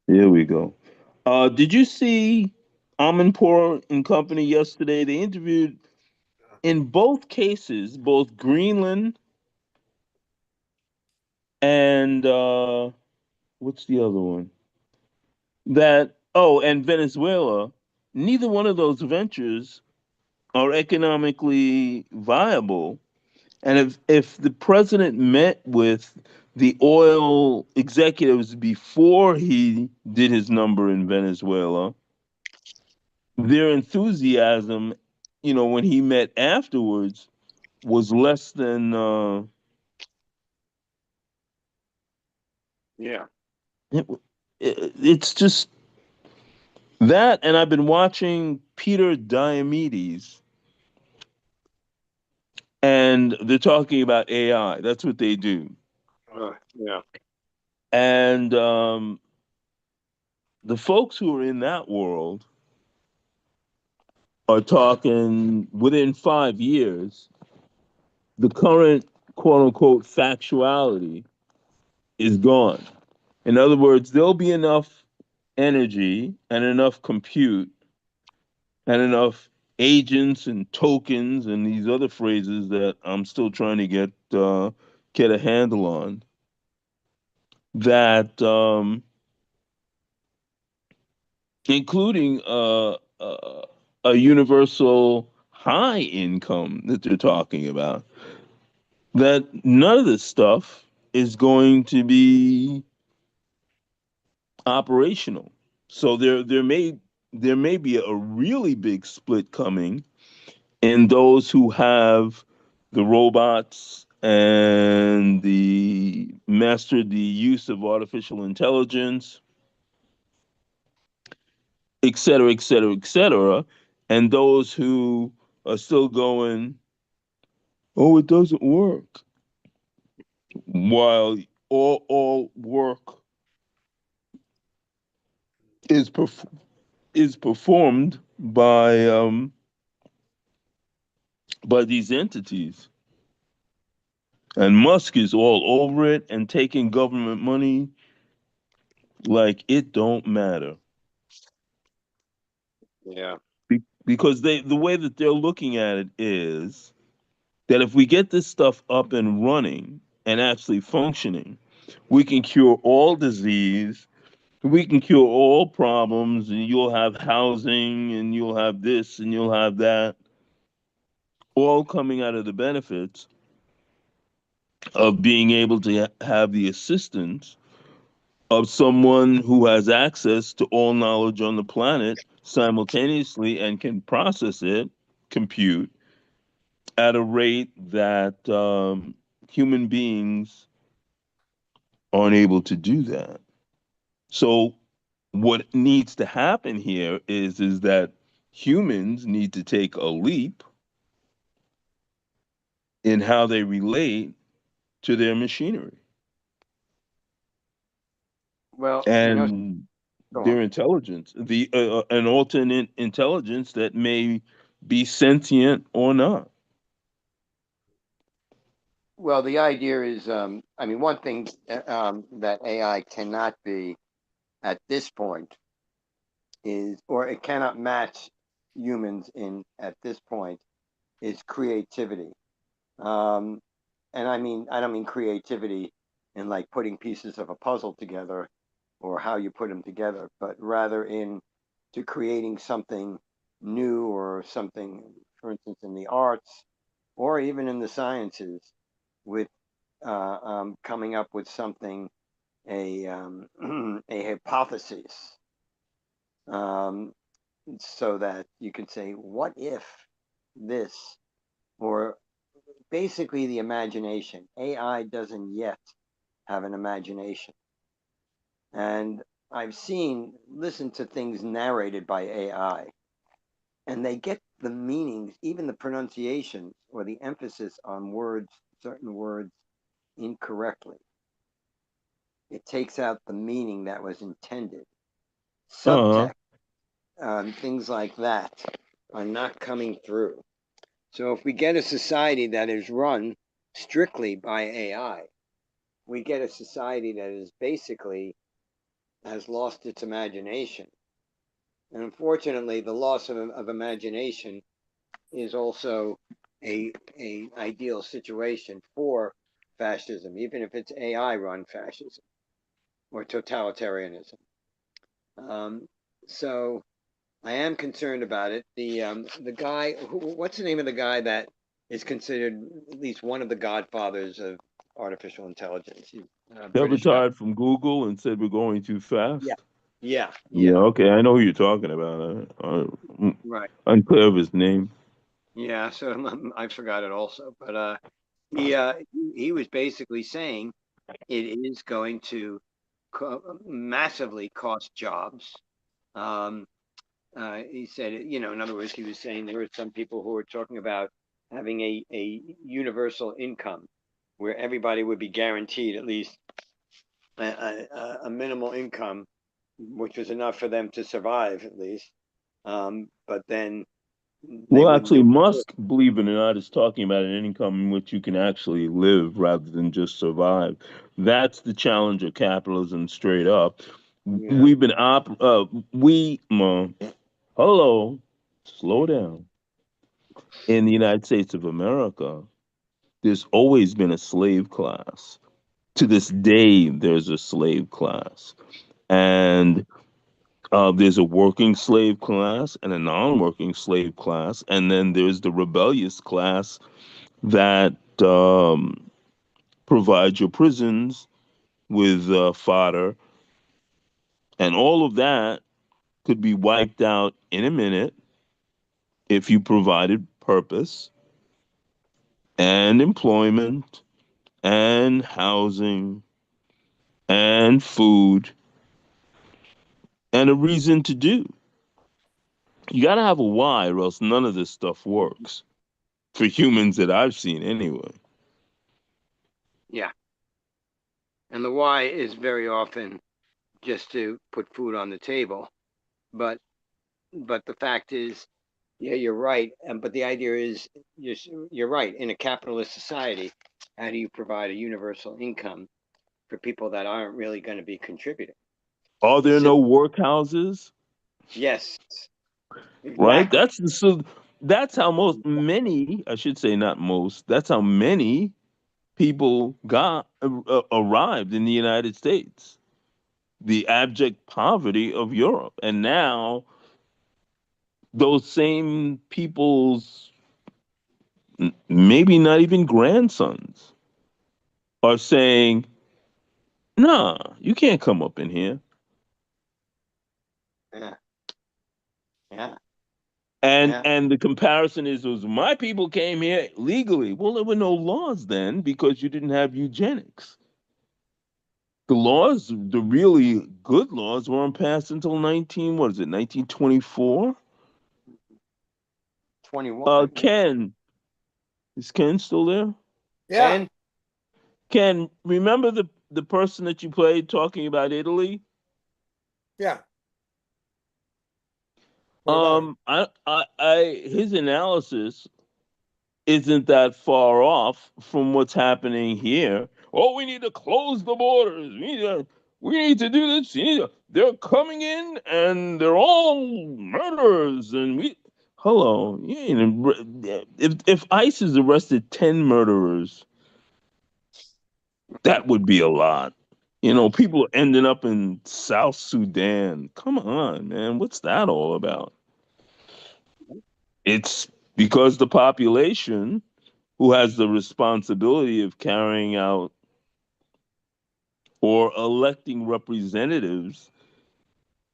Here we go. Did you see Amanpour and Company yesterday? They interviewed in both cases, both Greenland and what's the other one? And Venezuela. Neither one of those ventures are economically viable. And if the president met with the oil executives before he did his number in Venezuela, their enthusiasm, when he met afterwards, was less than yeah, it, it's just that. And I've been watching Peter Diomedes, and they're talking about AI. That's what they do. yeah, And the folks who are in that world are talking within 5 years, the current quote unquote factuality is gone. In other words, there'll be enough energy and enough compute and enough agents and tokens and these other phrases that I'm still trying to get a handle on, that including a universal high income that they're talking about, that none of this stuff is going to be operational. So there may there may be a really big split coming in those who have the robots and the mastered the use of artificial intelligence, et cetera, et cetera, et cetera, and those who are still going, oh, it doesn't work, while all work is is performed by these entities. And Musk is all over it and taking government money like it don't matter. Yeah. Because the way that they're looking at it is that if we get this stuff up and running and actually functioning, we can cure all disease, we can cure all problems, and you'll have housing and you'll have this and you'll have that, all coming out of the benefits of being able to have the assistance of someone who has access to all knowledge on the planet simultaneously and can process it, compute at a rate that human beings aren't able to do that. So what needs to happen here is that humans need to take a leap in how they relate to their machinery Well, and go on. their intelligence, the an alternate intelligence that may be sentient or not. Well, the idea is, I mean, one thing that AI cannot be at this point is, or it cannot match humans in at this point, is creativity. Um, and I don't mean creativity in like putting pieces of a puzzle together or how you put them together, but rather in to creating something new or something, for instance, in the arts or even in the sciences, with coming up with something, a a hypothesis, um, so that you can say, what if this, or basically the imagination. AI doesn't yet have an imagination. And I've listened to things narrated by AI, and they get the meanings, even the pronunciations or the emphasis on words, certain words, incorrectly. It takes out the meaning that was intended. Uh-huh. Subtext, things like that are not coming through. So if we get a society that is run strictly by AI, we get a society that is basically has lost its imagination. And unfortunately, the loss of imagination is also a ideal situation for fascism, even if it's AI run fascism or totalitarianism. Um, so I am concerned about it. The guy, what's the name of the guy that is considered at least one of the godfathers of artificial intelligence? He's a They British guy. retired from Google and said we're going too Yeah, fast. yeah, Yeah, yeah. okay, I know who you're talking about. Right. Unclear of his name. Yeah. So I forgot it also, but he he was basically saying it is going to massively cost jobs. Um, he said, you know, in other words, he was saying there were some people who were talking about having a universal income where everybody would be guaranteed at least a minimal income, which was enough for them to survive at least. But then they Well, wouldn't be actually, able to work. Musk, believe it or not, is talking about an income in which you can actually live rather than just survive. That's the challenge of capitalism, straight up. Yeah. We've been hello, slow down. In the United States of America, there's always been a slave class. To this day, there's a slave class, and there's a working slave class and a non-working slave class, and then there's the rebellious class that provides your prisons with fodder, and all of that could be wiped out in a minute if you provided purpose and employment and housing and food and a reason to do. You got to have a why, or else none of this stuff works for humans that I've seen anyway. Yeah. And the why is very often just to put food on the table. But the fact is, yeah, you're right. But the idea is, you're right. In a capitalist society, how do you provide a universal income for people that aren't really going to be contributing? Are there So, no workhouses? yes, Right? exactly. That's how many, I should say not most, that's how many people got arrived in the United States. The abject poverty of Europe. And now those same people's maybe not even grandsons are saying, "Nah, you can't come up in here." Yeah, yeah, And yeah. and the comparison is, was my people came here legally. Well, there were no laws then because you didn't have eugenics. The laws, the really good laws, weren't passed until 1924? 21. Ken, is Ken still there? Yeah, Ken? Ken, remember the person that you played talking about Italy? yeah. What about it? His analysis isn't that far off from what's happening here. Oh, we need to close the borders. We need to do this. They're coming in and they're all murderers. And hello, if ICE has arrested 10 murderers, that would be a lot. People are ending up in South Sudan. Come on, man. What's that all about? It's because the population who has the responsibility of carrying out or electing representatives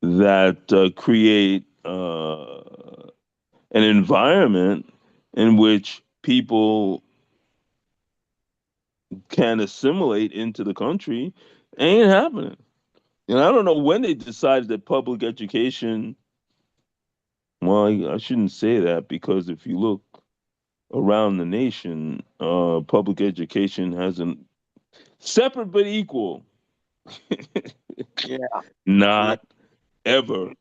that create an environment in which people can assimilate into the country ain't happening. And I don't know when they decided that public education, well, I shouldn't say that because if you look around the nation, public education hasn't separate but equal. Yeah, yeah. Not ever.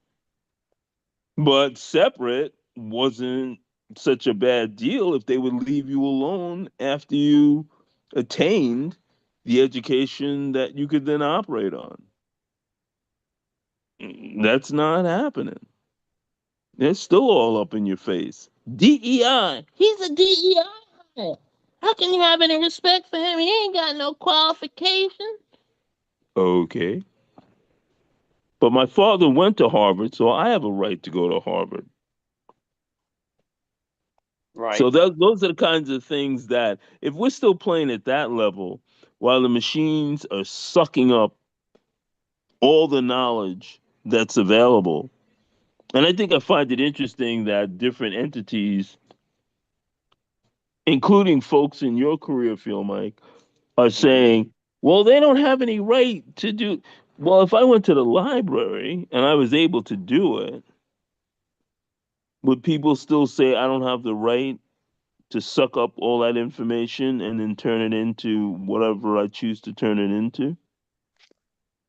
But separate wasn't such a bad deal if they would leave you alone after you attained the education that you could then operate on. That's not happening. They're still all up in your face. DEI. He's a DEI. How can you have any respect for him? He ain't got no qualification. Okay. But my father went to Harvard, so I have a right to go to Harvard. Right. So those are the kinds of things that, if we're still playing at that level, while the machines are sucking up all the knowledge that's available, and I find it interesting that different entities, including folks in your career field, Mike, are Mhm. saying, well, they don't have any right to do. Well, if I went to the library and I was able to do it, would people still say I don't have the right to suck up all that information and then turn it into whatever I choose to turn it into?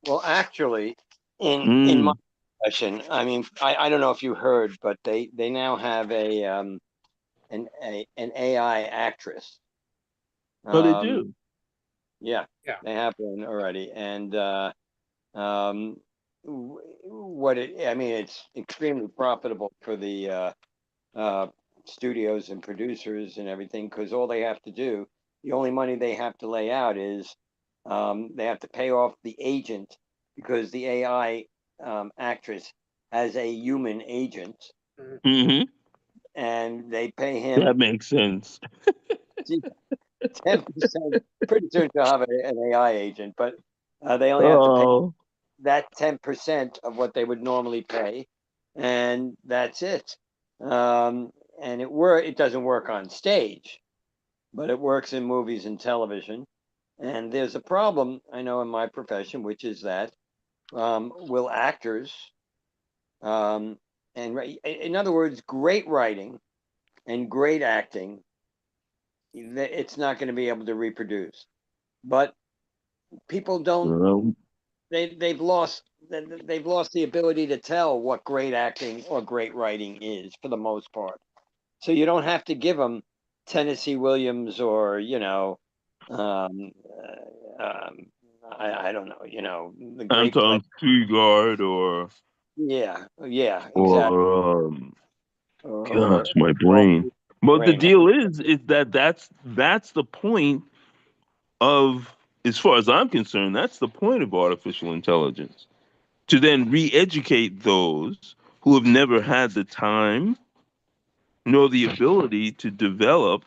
Well, actually, in my Mm. profession, I mean, I don't know if you heard, but they now have an AI actress. Oh, they Um, do. yeah, Yeah. they have one already, and um, I mean, it's extremely profitable for the uh, studios and producers and everything because all they have to do, the only money they have to lay out is they have to pay off the agent because the AI actress has a human agent Hmm. and they pay him That makes sense. 10%. Pretty soon she'll have an AI agent, but they only have to pay Oh, that 10% of what they would normally pay. and that's it. And it doesn't work on stage, but it works in movies and television. And there's a problem I know in my profession, which is that will actors, in other words, great writing and great acting, it's not going to be able to reproduce. But people don't. Well, They've lost the ability to tell what great acting or great writing is for the most part. So you don't have to give them Tennessee Williams or um, I don't know, the great play. Anton Fugard Yeah, exactly. or Or gosh, my brain. But the brain. deal is that that's the point of, as far as I'm concerned, that's the point of artificial intelligence. To then re-educate those who have never had the time nor the ability to develop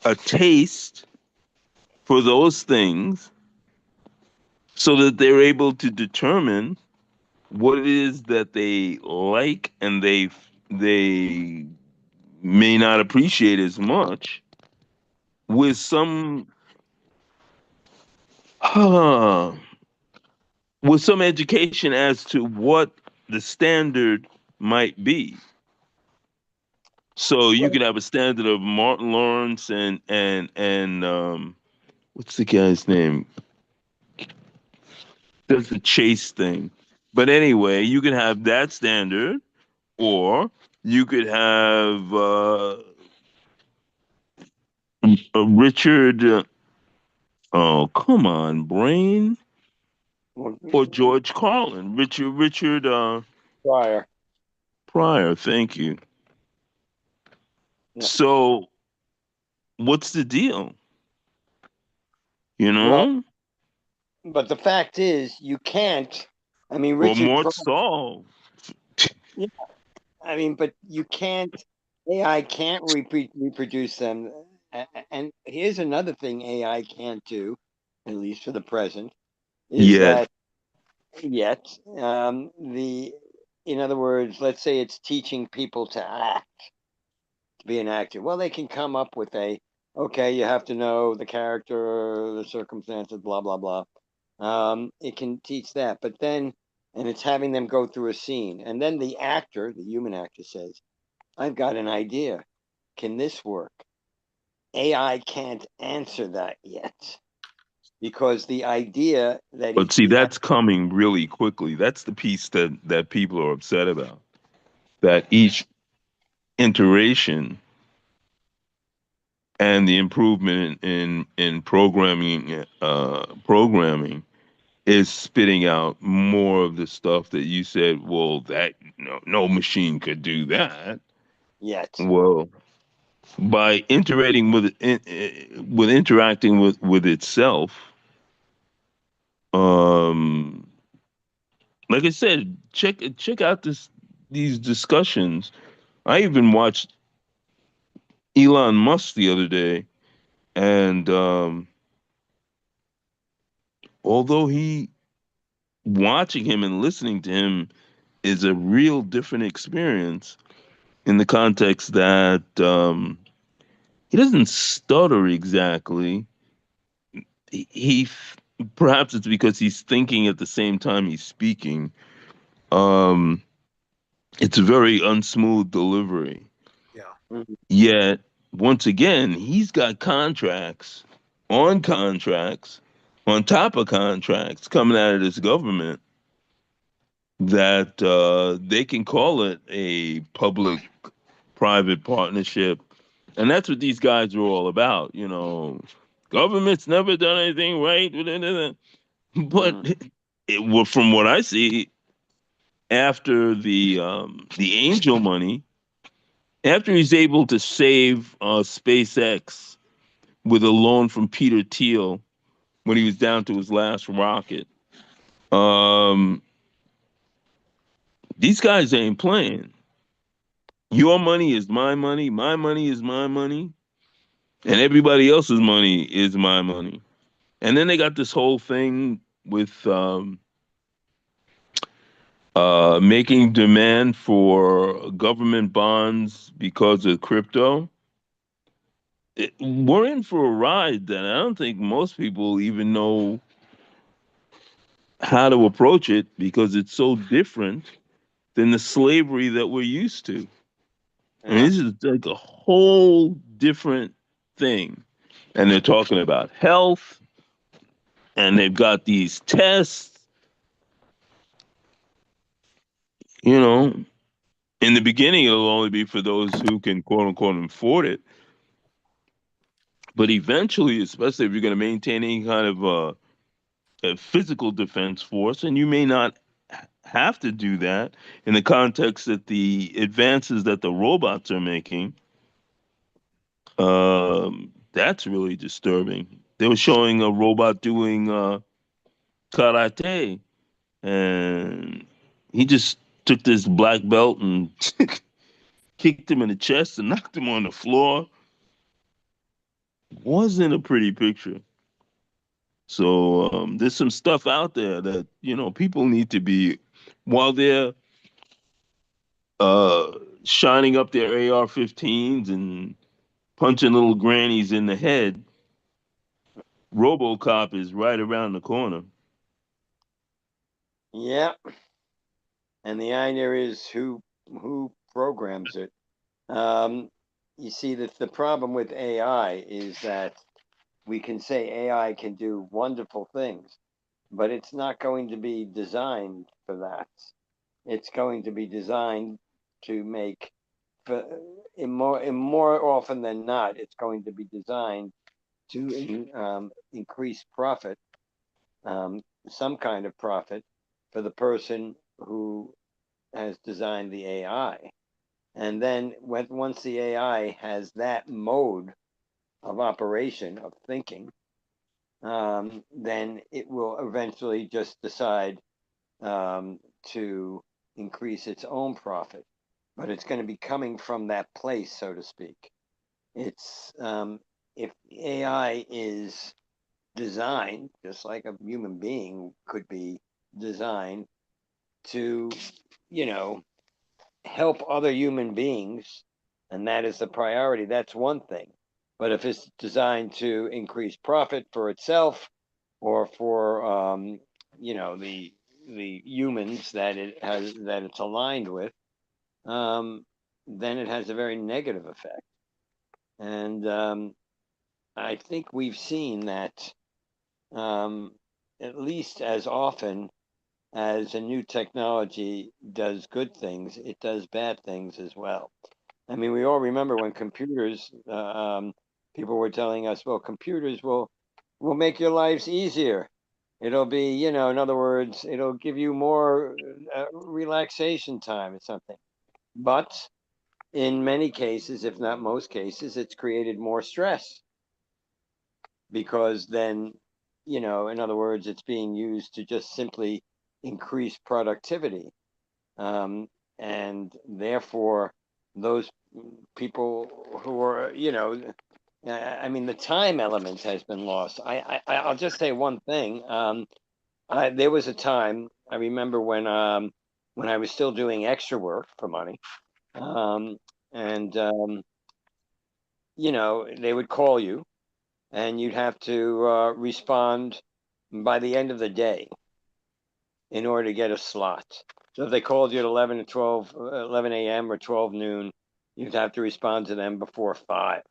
a taste for those things so that they're able to determine what it is that they like and they may not appreciate as much with some uh, with some education as to what the standard might be. So you Well, could have a standard of Martin Lawrence and what's the guy's name? Does the chase thing. But anyway, you could have that standard, or you could have Richard. Oh, come on, brain, or George Carlin. Richard Prior. Pryor. Thank you. Yeah. So, what's the deal? You Well, know, but the fact is, you can't. I mean, or Richard Mort Pryor. Saul. Yeah, I mean, but you can't. AI can't reproduce them. And here's another thing AI can't do, at least for the present, is Yet, that yet the in other words, let's say it's teaching people to act, to be an actor. Well, they can come up with okay, you have to know the character, the circumstances, blah blah blah. It can teach that, but then, and it's having them go through a scene, and then the actor, the human actor, says, "I've got an idea. Can this work?" AI can't answer that yet because the idea that but see, that's coming really quickly. That's the piece that people are upset about. That each iteration and the improvement in programming is spitting out more of the stuff that you said, well, that no machine could do that. yet. Well, by interacting with itself, um like I said, check out these discussions. I even watched Elon Musk the other day, and although he watching him and listening to him is a real different experience in the context that he doesn't stutter exactly. He perhaps it's because he's thinking at the same time he's speaking. Um, it's a very unsmooth delivery. Yeah. Mhm. Yet once again, he's got contracts on top of contracts coming out of this government that they can call it a public-private partnership, and that's what these guys are all about. Government's never done anything right, but Mhm. well, from what I see, after the angel money, after he's able to save SpaceX with a loan from Peter Thiel when he was down to his last rocket, um, these guys ain't playing. Your money is my money is my money, and everybody else's money is my money. And then they got this whole thing with Making demand for government bonds because of crypto. We're in for a ride that I don't think most people even know how to approach it because it's so different than the slavery that we're used to. I mean, Yeah. this is like a whole different thing. And they're talking about health, and they've got these tests, you know. In the beginning, it'll only be for those who can quote unquote afford it. But eventually, especially if you're going to maintain any kind of a physical defense force, and you may not have to do that in the context that the advances that the robots are making, that's really disturbing. They were showing a robot doing karate, and he just took this black belt and kicked him in the chest and knocked him on the floor. Wasn't a pretty picture. So there's some stuff out there that people need to be while they're uh, shining up their AR-15s and punching little grannies in the head. RoboCop is right around the corner. Yeah. And the idea is who programs it. Um, you see that the problem with AI is that we can say AI can do wonderful things, but it's not going to be designed for that. It's going to be designed to make, more often than not, it's going to be designed to increase profit, some kind of profit for the person who has designed the AI. And then once the AI has that mode of operation, of thinking, then it will eventually just decide to increase its own profit. But it's going to be coming from that place, so to speak. It's if AI is designed, just like a human being could be designed to, you know, help other human beings, and that is the priority, that's one thing. But if it's designed to increase profit for itself or for the humans that it's aligned with, then it has a very negative effect. And I think we've seen that at least as often as a new technology does good things, it does bad things as well. I mean, we all remember when computers, people were telling us, well, computers will make your lives easier. It'll be, in other words, it'll give you more relaxation time or something. But in many cases, if not most cases, it's created more stress because then, in other words, it's being used to just simply increase productivity. And therefore, those people who are, I mean, the time element has been lost. I'll just say one thing. There was a time I remember when I was still doing extra work for money, and they would call you, and you'd have to respond by the end of the day in order to get a slot. So if they called you at 11 to 12, 11 a.m. or 12 noon, you'd have to respond to them before 5.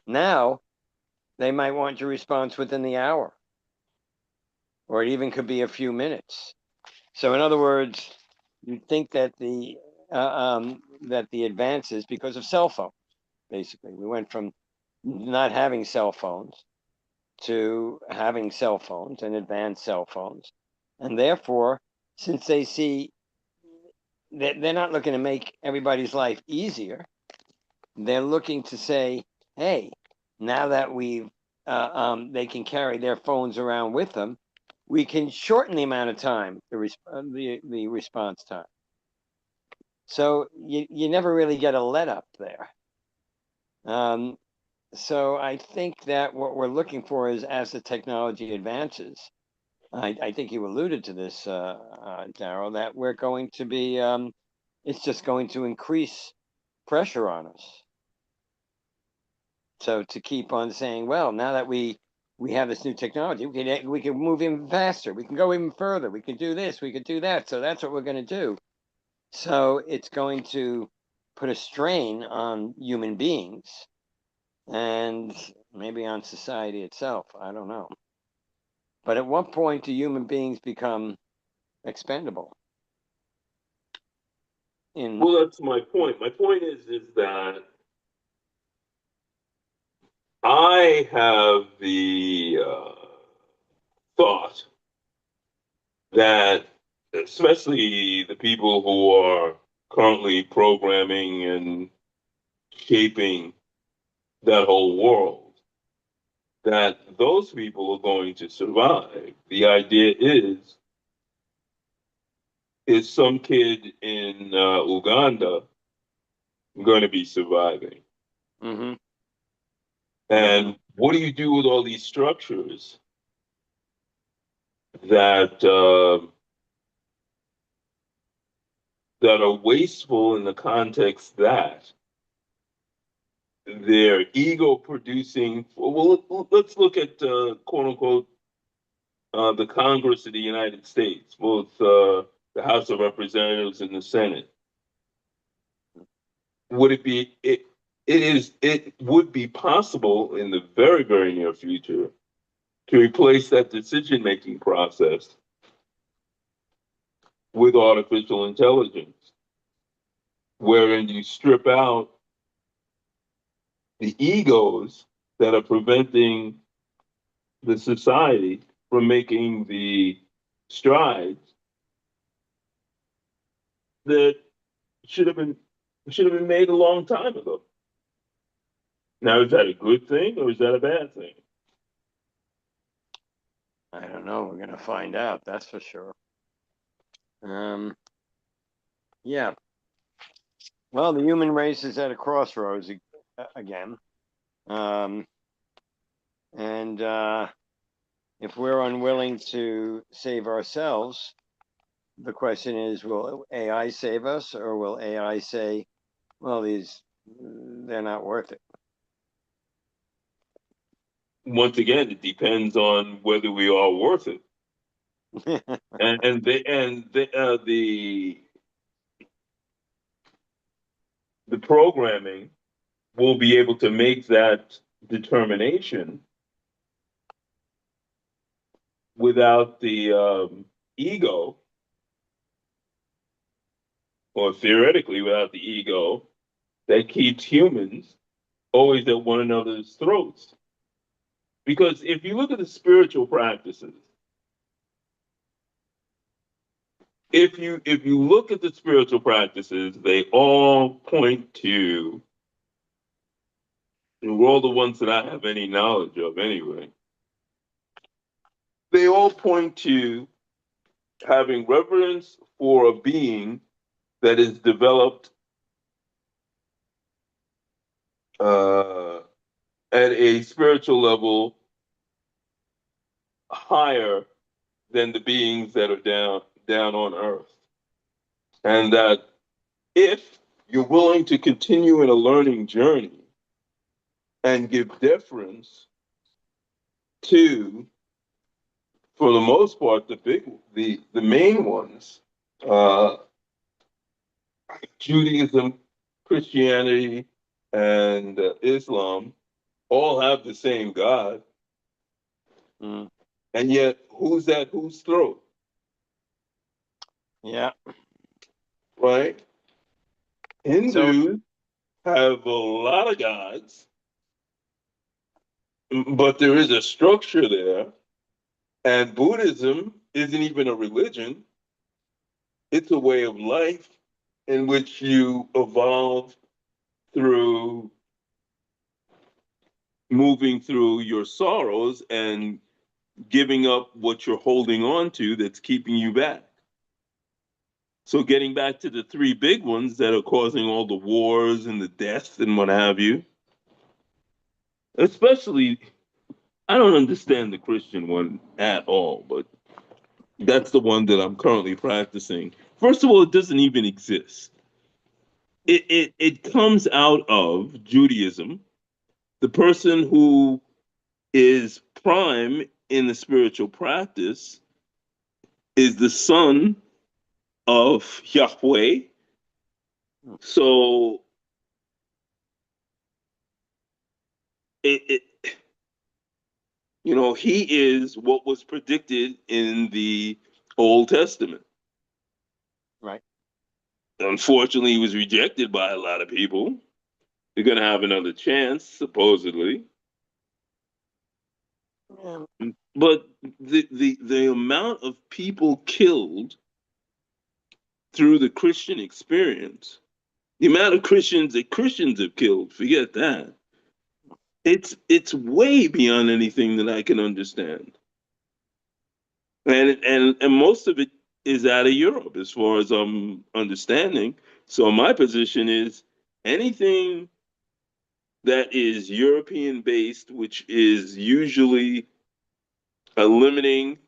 Now, they might want your response within the hour, or it even could be a few minutes. So in other words, you'd think that the advances, because of cell phones, basically, we went from not having cell phones to having cell phones and advanced cell phones. And therefore, since they see that they're not looking to make everybody's life easier, they're looking to say, hey, now that they can carry their phones around with them, we can shorten the amount of time, the response time. So you never really get a let up there. So I think that what we're looking for is, as the technology advances, I think you alluded to this, Daryl, that we're going to be, it's just going to increase pressure on us. So to keep on saying, well, now that we have this new technology, we can move even faster. We can go even further. We can do this. We can do that. So that's what we're going to do. So it's going to put a strain on human beings and maybe on society itself. I don't know. But at what point do human beings become expendable? Well, that's my point. My point is that I have the thought that, especially the people who are currently programming and shaping that whole world, that those people are going to survive. The idea is some kid in Uganda going to be surviving? Mm-hmm. And what do you do with all these structures that that are wasteful in the context that they're ego producing? Well, let's look at quote unquote the Congress of the United States, both the House of Representatives and the Senate. Would it be it would be possible in the very, very near future to replace that decision-making process with artificial intelligence, wherein you strip out the egos that are preventing the society from making the strides that should have been should have been made a long time ago. Now, is that a good thing or is that a bad thing? I don't know. We're going to find out. That's for sure. Yeah. Well, the human race is at a crossroads again. And if we're unwilling to save ourselves, the question is, will AI save us, or will AI say, well, they're not worth it? Once again, it depends on whether we are worth it. The programming will be able to make that determination without the ego, or theoretically without the ego, that keeps humans always at one another's throats. Because if you look at the spiritual practices, if you look at the spiritual practices, they all point to, and all the ones that I have any knowledge of anyway, they all point to having reverence for a being that is developed at a spiritual level higher than the beings that are down on earth. And that if you're willing to continue in a learning journey and give deference to, for the most part, the main ones, uh, Judaism, Christianity, and Islam, all have the same God. Mm. And yet, who's at whose throat? Yeah. Right? Hindus have a lot of gods, but there is a structure there. And Buddhism isn't even a religion, it's a way of life in which you evolve through moving through your sorrows and giving up what you're holding on to that's keeping you back. So, getting back to the three big ones that are causing all the wars and the deaths and what have you, especially, I don't understand the Christian one at all, but That's the one that I'm currently practicing. First of all, it doesn't even exist. It comes out of Judaism. The person who is prime in the spiritual practice is the son of Yahweh. So it he is what was predicted in the Old Testament. Right. Unfortunately, he was rejected by a lot of people. They're going to have another chance, supposedly. Yeah. But the amount of people killed through the Christian experience, the amount of Christians that Christians have killed, forget that. It's way beyond anything that I can understand. And most of it is out of Europe, as far as I'm understanding. So my position is anything that is European based, which is usually a limiting,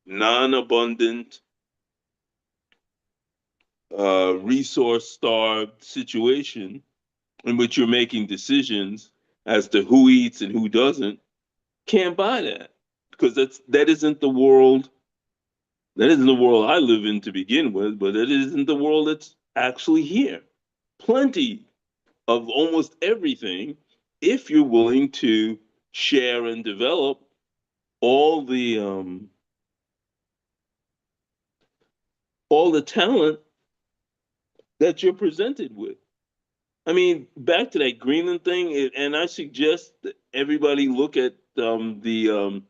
non-abundant, resource starved situation in which you're making decisions as to who eats and who doesn't, can't buy that because that isn't the world. That isn't the world I live in to begin with, but it isn't the world that's actually here. Plenty of almost everything if you're willing to share and develop all the talent that you're presented with. I mean, back to that Greenland thing, and I suggest that everybody look at the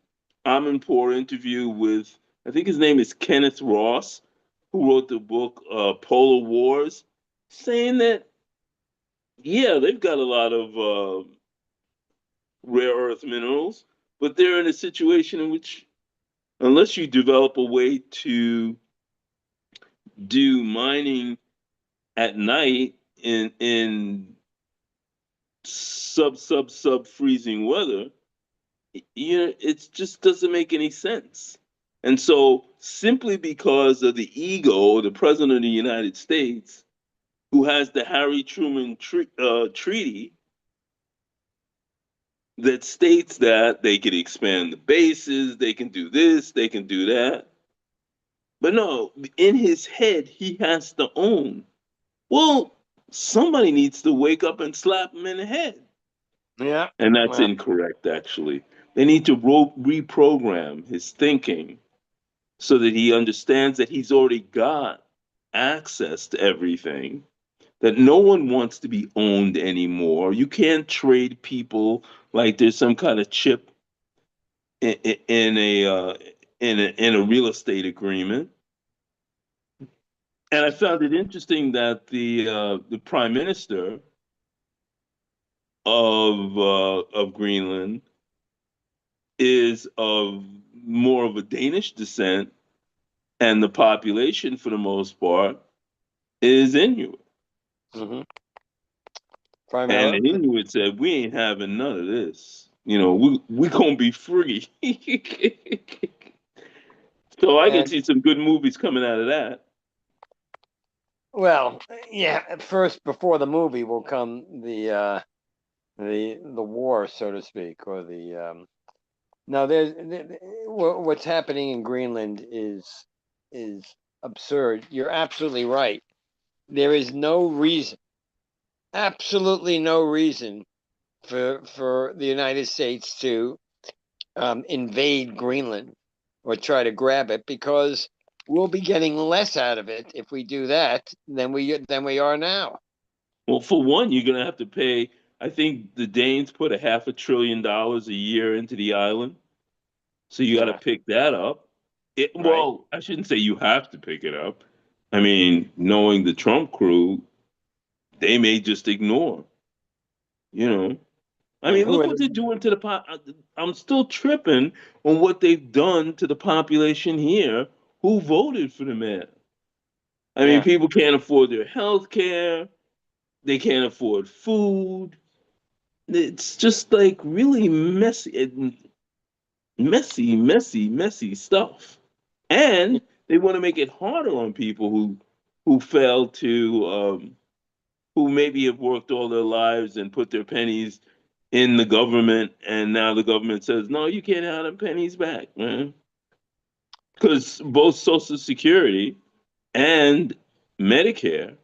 Amanpour interview with, I think his name is Kenneth Ross, who wrote the book Polar Wars, saying that, yeah, they've got a lot of rare earth minerals, but they're in a situation in which, unless you develop a way to do mining at night in sub freezing weather, it just doesn't make any sense. And so, simply because of the ego of the president of the United States, who has the Harry Truman treaty that states that they can expand the bases, they can do this, they can do that. But no, in his head, he has to own. Well, somebody needs to wake up and slap him in the head. Yeah. And that's Well, incorrect, actually. They need to reprogram his thinking so that he understands that he's already got access to everything, that no one wants to be owned anymore. You can't trade people like there's some kind of chip in a real estate agreement. And I found it interesting that the prime minister of Greenland is of more of a Danish descent, and the population, for the most part, is Inuit. mm-hmm. And the Primarily. Inuit said, "We ain't having none of this. We gonna be free." So I can And see some good movies coming out of that. well, yeah. At first, before the movie, will come the war, so to speak, or the no. What's happening in Greenland is absurd. You're absolutely right. There is no reason, absolutely no reason for the United States to invade Greenland or try to grab it, because we'll be getting less out of it if we do that than we are now. Well, for one, you're gonna have to pay. I think the Danes put a $500 billion a year into the island, so you got to Yeah. pick that up. Right. Well, I shouldn't say you have to pick it up. I mean, knowing the Trump crew, they may just ignore. You know, I And mean, who look are what they're they? doing to the pop. I'm still tripping on what they've done to the population here who voted for the man. I mean, Yeah. people can't afford their health care. They can't afford food. It's just like really messy, messy stuff. And they want to make it harder on people who fail to who maybe have worked all their lives and put their pennies in the government, and now the government says, no, you can't have them pennies back, man. Because both Social Security and Medicare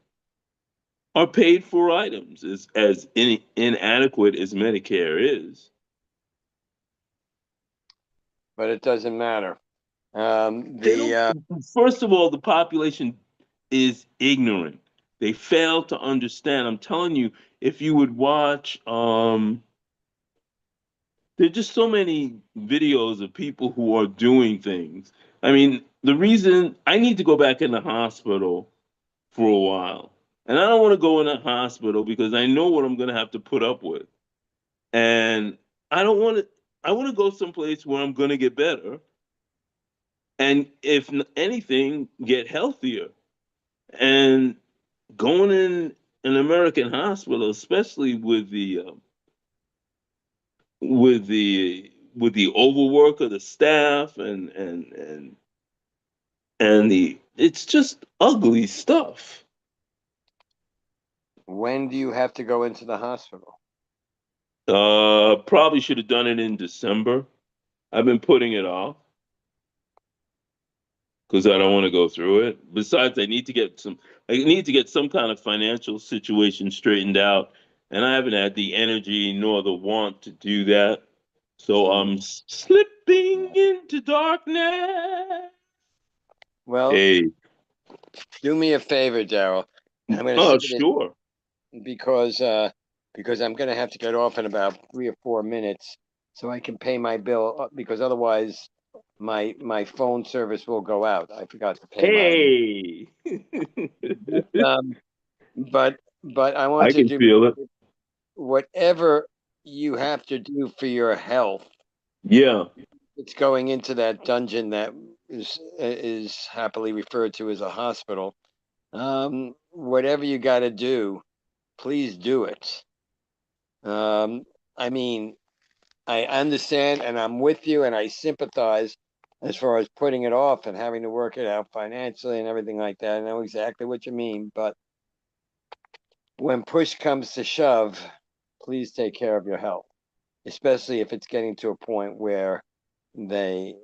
are paid for items as inadequate as Medicare is. But it doesn't matter. They don't, first of all, the population is ignorant. They fail to understand. I'm telling you, if you would watch, there's just so many videos of people who are doing things. I mean, the reason I need to go back in the hospital for a while, and I don't want to go in the hospital because I know what I'm going to have to put up with. And I don't want to, I want to go someplace where I'm going to get better. And if anything, get healthier. And going in an American hospital, especially with the overwork of the staff and the it's just ugly stuff. When do you have to go into the hospital? Probably should have done it in December. I've been putting it off because I don't want to go through it. Besides, I need to get some kind of financial situation straightened out, and I haven't had the energy nor the want to do that. So I'm slipping into darkness. Well, Hey, do me a favor, Daryl. I'm going to oh say this sure. because I'm going to have to get off in about 3 or 4 minutes, so I can pay my bill. Because otherwise, my phone service will go out. I forgot to pay my. Hey, Um, but I want I to can do feel it. whatever you have to do for your health. Yeah. It's going into that dungeon that is happily referred to as a hospital. Whatever you got to do, please do it. Um, I mean, I understand and I'm with you and I sympathize as far as putting it off and having to work it out financially and everything like that. I know exactly what you mean, but when push comes to shove, please take care of your health, especially if it's getting to a point where they,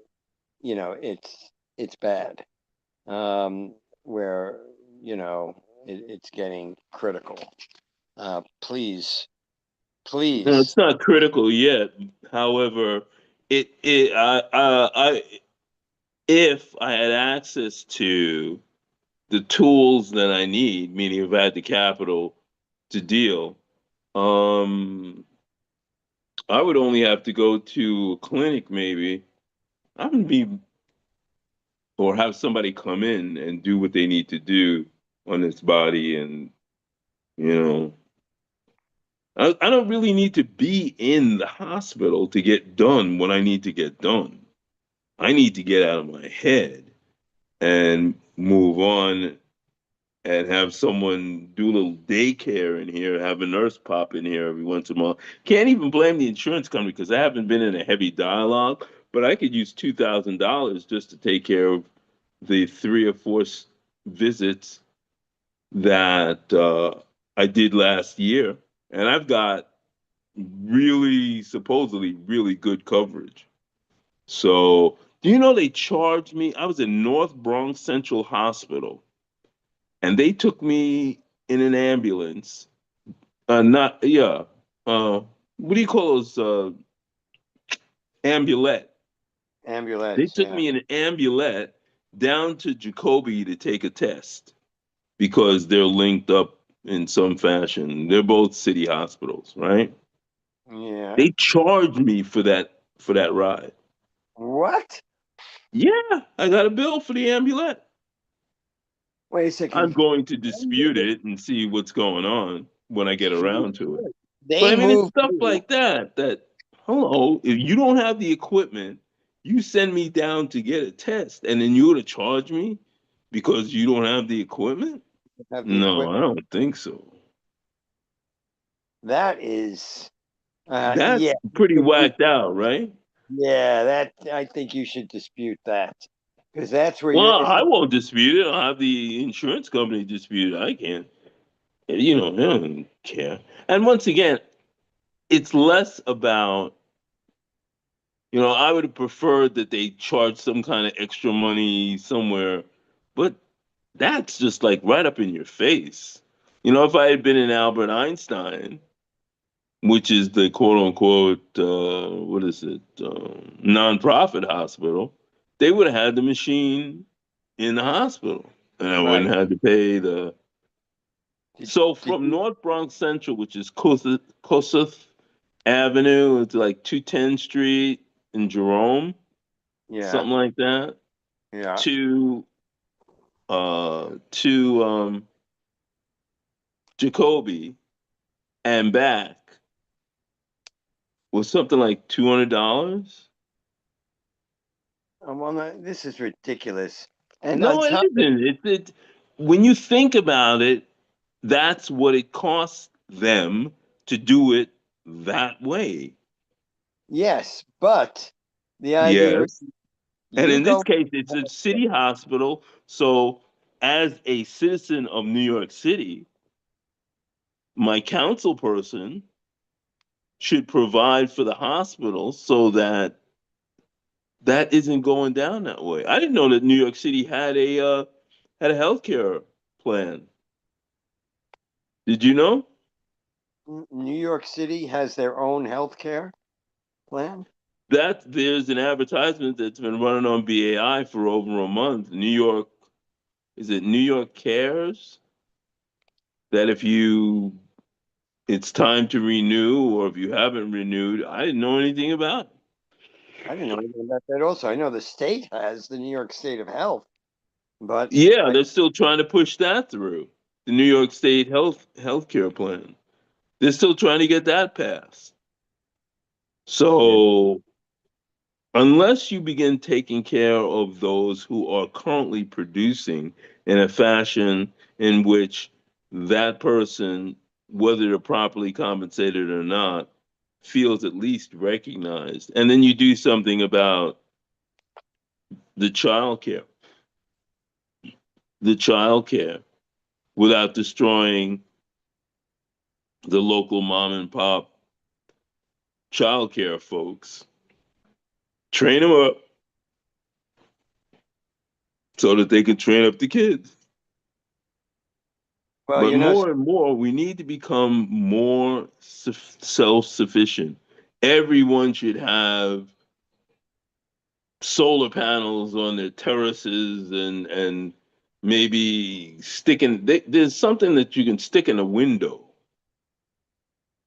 it's bad, where it's getting critical. No, Please. it's not critical yet. However, I if I had access to the tools that I need, meaning if I had the capital to deal, um, I would only have to go to a clinic maybe. I would be or have somebody come in and do what they need to do on this body, and you know, I don't really need to be in the hospital to get done what I need to get done. I need to get out of my head and move on and have someone do a little daycare in here, have a nurse pop in here every once in a while. Can't even blame the insurance company because I haven't been in a heavy dialogue, but I could use $2,000 just to take care of the three or four visits that I did last year. And I've got really, supposedly, really good coverage. So, do you know they charged me? I was in North Bronx Central Hospital, and they took me in an ambulance. Not, yeah. What do you call those? Ambulette. They Ambulance, took yeah. me in an ambulette down to Jacoby to take a test because they're linked up in some fashion. They're both city hospitals, right? Yeah. They charged me for that ride. What? Yeah, I got a bill for the ambulette. Wait a I'm second. going to dispute it and see what's going on when I get around to it. But They I mean, it's moved stuff you. like that that, hello, if you don't have the equipment, you send me down to get a test and then you're to charge me because you don't have the equipment? Have the No, I equipment. don't think so. That is, That's yeah, pretty whacked out, right? yeah. That I think you should dispute that because that's where Well, it's I not, won't dispute it. I'll have the insurance company dispute it. I can't. You know, I don't care. And once again, it's less about, you know, I would have preferred that they charge some kind of extra money somewhere, but that's just like right up in your face. You know, if I had been in Albert Einstein, which is the quote unquote, what is it, nonprofit hospital, they would have had the machine in the hospital and I wouldn't right. have to pay the. Did, So did from you, North Bronx Central, which is Kossuth Avenue, to like 210 Street in Jerome, yeah, something like that, yeah. to Jacoby and back was something like $200. Well, no, this is ridiculous. And on No, it top of, isn't. When you think about it, that's what it costs them to do it that way. yes, but the idea is Yes. And you in this go, case, it's a city hospital. So, as a citizen of New York City, my council person should provide for the hospital so that that isn't going down that way. I didn't know that New York City had a healthcare plan. Did you know New York City has their own health care plan. that there's an advertisement that's been running on BAI for over a month? New York, is it New York Cares? That if you it's time to renew, or if you haven't renewed, I didn't know anything about it. I didn't know anything about that also. I know the state has the New York State of Health, but Yeah, I, they're still trying to push that through the New York State healthcare plan. They're still trying to get that passed. yeah, So unless you begin taking care of those who are currently producing in a fashion in which that person, whether they're properly compensated or not, feels at least recognized, and then you do something about the child care, the child care, without destroying the local mom and pop child care folks. Train them up so that they can train up the kids. well, But you know, more and more, we need to become more self sufficient. Everyone should have solar panels on their terraces and maybe there's something that you can stick in a window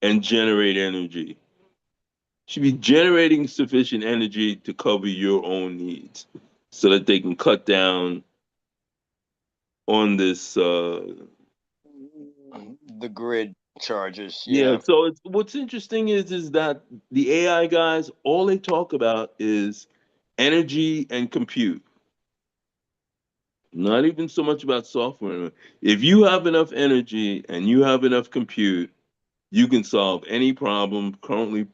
and generate energy. Should be generating sufficient energy to cover your own needs so that they can cut down on this. the grid charges. Yeah, Yeah. so what's interesting is that the AI guys, all they talk about is energy and compute, not even so much about software. If you have enough energy and you have enough compute, you can solve any problem currently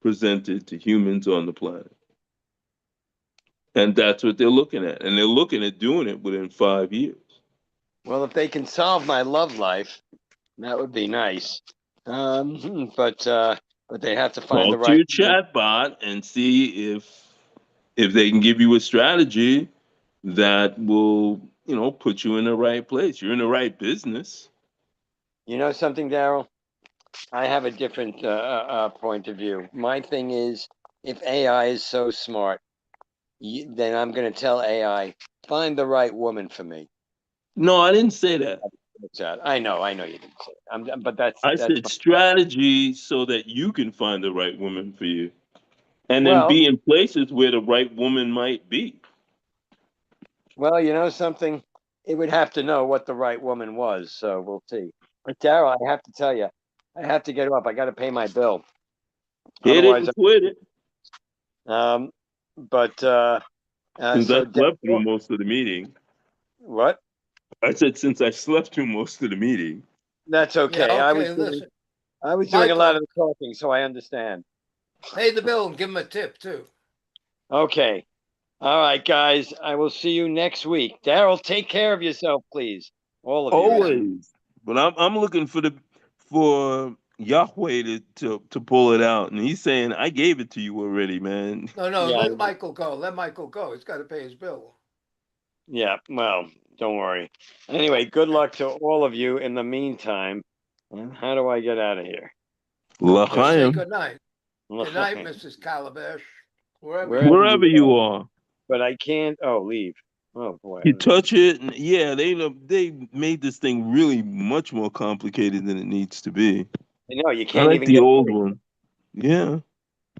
presented to humans on the planet. And that's what they're looking at. And they're looking at doing it within 5 years. Well, if they can solve my love life, that would be nice. But they have to find the Talk to right. your chat bot and see if they can give you a strategy that will, put you in the right place. You're in the right business. You know something, Daryl? I have a different point of view. My thing is, if AI is so smart, then I'm going to tell AI, find the right woman for me. No, I didn't say that. I know you didn't say it. But I that's said my, strategy so that you can find the right woman for you. And then well, be in places where the right woman might be. well, you know something? It would have to know what the right woman was, so we'll see. But Daryl, I have to tell you, I have to get up. I got to pay my bill. Hit it Otherwise, and quit it. um, but Since I so slept through Daryl, most of the meeting. what? I said since I slept through most of the meeting. That's Yeah, okay. okay, listen. I was doing a lot Michael, of the talking, so I understand. pay the bill and give him a tip too. Okay. All right, guys. I will see you next week. Daryl, take care of yourself, please. All of you. Always. But I'm looking for Yahweh to pull it out, and he's saying I gave it to you already, man. No, no, Yeah. let Michael go. Let Michael go. He's got to pay his bill. Yeah. Well, don't worry. Anyway, good luck to all of you in the meantime. And how do I get out of here? Just say L'chaim, good night. Good night, Mrs. Calabash. Wherever Wherever you wherever are. you are, But I can't. Oh, leave. Oh boy. you touch it, and yeah, they made this thing really much more complicated than it needs to be. I know you I can't like even the get old free. one. Yeah,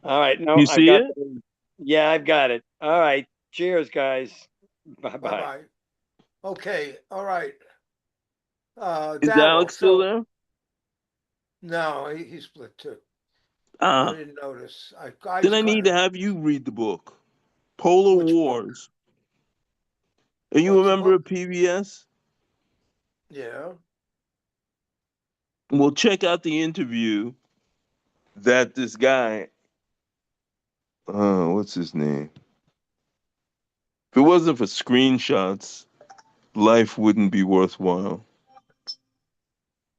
All right. No, you I've see got. it? Yeah, I've got it. All right. Cheers, guys. Bye Bye bye. bye. Okay. All right. Is Daryl. Alex still So there? no, he split too. I Ah, didn't notice. I then I kind need of to have you read the book, Polar which book? Wars. Are you a What's the member of book? PBS? Yeah. Well, check out the interview that this guy, what's his name? If it wasn't for screenshots, life wouldn't be worthwhile.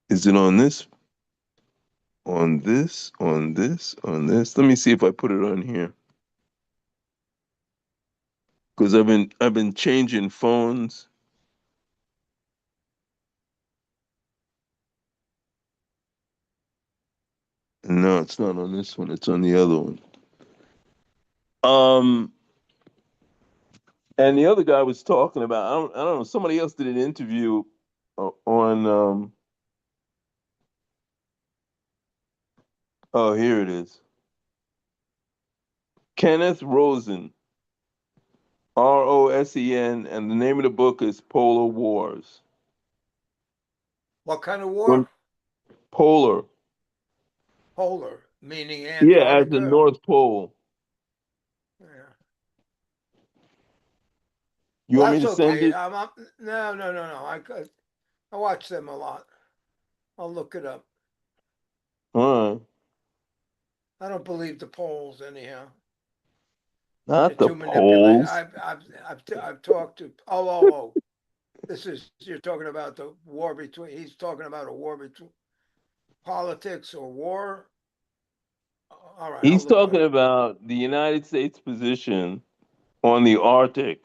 Is it on this? On this? On this? On this? Let me see if I put it on here. Because I've been changing phones. No, it's not on this one. It's on the other one. Um, and the other guy was talking about I don't know. Somebody else did an interview on oh, here it is. Kenneth Rosen, Rosen, and the name of the book is Polar Wars. What kind of When war? Polar, Polar, meaning yeah, as the Antarctica. North Pole. Yeah. You Well, want me that's to send okay. it? No, no, no, no. I watch them a lot. I'll look it up. All right. I don't believe the polls anyhow. They're Not the too manipulated. poles. I've talked to. Oh. This is you're talking about the war between. He's talking about a war between politics or war. All right, I'll He's look it talking up. about the United States position on the Arctic.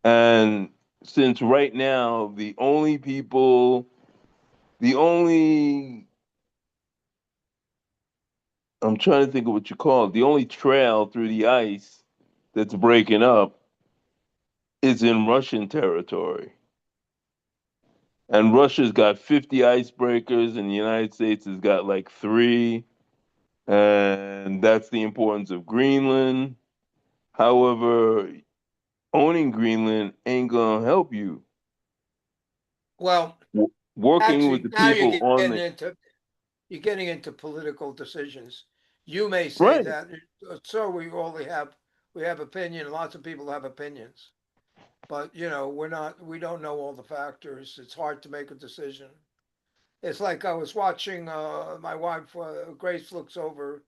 And since right now, the only, I'm trying to think of what you call it, the only trail through the ice that's breaking up is in Russian territory. And Russia's got 50 icebreakers, and the United States has got like three. And that's the importance of Greenland. However, owning Greenland ain't gonna help you. Well, Working with actually, the now people on the you're getting into political decisions. You may say right. that, so we have opinion. Lots of people have opinions, but we don't know all the factors. It's hard to make a decision. It's like I was watching my wife Grace looks over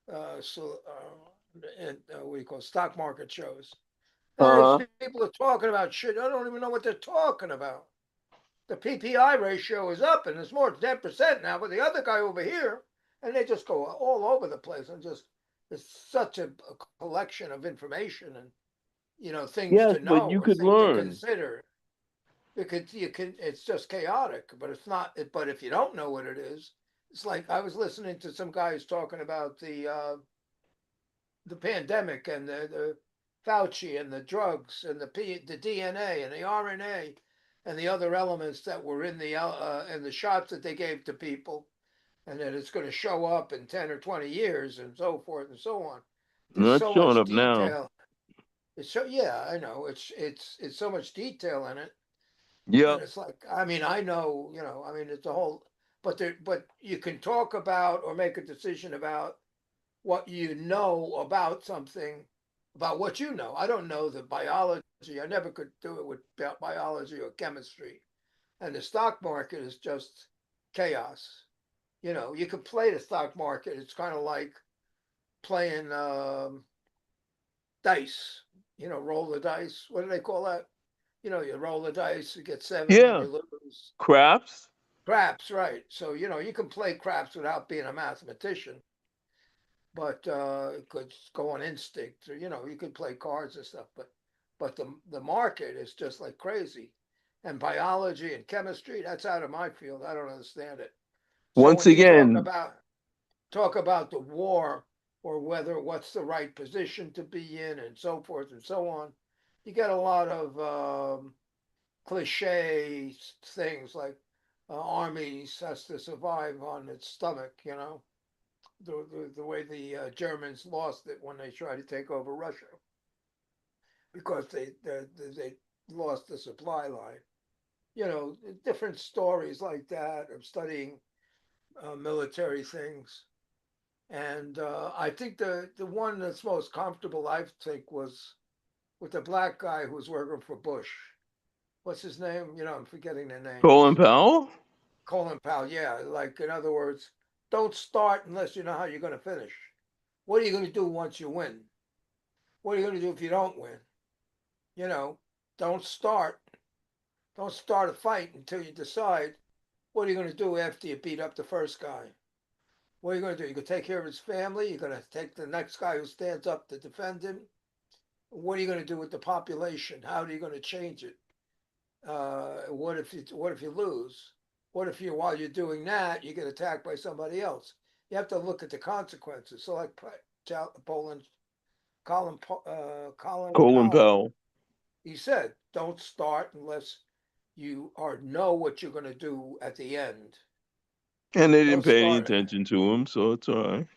and what do you call stock market shows, and there's Uh-huh. people are talking about shit. I don't even know what they're talking about. The PPI ratio is up and it's more than 10% now, but the other guy over here, and they just go all over the place and just it's such a collection of information and things Yes, to but know you or could things to learn. consider. You can it's just chaotic, but it's not. But if you don't know what it is, it's like I was listening to some guys talking about the pandemic and the Fauci and the drugs and the DNA and the RNA and the other elements that were in the shots that they gave to people, and that it's going to show up in 10 or 20 years and so forth and so on. There's Not so showing much up now. detail. It's so yeah, I know. It's so much detail in it, and Yep. it's like I mean I know I mean it's a whole, but you can talk about or make a decision about what you know about something, about what you know. I don't know the biology. I never could do it with biology or chemistry. And the stock market is just chaos. You could play the stock market. It's kind of like playing dice. roll the dice. What do they call that? You roll the dice, you get 7 and Yeah, you lose. craps. Craps, right. So, you can play craps without being a mathematician, but it could go on instinct, or, you could play cards and stuff, but the market is just like crazy. And biology and chemistry, that's out of my field. I don't understand it. So Once when you talk again, about the war, or what's the right position to be in, and so forth and so on, you get a lot of cliche things like armies has to survive on its stomach. The way the Germans lost it when they tried to take over Russia, because they lost the supply line. Different stories like that of studying military things. And I think the one that's most comfortable, I think, was with the black guy who was working for Bush. What's his name? I'm forgetting their Colin names. Powell. Colin Powell. Yeah, like, in other words, don't start unless you know how you're going to finish. What are you going to do once you win? What are you going to do if you don't win? You know, don't start. Don't start a fight until you decide what are you going to do after you beat up the first guy. What are you going to do? You're going to take care of his family. You're going to take the next guy who stands up to defend him. What are you going to do with the population? How are you going to change it? What if you lose? What if while you're doing that, you get attacked by somebody else? You have to look at the consequences. So, like Poland, Colin Colin Powell, Powell. he said, don't start unless you know what you're going to do at the end. And they didn't Don't pay any start. attention to him, so it's all right.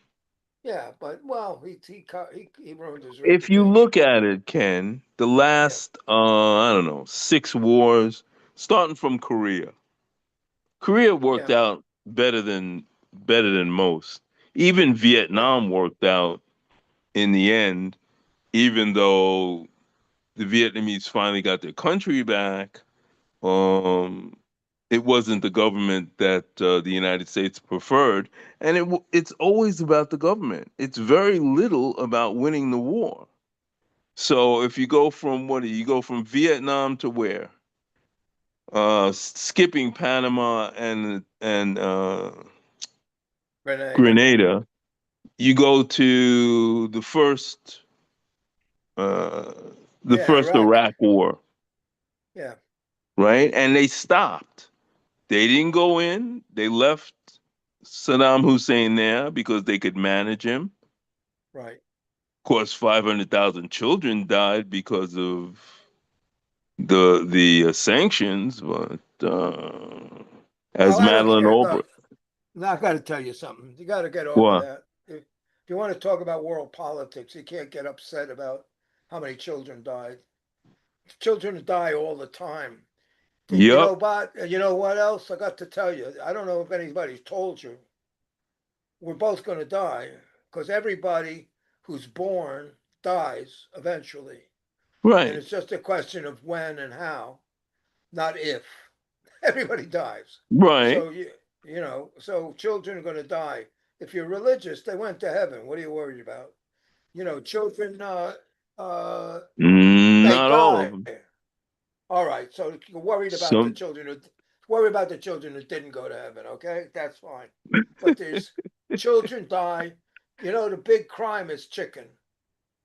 Yeah, but well, he ruined his If you reputation. look at it, Ken, the Yeah, last I don't know, 6 wars, starting from Korea. Korea worked yeah, out better than most. Even yeah, Vietnam worked out in the end, even though the Vietnamese finally got their country back. Um, it wasn't the government that the United States preferred, and it's always about the government. It's very little about winning the war. So if you go from what do you go from Vietnam to where? Skipping Panama and Grenada. Grenada, you go to uh, the Yeah, first Iraq. Iraq War, Yeah, right? And they stopped. They didn't go in. They left Saddam Hussein there because they could manage him. right. Of course, 500,000 children died because of the sanctions, but Well, as I don't Madeline care. Look, Albright, now I got to tell you something. You got to get over what? that. If you want to talk about world politics, you can't get upset about how many children died. Children die all the time. You know, Yep, but you know what else? I got to tell you. I don't know if anybody's told you. We're both going to die, because everybody who's born dies eventually, and right, it's just a question of when and how, not if. Everybody dies. right. So so children are going to die. If you're religious, they went to heaven. What are you worried about? Children, uh, they Not all of die. them. All right. So you're worried about the Some, children who didn't go to heaven. Okay, that's fine. But there's children die. The big crime is chicken.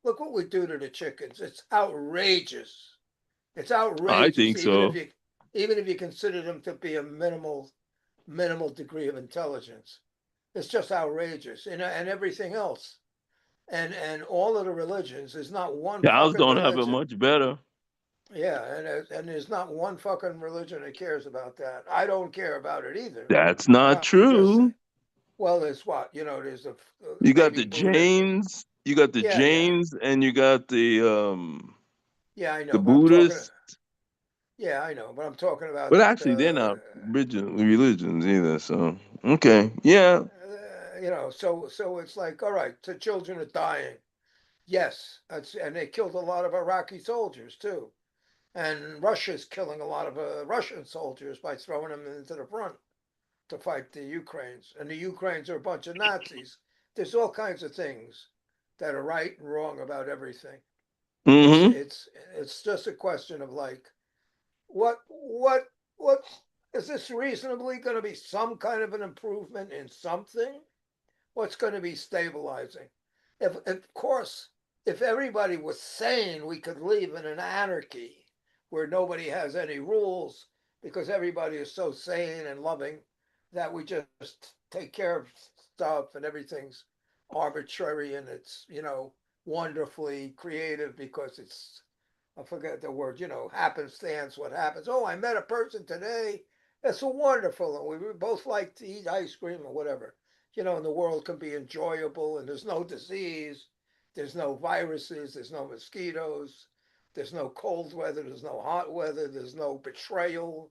Look what we do to the chickens. It's outrageous. It's I outrageous, think so. even if you consider them to be a minimal degree of intelligence. It's just outrageous, and everything else, and all of the religions. There's not one Cows fucking don't have it religion. much better. Yeah, and there's not one fucking religion that cares about that. I don't care about it either. That's But not I'm just saying. true. Well, there's what there's You got maybe the Buddhism. Jains, you got the Yeah, yeah, Jains, and you got yeah. I the know, but I'm talking. Buddhists. Yeah, I know, but I'm talking But about. actually, they're not religions either. So okay, yeah, So it's like, all right, the children are dying. Yes, and they killed a lot of Iraqi soldiers too, and Russia's killing a lot of Russian soldiers by throwing them into the front to fight the Ukrainians, and the Ukrainians are a bunch of Nazis. There's all kinds of things that are right and wrong about everything. Mm-hmm. It's just a question of like, what is this reasonably going to be some kind of an improvement in something? What's going to be stabilizing? If of course, if everybody was sane, we could live in an anarchy where nobody has any rules because everybody is so sane and loving that we just take care of stuff and everything's arbitrary and it's, wonderfully creative because it's, I forget the word, happenstance, what happens. Oh, I met a person today. It's so wonderful. And we both like to eat ice cream or whatever. And the world can be enjoyable and there's no disease, there's no viruses, there's no mosquitoes, there's no cold weather, there's no hot weather, there's no betrayal.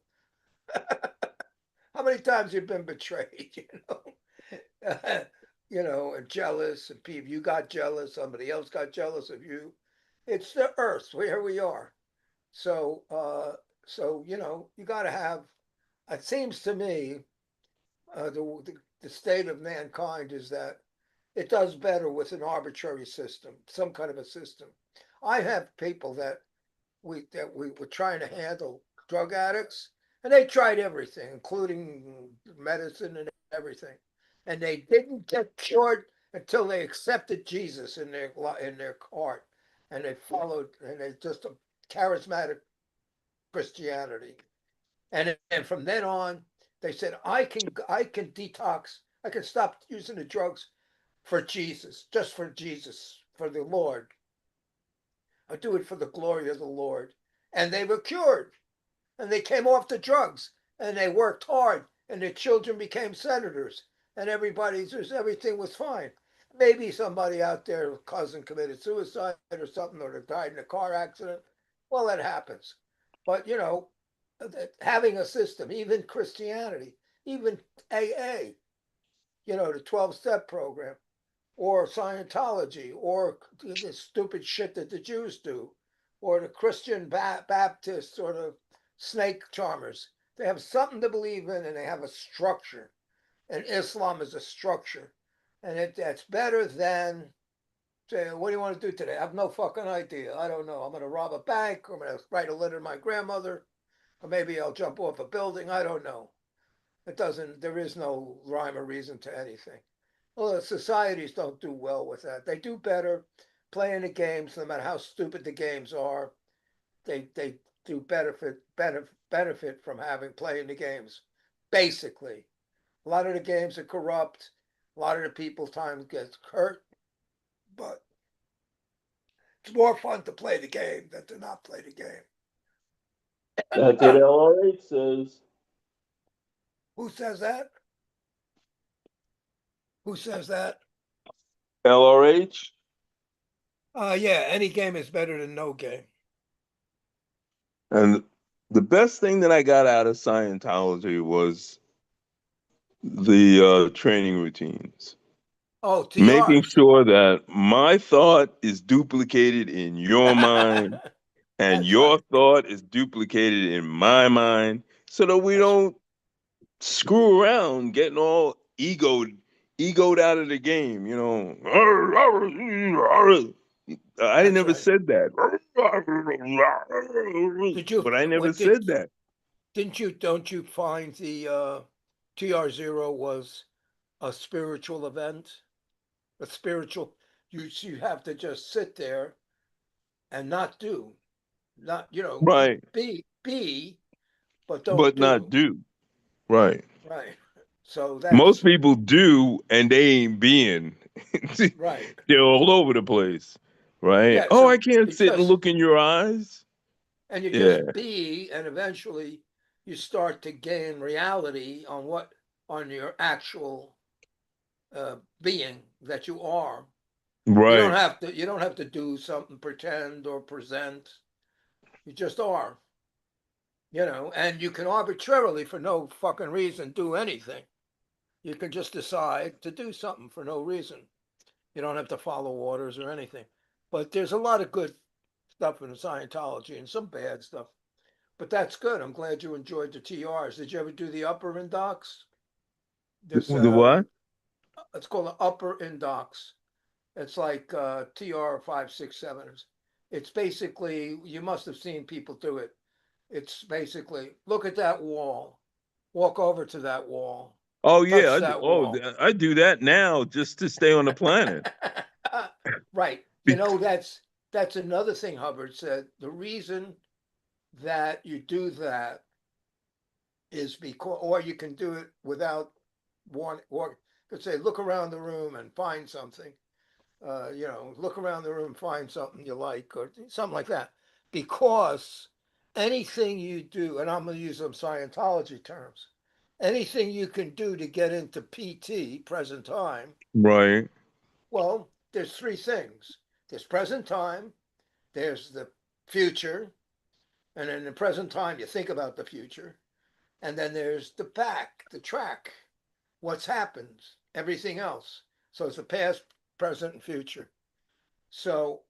How many times you've been betrayed, and jealous, and people, you got jealous, somebody else got jealous of you. It's the earth. Here we are. So, you got to have. It seems to me, the state of mankind is that it does better with an arbitrary system, some kind of a system. I have people that we were trying to handle drug addicts, and they tried everything, including medicine and everything, and they didn't get cured until they accepted Jesus in their heart, and they followed, and they just a charismatic Christianity, and from then on, they said, I can detox, I can stop using the drugs for Jesus, just for Jesus, for the Lord. I do it for the glory of the Lord, and they were cured, and they came off the drugs, and they worked hard, and their children became senators, and everything was fine. Maybe somebody out there, a cousin committed suicide or something, or they died in a car accident. Well, that happens. But having a system, even Christianity, even AA, the 12-step program, or Scientology, or the stupid shit that the Jews do, or the Christian Baptists, or the snake charmers. They have something to believe in and they have a structure. And Islam is a structure. And that's better than, say, what do you want to do today? I have no fucking idea. I don't know. I'm going to rob a bank, or I'm going to write a letter to my grandmother, or maybe I'll jump off a building. I don't know. There is no rhyme or reason to anything. Well, the societies don't do well with that. They do better playing the games, no matter how stupid the games are. They do benefit from having playing the games. Basically, a lot of the games are corrupt. A lot of the people time gets hurt, but it's more fun to play the game than to not play the game. That's what LRH says. Who says that? Who says that? LRH. Yeah, any game is better than no game. And the best thing that I got out of Scientology was the training routines. Oh, Making TRs. sure that my thought is duplicated in your mind and That's your right. thought is duplicated in my mind so that we That's don't screw around getting all egoed out of the game, I that's never right. said that. Did you But I never what did said that. didn't you don't you find the TR0 was a spiritual event? A spiritual you have to just sit there and not do. Not Right. be, but don't But not do. do. Right. Right. So Most that's people do and they ain't being. right. They're all over the place. Right. Yeah, Oh, so I can't you sit and just look in your eyes. and you Yeah. just be, and eventually you start to gain reality on your actual being that you are. Right. You don't have to do something, pretend or present. You just are, and you can arbitrarily, for no fucking reason, do anything. You can just decide to do something for no reason. You don't have to follow orders or anything. But there's a lot of good stuff in Scientology and some bad stuff. But that's good. I'm glad you enjoyed the TRs. Did you ever do the upper indocs? There's The what? it's called the upper indocs. It's like TR 5, 6, 7. It's basically, you must have seen people do it. It's basically, look at that wall, walk over to that wall, Oh yeah, touch that oh, wall. I do that now just to stay on the planet. Right. That's another thing Hubbard said. The reason that you do that is because, or you can do it without one, or could say, look around the room and find something. Look around the room, find something you like, or something like that. Because anything you do, and I'm going to use some Scientology terms, anything you can do to get into PT, present time, Right. well, there's three things. There's present time, there's the future, and in the present time, you think about the future. And then there's the back, the track, what's happened, everything else. So it's the past, present, and future. So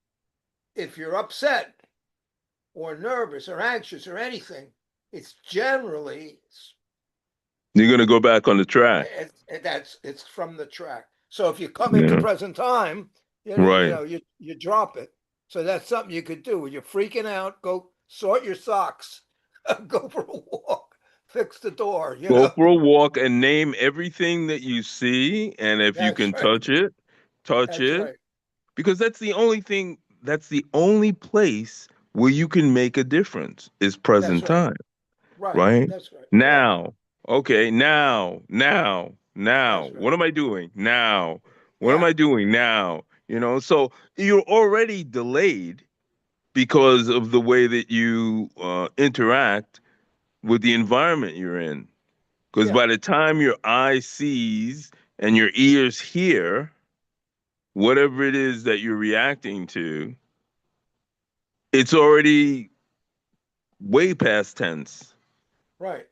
if you're upset or nervous or anxious or anything, it's generally You're gonna go back on the track. it's from the track. So if you come into Yeah. present time, Right. you drop it. So that's something you could do when you're freaking out. Go sort your socks, go for a walk, fix the door. Go for a walk and name everything that you see, and if you That's can right. touch That's it, right. because that's the only thing. That's the only place where you can make a difference is That's present right. time. Right. Right That's right. Right. now. Okay, now. That's right. What am I doing now? What am Yeah. I doing now? So you're already delayed because of the way that you interact with the environment you're in. Because Yeah. by the time your eye sees and your ears hear whatever it is that you're reacting to, it's already way past tense. Right.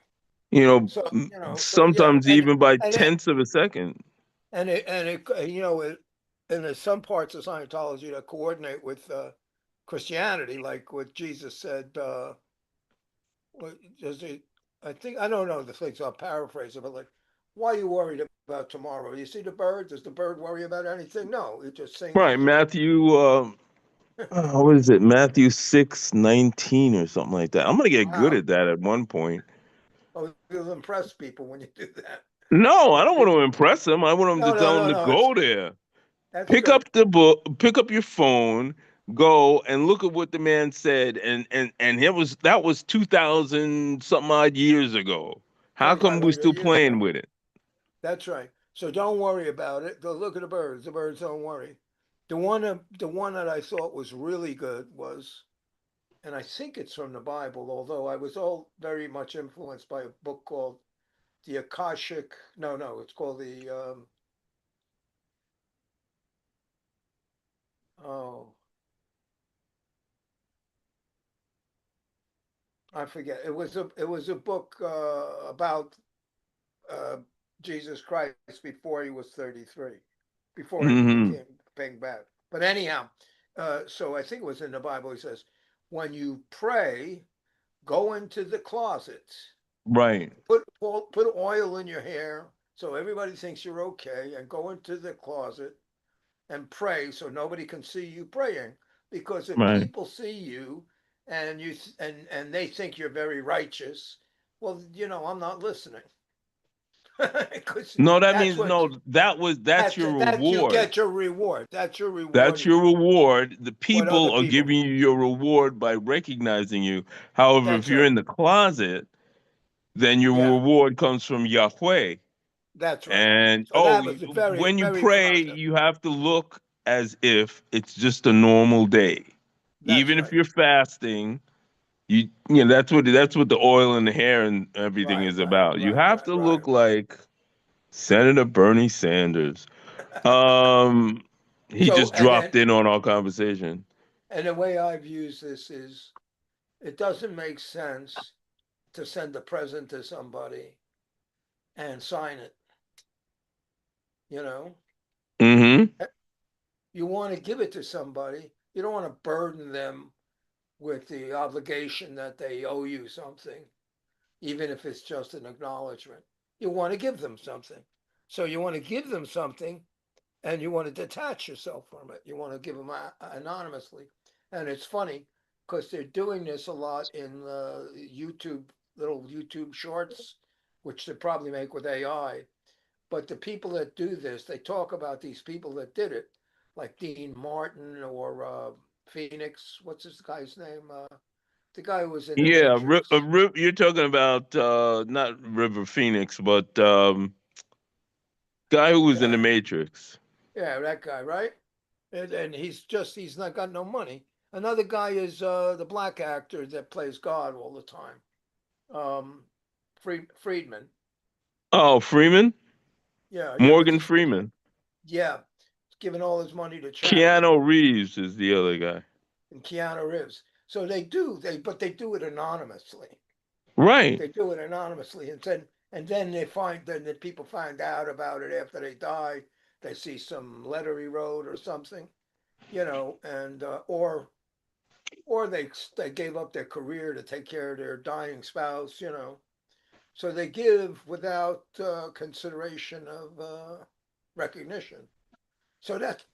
You know, So m- so yeah, sometimes even by and it tenths of a second. and there's some parts of Scientology that coordinate with Christianity, like what Jesus said. What does he? I think I don't know the things. I'll paraphrase it, but like, why are you worried about tomorrow? You see the bird? Does the bird worry about anything? No, it just Right, sings. Matthew. What is it? Matthew 6:19 or something like that. I'm gonna get good Wow. at that at one point. Oh, you'll impress people when you do that. No, I If don't want to people, impress them. I want them no, to no, tell them no, to no. go there. That's Pick good. up the book, pick up your phone, go and look at what the man said, and that was 2,000 something odd years ago. How come we're 2,500 still years playing ago. with it? That's right. So don't worry about it. Go look at the birds. The birds don't worry. The one that I thought was really good was, and I think it's from the Bible, although I was all very much influenced by a book called the Akashic. No, no, it's called the oh, I forget. It was a book about uh, Jesus Christ before he was 33, before he Hmm. became bad. But anyhow, so I think it was in the Bible. He says, when you pray, go into the closet, Right. put oil in your hair so everybody thinks you're okay, and go into the closet and pray so nobody can see you praying. Because if Right. people see you and they think you're very righteous, well, I'm not listening. Because No, that that's means what no. That's your that's you reward. get your reward. That's your reward That's if your you reward. The what other people are people. giving you your reward by recognizing you. However, if That's you're in right. the closet, then your Yeah, reward comes from Yahweh. that's right. And So that was a very, when you very pray, positive. you have to look as if it's just a normal day. That's Even if right. you're fasting, that's what the oil in the hair and everything Right, is right, about. You right, have right, to right. look like Senator Bernie Sanders. Um, he So just dropped in on our conversation. and the way I've used this is it doesn't make sense to send a present to somebody and sign it, you know? Mm-hmm. You want to give it to somebody. You don't want to burden them with the obligation that they owe you something, even if it's just an acknowledgement. You want to give them something. So you want to give them something and you want to detach yourself from it. You want to give them anonymously. And it's funny because they're doing this a lot in YouTube, little YouTube shorts, which they probably make with AI. But the people that do this, they talk about these people that did it, like Dean Martin or Phoenix. What's this guy's name? The guy who was in the Yeah, Matrix. you're talking about not River Phoenix, but guy who was in the Yeah, Matrix. yeah, that guy, right? And he's not got no money. Another guy is the black actor that plays God all the time, um, Friedman. Oh, Freeman, Yeah, yeah, but Morgan he's Freeman. yeah, giving all his money to charity. Keanu Reeves is the other guy. And Keanu Reeves. So but they do it anonymously. Right. They do it anonymously, and then the people find out about it after they die. They see some letter he wrote or something, and or they gave up their career to take care of their dying spouse. So they give without consideration of recognition. So that's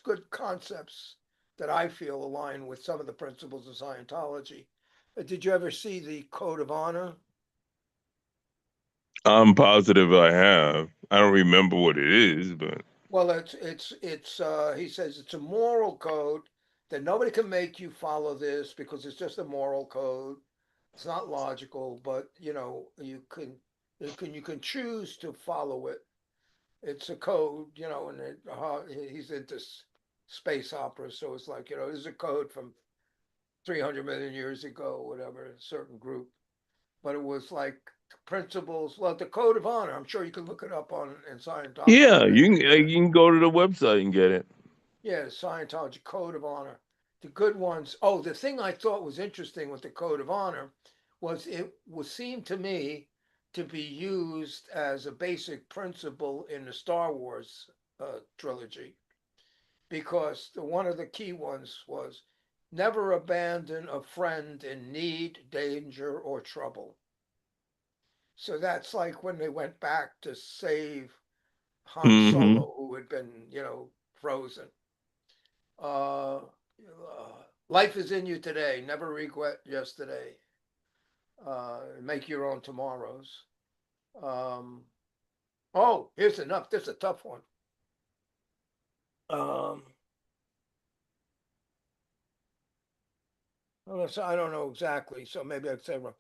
good concepts that I feel align with some of the principles of Scientology. Did you ever see the Code of Honor? I'm positive I have. I don't remember what it is, but Well, it's he says it's a moral code that nobody can make you follow this because it's just a moral code. It's not logical, but you can choose to follow it. It's a code, and he's into space opera, so it's like there's a code from 300 million years ago, whatever, a certain group. But it was like principles. Well, the Code of Honor. I'm sure you can look it up in Scientology yeah, on the internet. you can go to the website and get it. Yeah, Scientology Code of Honor. The good ones. Oh, the thing I thought was interesting with the Code of Honor was it was seemed to me to be used as a basic principle in the Star Wars trilogy because one of the key ones was never abandon a friend in need, danger, or trouble. So that's like when they went back to save Han Hmm. Solo, who had been, frozen. Life is in you today. Never regret yesterday. Make your own tomorrows. Um, oh, here's enough. This is a tough one. Um, I don't know exactly, so maybe I'd say wrong.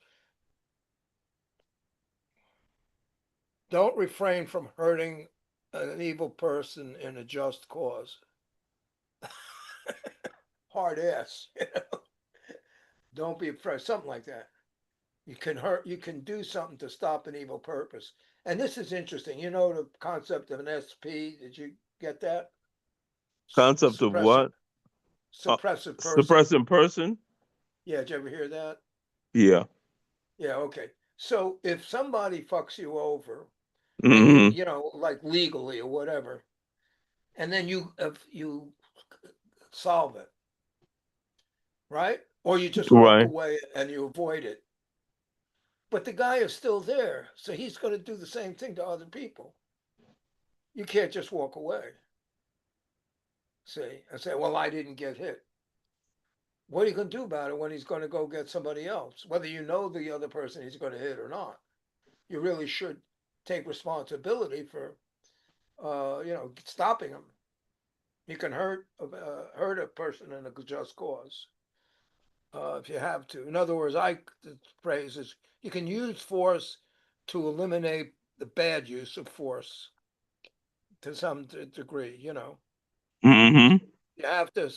Don't refrain from hurting an evil person in a just cause. Hard ass. Don't be afraid. Something like that. You can do something to stop an evil purpose. And this is interesting. You know the concept of an SP. Did you get that? Concept of Suppressive what? Uh, suppressive person. suppressing person? Yeah, did you ever hear that? Yeah. Yeah, okay. So if somebody fucks you over and Hmm. like legally or whatever, and then you solve it, right? Or you just walk Right. away and you avoid it. But the guy is still there, so he's going to do the same thing to other people. You can't just walk away, see, and say, "Well, I didn't get hit." What are you going to do about it when he's going to go get somebody else? Whether you know the other person he's going to hit or not, you really should take responsibility for, stopping him. You can hurt a person in a just cause if you have to. In other words, the phrase is you can use force to eliminate the bad use of force to some degree. Hmm. You have to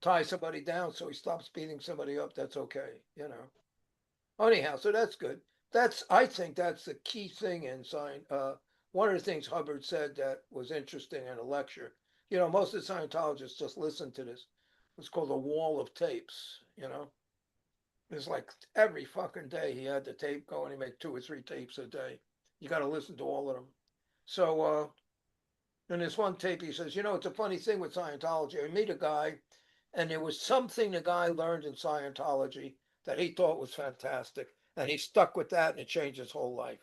tie somebody down so he stops beating somebody up. That's okay. Anyhow, so that's good. I think that's the key thing in sign. One of the things Hubbard said that was interesting in a lecture. Most of the Scientologists just listen to this. It's called a wall of tapes. It's like every fucking day he had the tape going. He made 2 or 3 tapes a day. You got to listen to all of them. So in this one tape, he says, it's a funny thing with Scientology. I meet a guy, and there was something the guy learned in Scientology that he thought was fantastic, and he stuck with that, and it changed his whole life.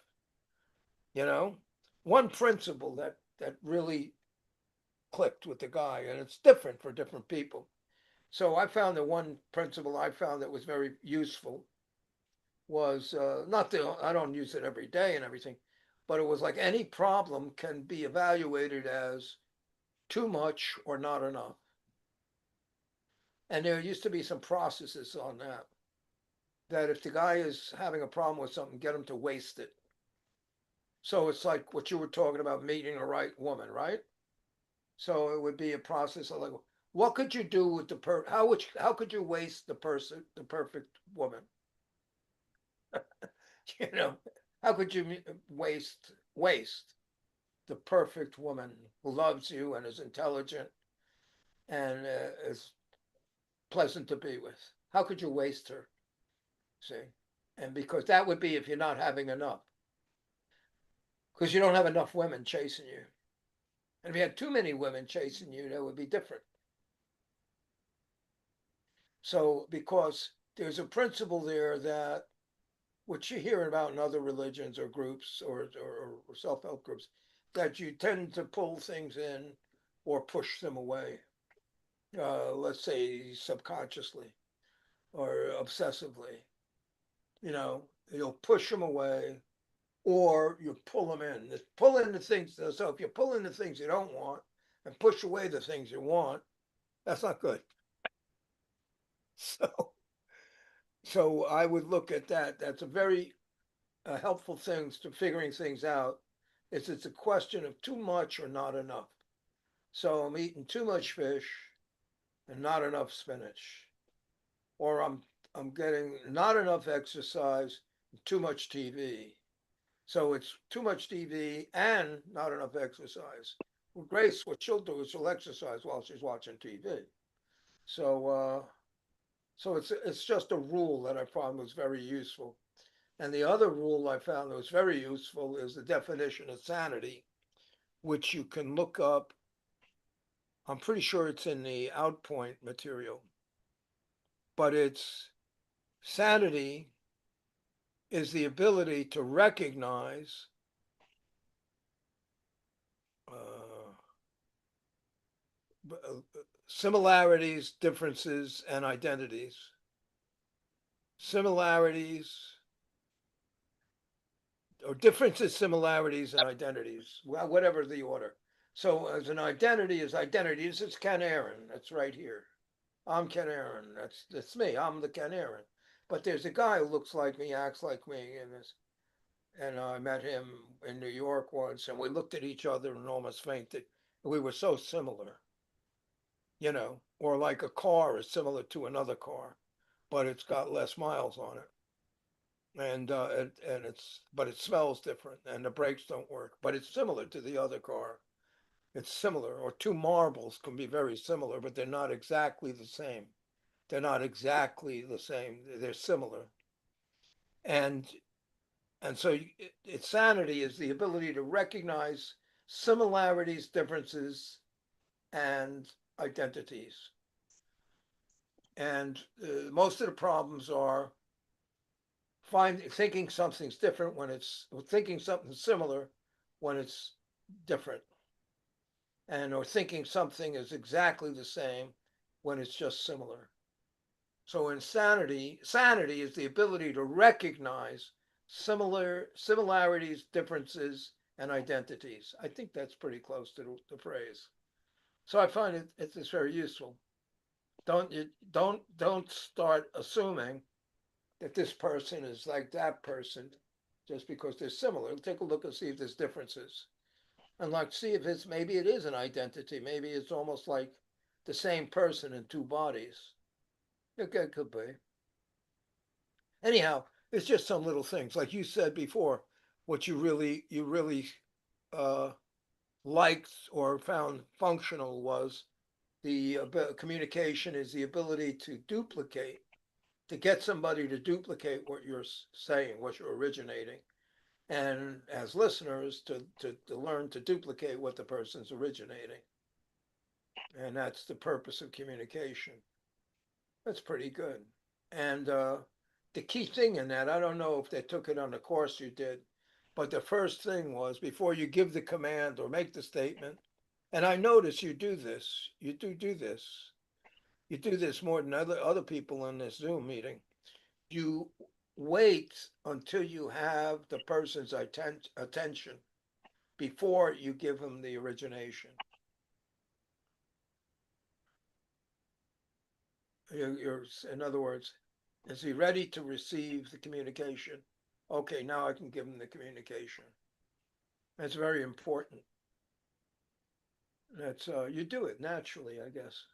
You know, one principle that really clicked with the guy, and it's different for different people. So I found that one principle I found that was very useful was not that I don't use it every day and everything, but it was like any problem can be evaluated as too much or not enough. And there used to be some processes on that. That if the guy is having a problem with something, get him to waste it. So it's like what you were talking about, meeting the right woman, right? So it would be a process of like, what could you do with how could you waste the perfect woman? You know, how could you waste the perfect woman who loves you and is intelligent and is pleasant to be with? How could you waste her? See, and because that would be if you're not having enough, because you don't have enough women chasing you. And if you had too many women chasing you, that would be different. So, because there's a principle there that which you hear about in other religions or groups or self-help groups, that you tend to pull things in or push them away. Let's say subconsciously or obsessively. You know, you'll push them away or you pull them in. Pull in the things. So if you pull in the things you don't want and push away the things you want, that's not good. So, so I would look at that. That's a very helpful thing to figuring things out. It's a question of too much or not enough. So I'm eating too much fish and not enough spinach, or I'm getting not enough exercise, too much TV. So it's too much TV and not enough exercise. Well, Grace, what she'll do is she'll exercise while she's watching TV. So so it's just a rule that I found was very useful. And the other rule I found that was very useful is the definition of sanity, which you can look up. I'm pretty sure it's in the Outpoint material, but it's sanity is the ability to recognize uh, similarities, differences, and identities. Similarities or differences, similarities, and identities, whatever the order. So as an identity is identity. This is Ken Aaron. That's right here. I'm Ken Aaron. That's me. I'm the Ken Aaron. But there's a guy who looks like me, acts like me, and I met him in New York once, and we looked at each other and almost fainted. We were so similar, you know, or like a car is similar to another car, but it's got less miles on it. And it's but it smells different and the brakes don't work, but it's similar to the other car. It's similar, or two marbles can be very similar, but they're not exactly the same. They're not exactly the same. They're similar. And and so it's sanity is the ability to recognize similarities, differences, and identities. And most of the problems are thinking something's different when it's thinking something similar when it's different, and or thinking something is exactly the same when it's just similar. So sanity is the ability to recognize similarities, differences, and identities. I think that's pretty close to the phrase. So I find it's very useful. Don't start assuming that this person is like that person just because they're similar. Take a look and see if there's differences. And like see if it's maybe it is an identity. Maybe it's almost like the same person in two bodies. It could be. Anyhow, it's just some little things. Like you said before, what you really uh, liked or found functional was the communication is the ability to duplicate, to get somebody to duplicate what you're saying, what you're originating, and as listeners to learn to duplicate what the person's originating. And that's the purpose of communication. That's pretty good. And the key thing in that, I don't know if they took it on the course you did, but the first thing was before you give the command or make the statement, and I notice you do this, you do this, you do this more than other people in this Zoom meeting. You wait until you have the person's attention before you give them the origination. In other words, is he ready to receive the communication? Okay, now I can give him the communication. That's very important. That's you do it naturally, I guess.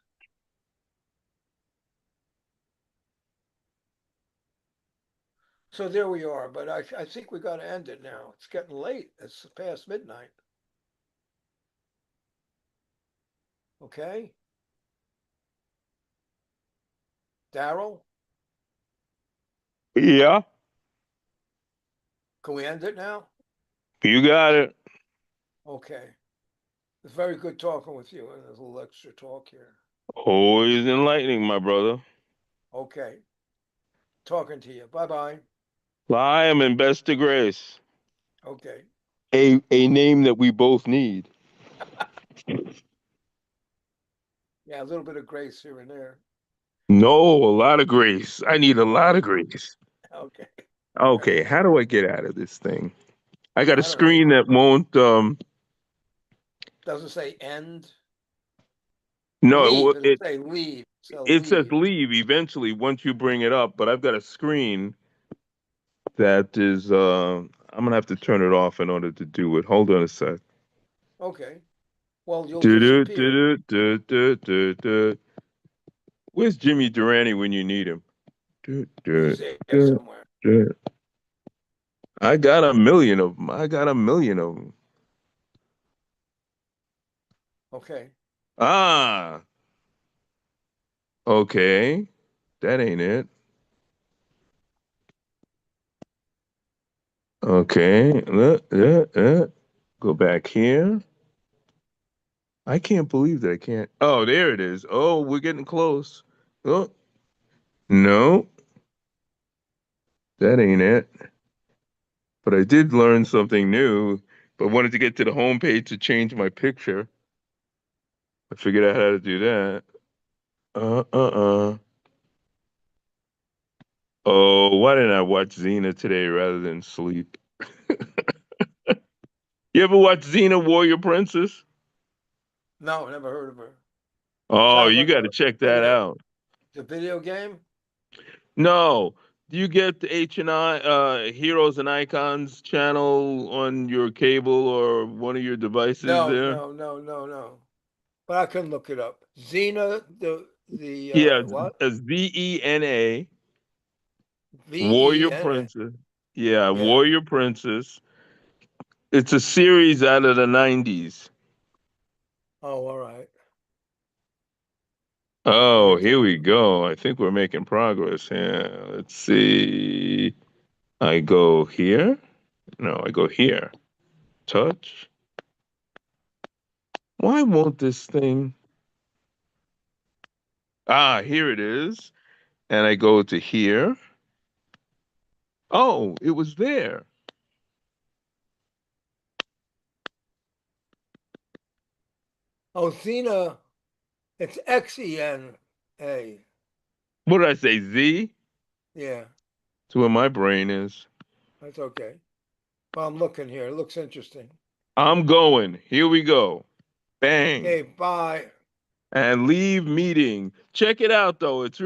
So there we are, but I think we got to end it now. It's getting late. It's past midnight. Okay, Daryl, Yeah, can we end it now? you got it. Okay. It's very good talking with you, and there's a little extra talk here. Always enlightening, my brother. Okay. Talking to you. Bye bye. I am in best of grace. Okay. A name that we both need. Yeah, a little bit of grace here and there. No, a lot of grace. I need a lot of grace. Okay. Okay, how do I get out of this thing? I got a I don't know. screen that won't Doesn't say end. no, Leave. It'll say leave. So it says leave. leave eventually once you bring it up, but I've got a screen that is I'm gonna have to turn it off in order to do it. Hold on a sec. Okay. Well, you'll Do do disappear. do do do do do. Where's Jimmy Durante when you need him? Do, do, He's there do, somewhere. do. I got a million of them. I got a million of them. Okay. Ah, okay. That ain't it. Okay. Go back here. I can't believe that I can't. Oh, there it is. Oh, we're getting close. Oh, no, that ain't it. But I did learn something new. But wanted to get to the home page to change my picture. I figured out how to do that. Uh. Oh, why didn't I watch Xena today rather than sleep? You ever watch Xena Warrior Princess? No, never heard of her. Oh, Sounds you like got to check that out. the video game. No, do you get the H&I Heroes and Icons channel on your cable or one of your devices No, there? no, no, no, no. But I can look it up. Xena, the Yeah, what? Zena Warrior VENA. Princess. Yeah, Yeah. Warrior Princess. It's a series out of the 90s. Oh, all right. Look Oh, into here it. we go. I think we're making progress. Yeah, let's see. I go here. No, I go here. Touch. Why won't this thing? Ah, here it is. And I go to here. Oh, it was there. Oh, Xena. It's XENA. What did I say? Z? Yeah, That's where my brain is. that's okay. Well, I'm looking here. It looks interesting. I'm going. Here we go. Bang. Okay, bye. And leave meeting. Check it out, though. It's really